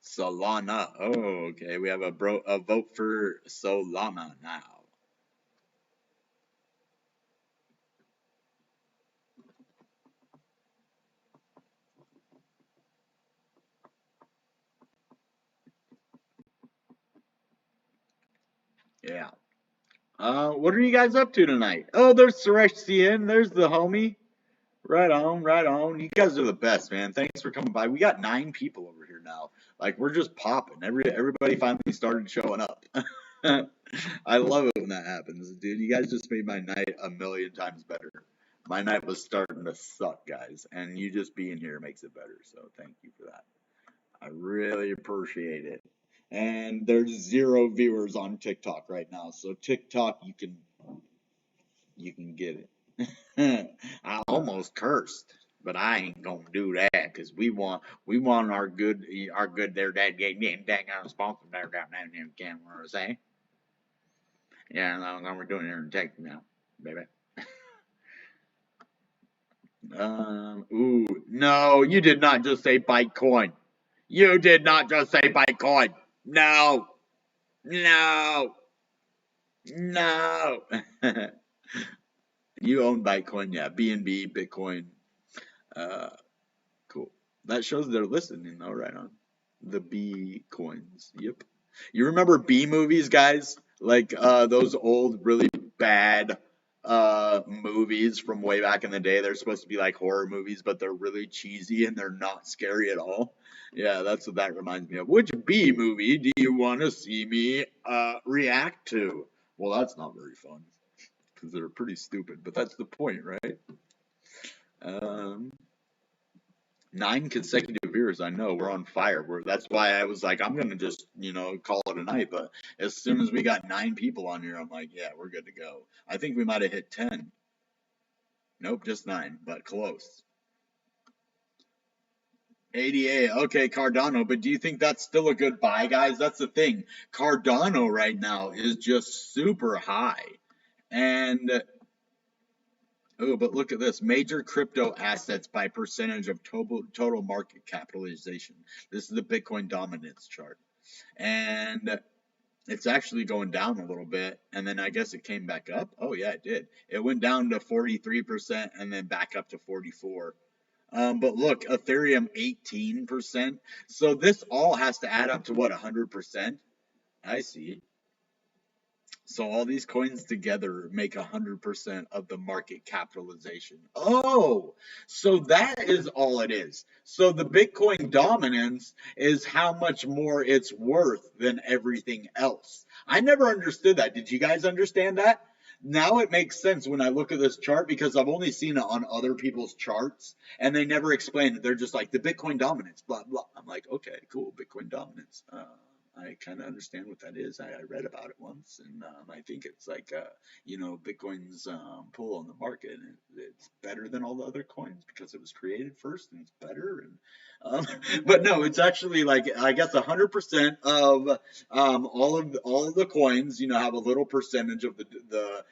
Solana. Oh, okay. We have a vote for Solana now. Yeah. What are you guys up to tonight? Oh, there's Suresh CN. There's the homie. Right on, right on. You guys are the best, man. Thanks for coming by. We got 9 people over here now. Like we're just popping. Everybody finally started showing up. I love it when that happens, dude. You guys just made my night a million times better. My night was starting to suck, guys, and you just being here makes it better. So thank you for that. I really appreciate it. And there's 0 viewers on TikTok right now. So TikTok, you can get it. I almost cursed, but I ain't gonna do that because we want our good there that getting that kind of sponsor there down there in camera say. Yeah, that's what we're doing here in Texas now, baby. Ooh, no, you did not just say Bitcoin. You did not just say Bitcoin. No, no, no. You own Bitcoin, yeah. BNB, Bitcoin. Uh, cool. That shows they're listening, though, right on. The B coins. Yep. You remember B movies, guys? Like those old, really bad movies from way back in the day. They're supposed to be like horror movies, but they're really cheesy and they're not scary at all. Yeah, that's what that reminds me of. Which B movie do you want to see me react to? Well, that's not very fun because they're pretty stupid, but that's the point, right? Um, 9 consecutive years. I know we're on fire. That's why I was like, I'm gonna just call it a night. But as soon as we got 9 people on here, I'm like, yeah, we're good to go. I think we might have hit 10. Nope, just 9, but close. 88. Okay, Cardano. But do you think that's still a good buy, guys? That's the thing. Cardano right now is just super high, and oh, but look at this. Major crypto assets by percentage of total market capitalization. This is the Bitcoin dominance chart. And It's actually going down a little bit, and then I guess it came back up. Oh yeah, it did. It went down to 43% and then back up to 44. But look, Ethereum 18%. So this all has to add up to what, 100%? I see. So all these coins together make 100% of the market capitalization. Oh, so that is all it is. So the Bitcoin dominance is how much more it's worth than everything else. I never understood that. Did you guys understand that? Now it makes sense when I look at this chart because I've only seen it on other people's charts and they never explain it. They're just like the Bitcoin dominance, blah, blah. I'm like, okay, cool, Bitcoin dominance. I kind of understand what that is. I read about it once, and I think it's like, Bitcoin's pull on the market. And it's better than all the other coins because it was created first, and it's better. And but no, it's actually like I guess 100% of all of the coins, have a little percentage of the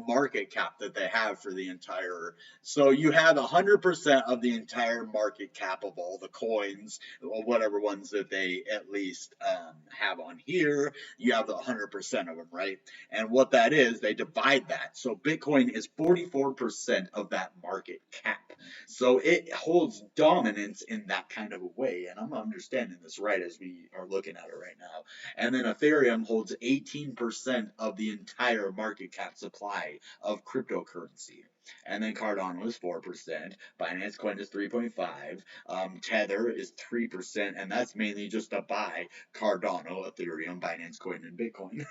market cap that they have for the entire. So you have 100% of the entire market cap of all the coins, or whatever ones that they at least have on here. You have 100% of them, right? And what that is, they divide that. So Bitcoin is 44% of that market cap. So it holds dominance in that kind of a way. And I'm understanding this right as we are looking at it right now. And then Ethereum holds 18% of the entire market cap supply of cryptocurrency. And then Cardano is 4%. Binance Coin is 3.5. Tether is 3%, and that's mainly just to buy Cardano, Ethereum, Binance Coin, and Bitcoin.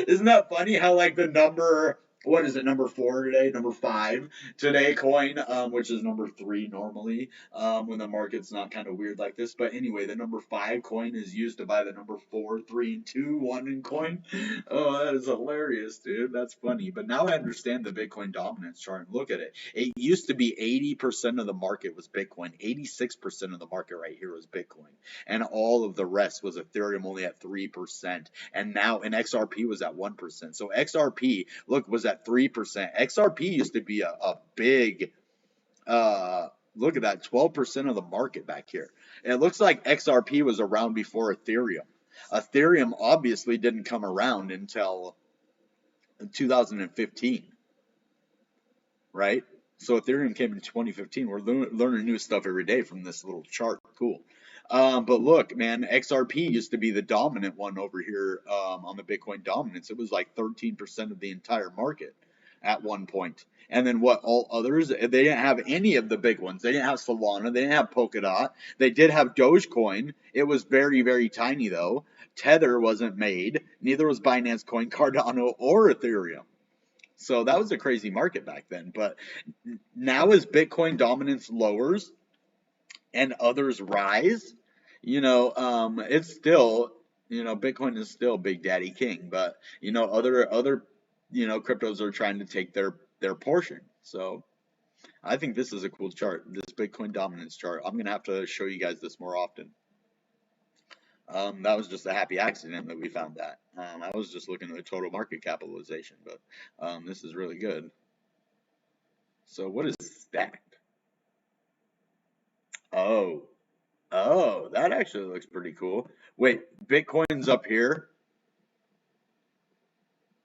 Isn't that funny how like the number, what is it, number 4 today, number 5 today coin, which is number 3 normally, when the market's not kind of weird like this. But anyway, the number 5 coin is used to buy the number 4, 3, and 2 one in coin. Oh, that is hilarious, dude. That's funny. But now I understand the Bitcoin dominance chart. Look at it. It used to be 80% of the market was Bitcoin. 86% of the market right here was Bitcoin. And all of the rest was Ethereum only at 3%. And now, and XRP was at 1%. So XRP, look, was at 3%. XRP used to be a big, look at that, 12% of the market back here. And it looks like XRP was around before Ethereum. Ethereum obviously didn't come around until 2015, right? So Ethereum came in 2015. We're learning new stuff every day from this little chart. Cool. But look, man, XRP used to be the dominant one over here on the Bitcoin dominance. It was like 13% of the entire market at one point. And then what, all others, they didn't have any of the big ones. They didn't have Solana. They didn't have Polkadot. They did have Dogecoin. It was very, very tiny, though. Tether wasn't made. Neither was Binance Coin, Cardano, or Ethereum. So that was a crazy market back then. But now as Bitcoin dominance lowers and others rise, it's still, Bitcoin is still Big Daddy King. But, other cryptos are trying to take their portion. So I think this is a cool chart, this Bitcoin dominance chart. I'm going to have to show you guys this more often. That was just a happy accident that we found that. I was just looking at the total market capitalization, but this is really good. So what is stacked? Oh, that actually looks pretty cool. Wait, Bitcoin's up here.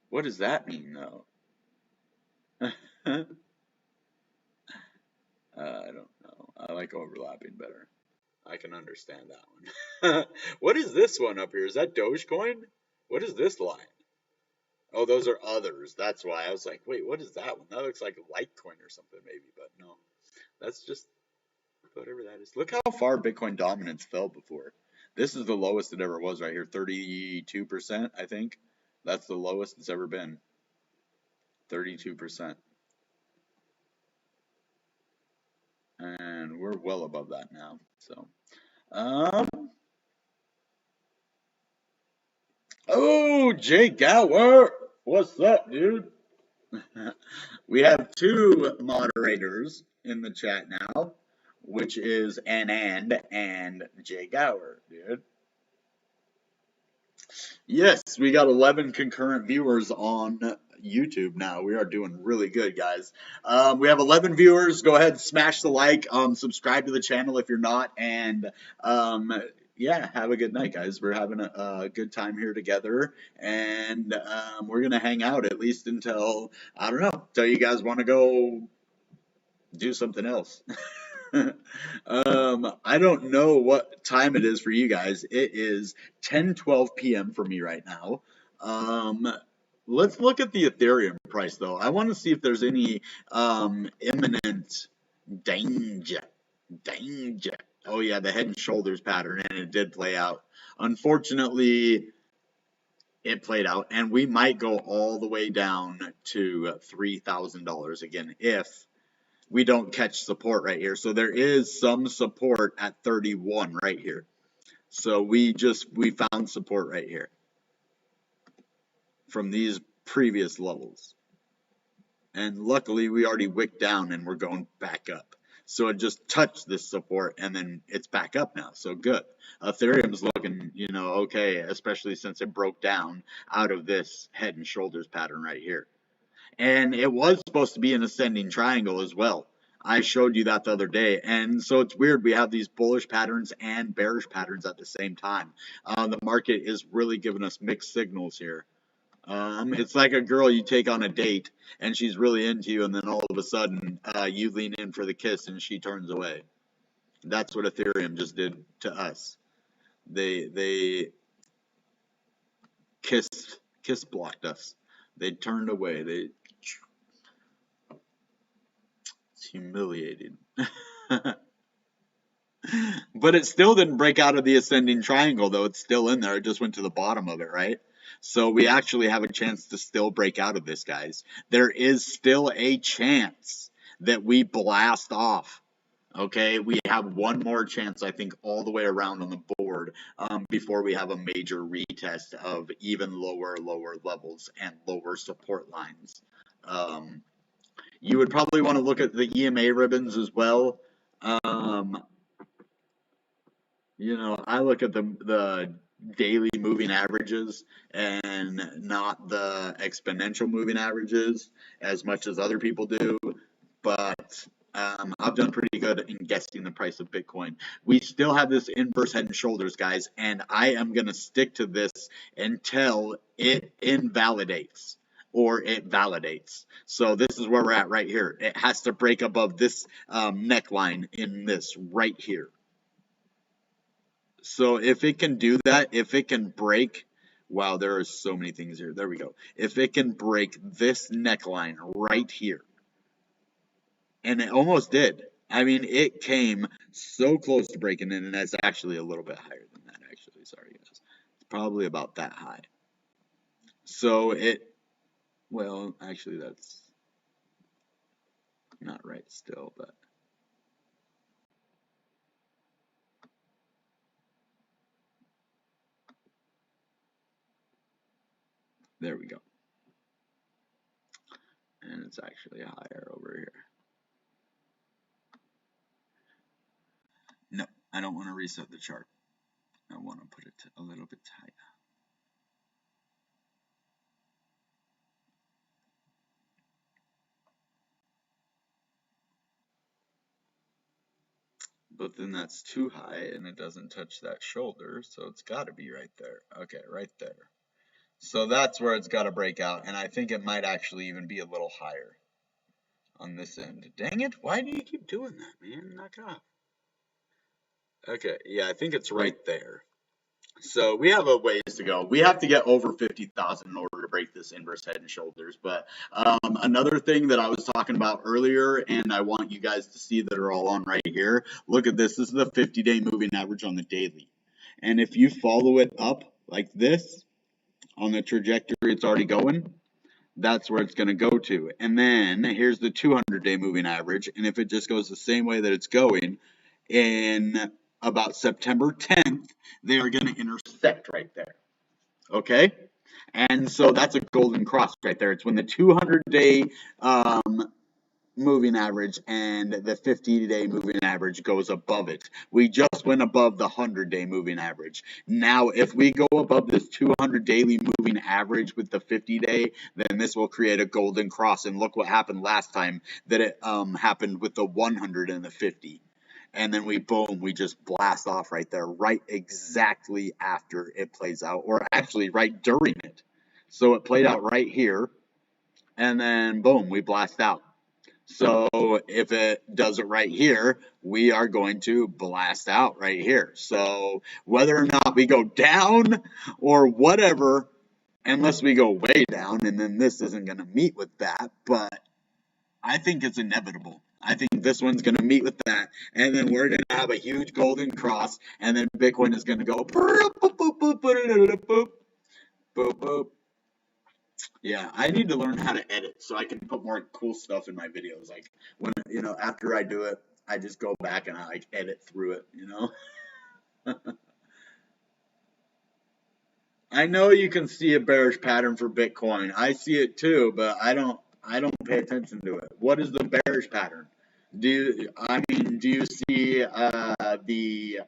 What does that mean, though? I don't know. I like overlapping better. I can understand that one. What is this one up here? Is that Dogecoin? What is this line? Oh, those are others. That's why I was like, wait, what is that one? That looks like Litecoin or something, maybe, but no. That's just whatever that is. Look how far Bitcoin dominance fell before. This is the lowest it ever was right here, 32%, I think. That's the lowest it's ever been. 32%. And we're well above that now. So, oh, Jay Gower, what's up, dude? We have 2 moderators in the chat now, which is Anand and Jay Gower, dude. Yes, we got 11 concurrent viewers on YouTube now. We are doing really good, guys. We have 11 viewers. Go ahead, smash the like, subscribe to the channel if you're not, and yeah, have a good night, guys. We're having a good time here together, and we're gonna hang out at least until, I don't know, till you guys want to go do something else. I don't know what time it is for you guys. It is 10:12 p.m. for me right now. Um, let's look at the Ethereum price though. I want to see if there's any imminent danger. Danger. Oh yeah, the head and shoulders pattern, and it did play out. Unfortunately, it played out, and we might go all the way down to $3,000 again if we don't catch support right here. So there is some support at 31 right here. So we found support right here from these previous levels. And luckily we already wicked down and we're going back up. So it just touched this support and then it's back up now. So good. Ethereum's looking, okay, especially since it broke down out of this head and shoulders pattern right here. And it was supposed to be an ascending triangle as well. I showed you that the other day. And so it's weird. We have these bullish patterns and bearish patterns at the same time. The market is really giving us mixed signals here. It's like a girl you take on a date and she's really into you, and then all of a sudden you lean in for the kiss and she turns away. That's what Ethereum just did to us. They kiss blocked us. They turned away. It's humiliating. But it still didn't break out of the ascending triangle, though. It's still in there. It just went to the bottom of it, right? So we actually have a chance to still break out of this, guys. There is still a chance that we blast off. Okay, we have one more chance, I think, all the way around on the board before we have a major retest of even lower levels and lower support lines. You would probably want to look at the EMA ribbons as well. I look at the daily moving averages and not the exponential moving averages as much as other people do, but I've done pretty good in guessing the price of Bitcoin. We still have this inverse head and shoulders, guys, and I am going to stick to this until it invalidates or it validates. So this is where we're at right here. It has to break above this neckline in this right here. So if it can do that, if it can break, wow, there are so many things here. There we go. If it can break this neckline right here, and it almost did. I mean, it came so close to breaking in, and that's actually a little bit higher than that, actually. Sorry, guys. It's probably about that high. So well, actually, that's not right still, but. There we go. And it's actually higher over here. No, I don't want to reset the chart. I want to put it a little bit higher. But then that's too high and it doesn't touch that shoulder, so it's got to be right there. Okay, right there. So that's where it's got to break out, and I think it might actually even be a little higher on this end. Dang it, why do you keep doing that, man? Knock it off. Okay, yeah, I think it's right there. So we have a ways to go. We have to get over 50,000 in order to break this inverse head and shoulders. But another thing that I was talking about earlier, and I want you guys to see that are all on right here. Look at this. This is the 50-day moving average on the daily. And if you follow it up like this on the trajectory it's already going, that's where it's going to go to. And then here's the 200-day moving average. And if it just goes the same way that it's going, in about September 10th, they are going to intersect right there. Okay? And so that's a golden cross right there. It's when the 200-day moving average and the 50-day moving average goes above it. We just went above the 100-day moving average. Now, if we go above this 200 daily moving average with the 50-day, then this will create a golden cross. And look what happened last time that it happened with the 100 and the 50. and then we just blast off right there, right exactly after it plays out, or actually right during it. So it played out right here, and then boom, we blast out. So if it does it right here, we are going to blast out right here. So whether or not we go down or whatever, unless we go way down, and then this isn't going to meet with that, but I think it's inevitable. I think this one's going to meet with that, and then we're going to have a huge golden cross, and then Bitcoin is going to go boop, boop, boop, boop, boop, boop, boop, boop. Yeah, I need to learn how to edit so I can put more cool stuff in my videos. Like when after I do it, I just go back and I like edit through it. I know you can see a bearish pattern for Bitcoin. I see it too, but I don't pay attention to it. What is the bearish pattern? Do you see the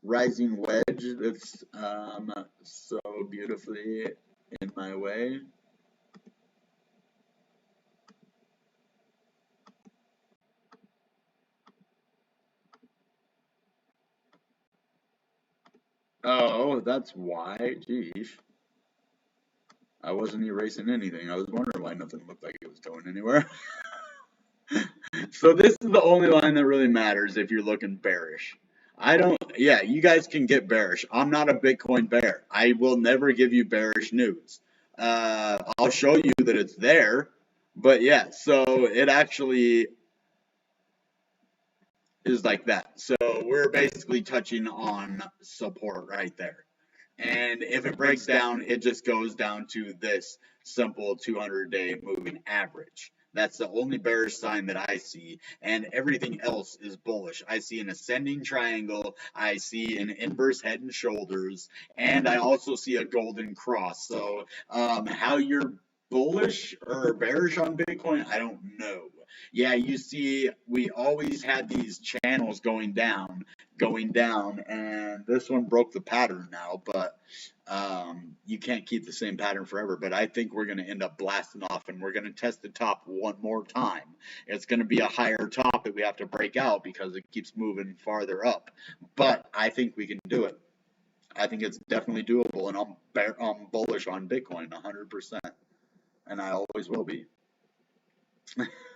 rising wedge that's so beautifully in my way? Oh, that's why. Geez. I wasn't erasing anything. I was wondering why nothing looked like it was going anywhere. So this is the only line that really matters if you're looking bearish. Yeah, you guys can get bearish. I'm not a Bitcoin bear. I will never give you bearish news. I'll show you that it's there, but yeah, so it actually is like that. So we're basically touching on support right there. And if it breaks down, it just goes down to this simple 200-day moving average. That's the only bearish sign that I see, and everything else is bullish. I see an ascending triangle, I see an inverse head and shoulders, and I also see a golden cross. So, how you're bullish or bearish on Bitcoin, I don't know. Yeah, you see, we always had these channels going down, and this one broke the pattern now, but you can't keep the same pattern forever. But I think we're going to end up blasting off, and we're going to test the top one more time. It's going to be a higher top that we have to break out because it keeps moving farther up. But I think we can do it. I think it's definitely doable, and I'm bullish on Bitcoin 100%, and I always will be.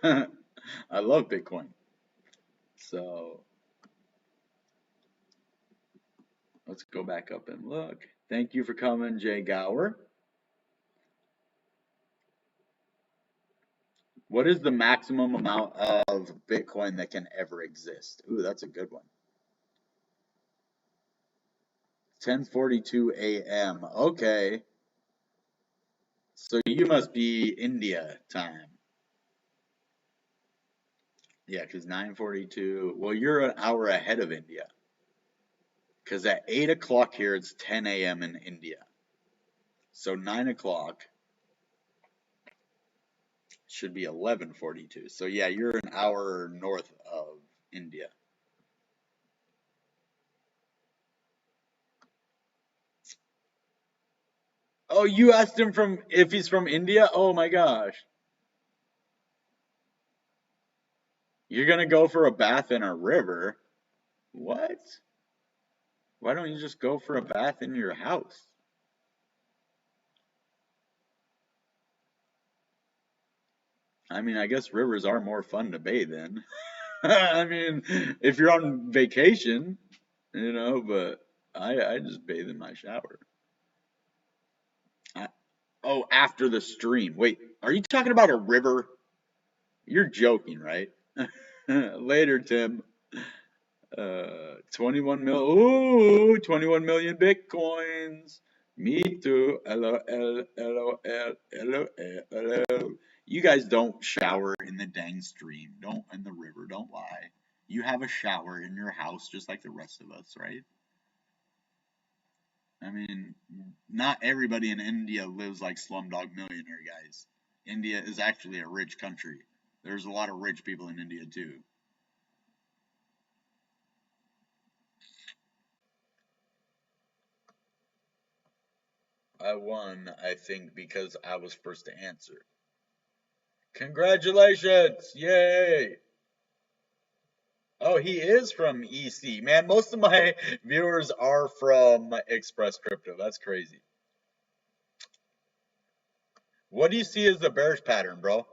I love Bitcoin. So let's go back up and look. Thank you for coming, Jay Gower. What is the maximum amount of Bitcoin that can ever exist? Ooh, that's a good one. 10:42 a.m. Okay. So you must be India time. Yeah, because 9:42. Well, you're an hour ahead of India. Because at 8 o'clock here, it's 10 a.m. in India. So 9 o'clock should be 11:42. So yeah, you're an hour north of India. Oh, you asked him if he's from India? Oh my gosh. You're gonna go for a bath in a river? What? Why don't you just go for a bath in your house? I mean, I guess rivers are more fun to bathe in. I mean, if you're on vacation, but I just bathe in my shower. I, oh, after the stream. Wait, are you talking about a river? You're joking, right? Later, Tim. 21 mil. Ooh, 21 million bitcoins. Me too. LOL, LOL, LOL. You guys don't shower in the dang stream. Don't in the river. Don't lie. You have a shower in your house just like the rest of us, right? I mean, not everybody in India lives like Slumdog Millionaire, guys. India is actually a rich country. There's a lot of rich people in India too. I won, I think, because I was first to answer. Congratulations! Yay! Oh, he is from EC. Man, most of my viewers are from Express Crypto. That's crazy. What do you see as the bearish pattern, bro?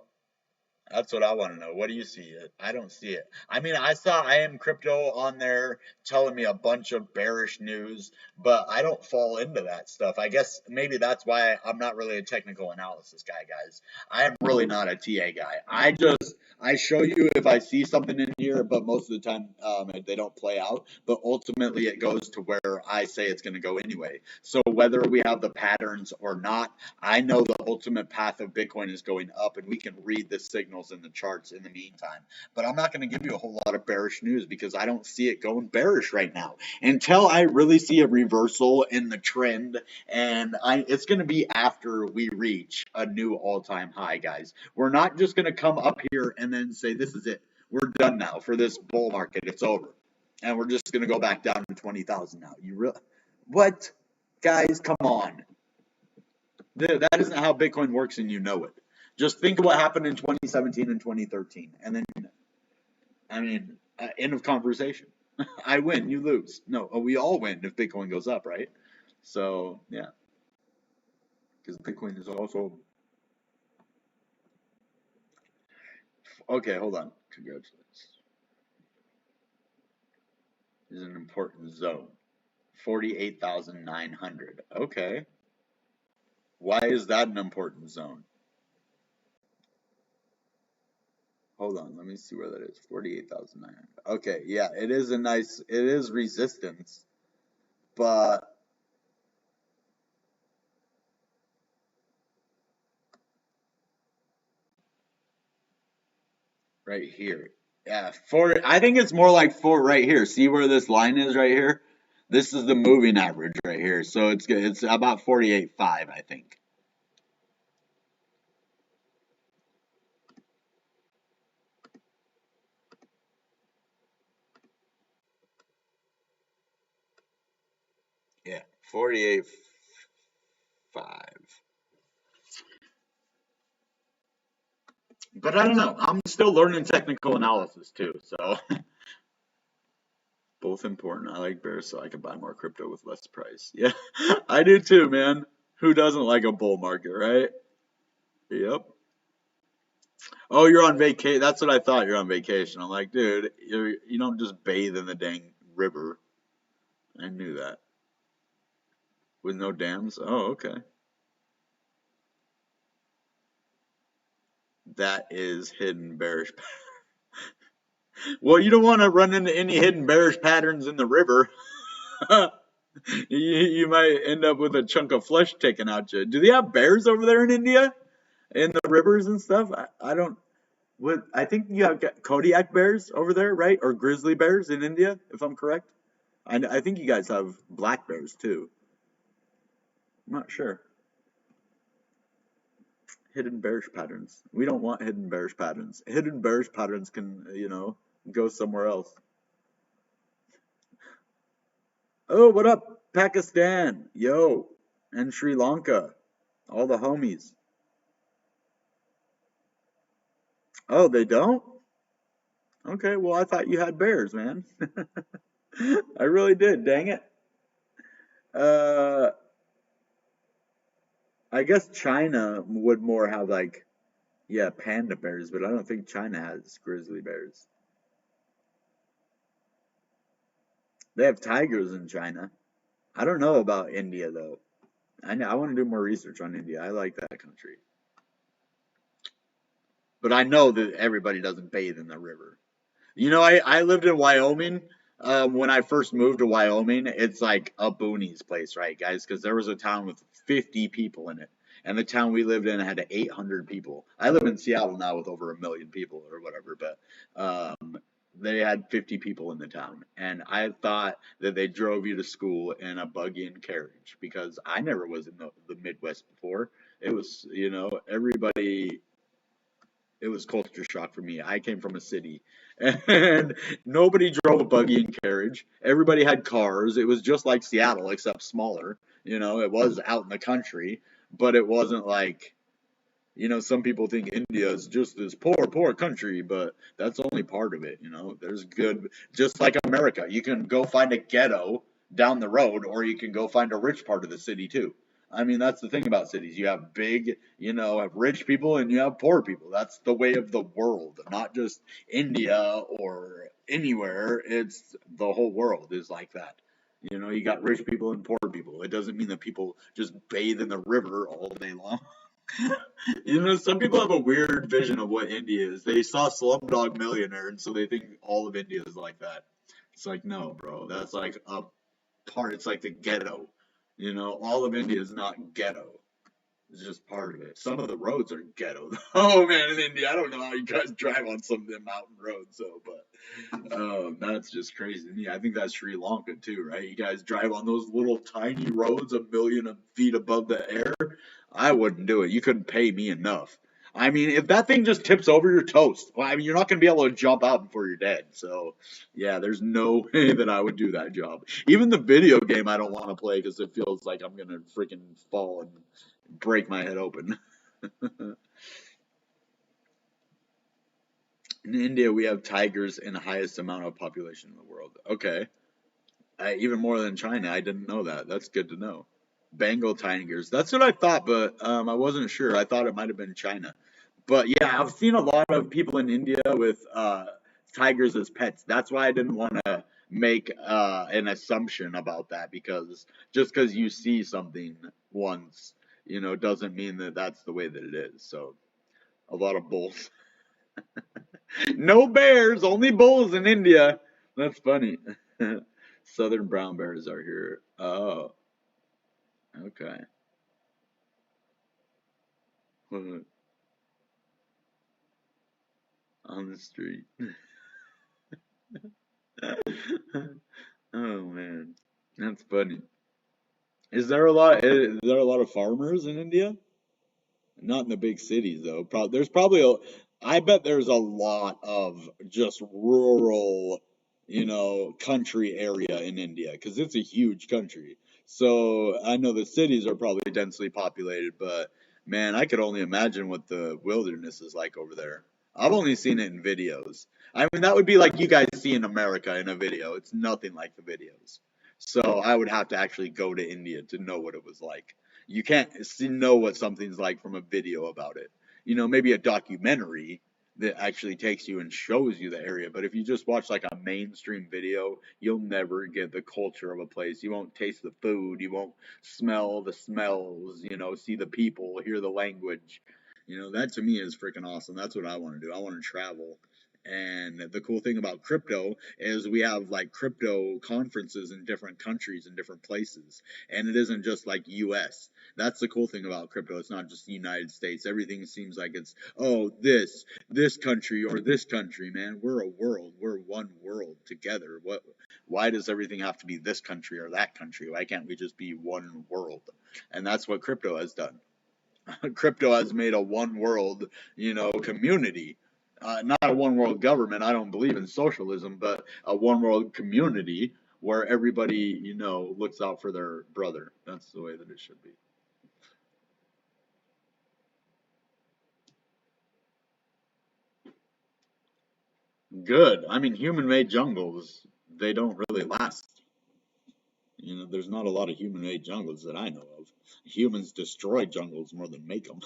That's what I want to know. What do you see? I don't see it. I mean, I saw I Am Crypto on there telling me a bunch of bearish news, but I don't fall into that stuff. I guess maybe that's why I'm not really a technical analysis guy, guys. I am really not a TA guy. I show you if I see something in here, but most of the time they don't play out. But ultimately, it goes to where I say it's going to go anyway. So whether we have the patterns or not, I know the ultimate path of Bitcoin is going up, and we can read the signals in the charts in the meantime. But I'm not going to give you a whole lot of bearish news because I don't see it going bearish right now until I really see a reversal in the trend. And it's going to be after we reach a new all-time high, guys. We're not just going to come up here and then say, this is it. We're done now for this bull market. It's over. And we're just going to go back down to 20,000 now. What? Guys, come on. That isn't how Bitcoin works, and you know it. Just think of what happened in 2017 and 2013. And then, I mean, end of conversation. I win, you lose. No, we all win if Bitcoin goes up, right? So, yeah. Because Bitcoin is also... Okay, hold on. Congratulations. This is an important zone. 48,900. Okay. Why is that an important zone? Hold on, let me see where that is. 48,900. Okay, yeah, it is resistance, but right here. Yeah, I think it's more like right here. See where this line is right here? This is the moving average right here. So it's about 48.5, I think. Yeah, 48.5. But I don't know. I'm still learning technical analysis too, so both important. I like bears so I can buy more crypto with less price. Yeah, I do too, man. Who doesn't like a bull market, right? Yep. Oh, you're on vacation. That's what I thought. You're on vacation. I'm like, dude, you don't just bathe in the dang river. I knew that. With no dams? Oh, okay. That is hidden bearish. Well, you don't want to run into any hidden bearish patterns in the river. You might end up with a chunk of flesh taken out you. Do they have bears over there in India? In the rivers and stuff? I don't. I think you have Kodiak bears over there, right? Or grizzly bears in India, if I'm correct. I think you guys have black bears too. I'm not sure. Hidden bearish patterns. We don't want hidden bearish patterns. Hidden bearish patterns can, go somewhere else. Oh, what up, Pakistan? Yo, and Sri Lanka. All the homies. Oh, they don't? Okay, well, I thought you had bears, man. I really did, dang it. Uh, I guess China would more have like, yeah, panda bears, but I don't think China has grizzly bears. They have tigers in China. I don't know about India though. I want to do more research on India. I like that country. But I know that everybody doesn't bathe in the river. I lived in Wyoming. When I first moved to Wyoming, it's like a boonies place, right, guys? Because there was a town with 50 people in it. And the town we lived in had 800 people. I live in Seattle now with over 1 million people or whatever, but they had 50 people in the town. And I thought that they drove you to school in a buggy and carriage because I never was in the Midwest before. It was, everybody, it was culture shock for me. I came from a city and nobody drove a buggy and carriage. Everybody had cars. It was just like Seattle, except smaller. It was out in the country, but it wasn't like You know, some people think India is just this poor country, but that's only part of it. You know, there's good, just like America. You can go find a ghetto down the road, or you can go find a rich part of the city too. I mean, that's the thing about cities. You have big, you know, have rich people and you have poor people. That's the way of the world, not just India or anywhere. It's the whole world is like that. You know, you got rich people and poor people. It doesn't mean that people just bathe in the river all day long. You know, some people have a weird vision of what India is. They saw Slumdog Millionaire, and so they think all of India is like that. It's like, no, bro, that's like a part. It's like the ghetto. You know, all of India is not ghetto. It's just part of it. Some of the roads are ghetto. Oh man, in India, I don't know how you guys drive on some of them mountain roads, so but that's just crazy to me. I think that's Sri Lanka too, right? You guys drive on those little tiny roads a million of feet above the air. I wouldn't do it. You couldn't pay me enough. I mean, if that thing just tips over, your toast. Well, I mean, you're not gonna be able to jump out before you're dead. So, yeah, there's no way that I would do that job. Even the video game, I don't want to play because it feels like I'm gonna freaking fall and break my head open. In India, we have tigers in the highest amount of population in the world. Okay. Even more than China. I didn't know that. That's good to know. Bengal tigers. That's what I thought, but I wasn't sure. I thought it might have been China. But yeah, I've seen a lot of people in India with tigers as pets. That's why I didn't want to make an assumption about that because just because you see something once, you know, doesn't mean that that's the way that it is. So a lot of bulls. No bears, only bulls in India. That's funny. Southern brown bears are here. Oh, okay. On the street. Oh man, that's funny. Is there a lot of farmers in India? Not in the big cities though. There's probably I bet there's a lot of just rural, you know, country area in India because it's a huge country. So I know the cities are probably densely populated, but man, I could only imagine what the wilderness is like over there. I've only seen it in videos. I mean, that would be like you guys see in America in a video. It's nothing like the videos. So I would have to actually go to India to know what it was like. You can't know what something's like from a video about it. You know, maybe a documentary that actually takes you and shows you the area. But if you just watch like a mainstream video, you'll never get the culture of a place. You won't taste the food. You won't smell the smells, you know, see the people, hear the language. You know, that to me is freaking awesome. That's what I want to do. I want to travel. And the cool thing about crypto is we have like crypto conferences in different countries and different places. And it isn't just like US. That's the cool thing about crypto. It's not just the United States. Everything seems like it's, oh, this country or this country, man. We're a world. We're one world together. Why does everything have to be this country or that country? Why can't we just be one world? And that's what crypto has done. Crypto has made a one world, you know, community. Not a one world government. I don't believe in socialism, but a one world community where everybody, you know, looks out for their brother. That's the way that it should be. Good. I mean, human made jungles, they don't really last. You know, there's not a lot of human made jungles that I know of. Humans destroy jungles more than make them.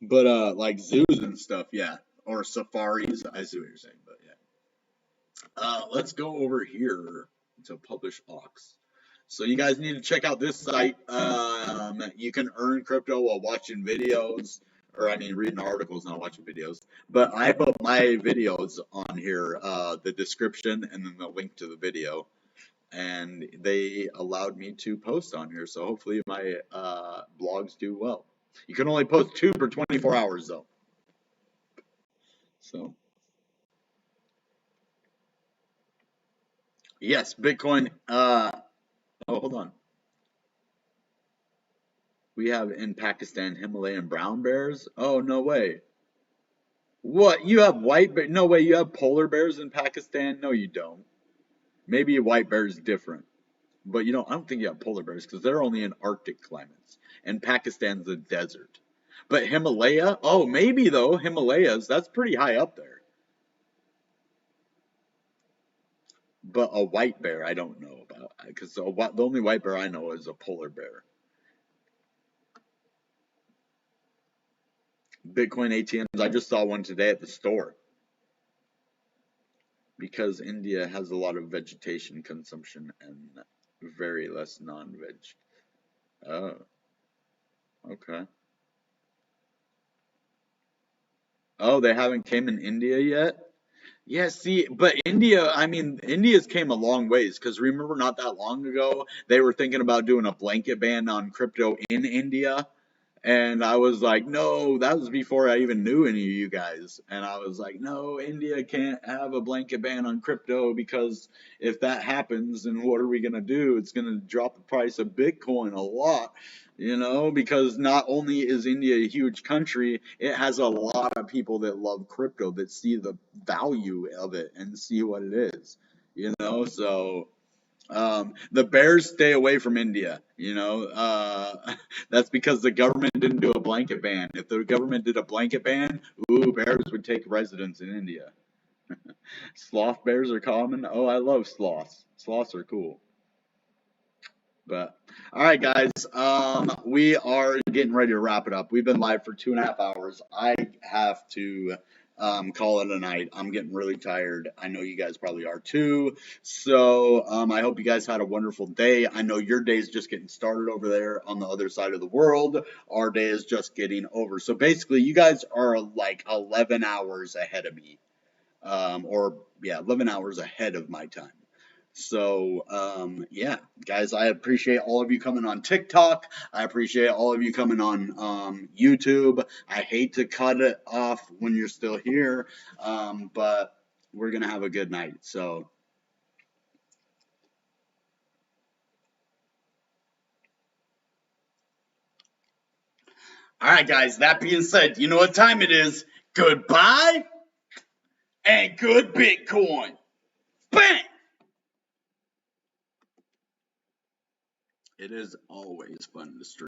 But like zoos and stuff, yeah, or safaris. I see what you're saying, but yeah. Let's go over here to publish aux. So you guys need to check out this site. You can earn crypto while watching videos, or I mean, reading articles, not watching videos. But I put my videos on here, the description, and then the link to the video, and they allowed me to post on here. So hopefully my blogs do well. You can only post 2 per 24 hours though. So yes, Bitcoin. Oh, hold on. We have in Pakistan Himalayan brown bears. Oh, no way. What? You have white bear? No way. You have polar bears in Pakistan? No, you don't. Maybe a white bear is different. But I don't think you have polar bears because they're only in Arctic climates, and Pakistan's a desert. But Himalaya, oh, maybe though, Himalayas, that's pretty high up there. But a white bear, I don't know about, because the only white bear I know is a polar bear. Bitcoin ATMs, I just saw one today at the store. Because India has a lot of vegetation consumption and very less non-veg. Oh, okay. Oh, they haven't came in India yet? Yeah, see, but India, I mean, India's came a long ways because remember not that long ago, they were thinking about doing a blanket ban on crypto in India. And I was like, no, that was before I even knew any of you guys. And I was like, no, India can't have a blanket ban on crypto because if that happens, then what are we going to do? It's going to drop the price of Bitcoin a lot, because not only is India a huge country, it has a lot of people that love crypto that see the value of it and see what it is. So the bears stay away from India. That's because the government didn't do a blanket ban. If the government did a blanket ban, bears would take residence in India. Sloth bears are common. Oh, I love sloths. Sloths are cool. But all right, guys, we are getting ready to wrap it up. We've been live for 2.5 hours. I have to call it a night. I'm getting really tired. I know you guys probably are too. So I hope you guys had a wonderful day. I know your day is just getting started over there on the other side of the world. Our day is just getting over. So basically, you guys are like 11 hours ahead of me, 11 hours ahead of my time. So, yeah, guys, I appreciate all of you coming on TikTok. I appreciate all of you coming on YouTube. I hate to cut it off when you're still here, but we're going to have a good night. So, all right, guys, that being said, you know what time it is. Goodbye and good Bitcoin. Bang! It is always fun to stream.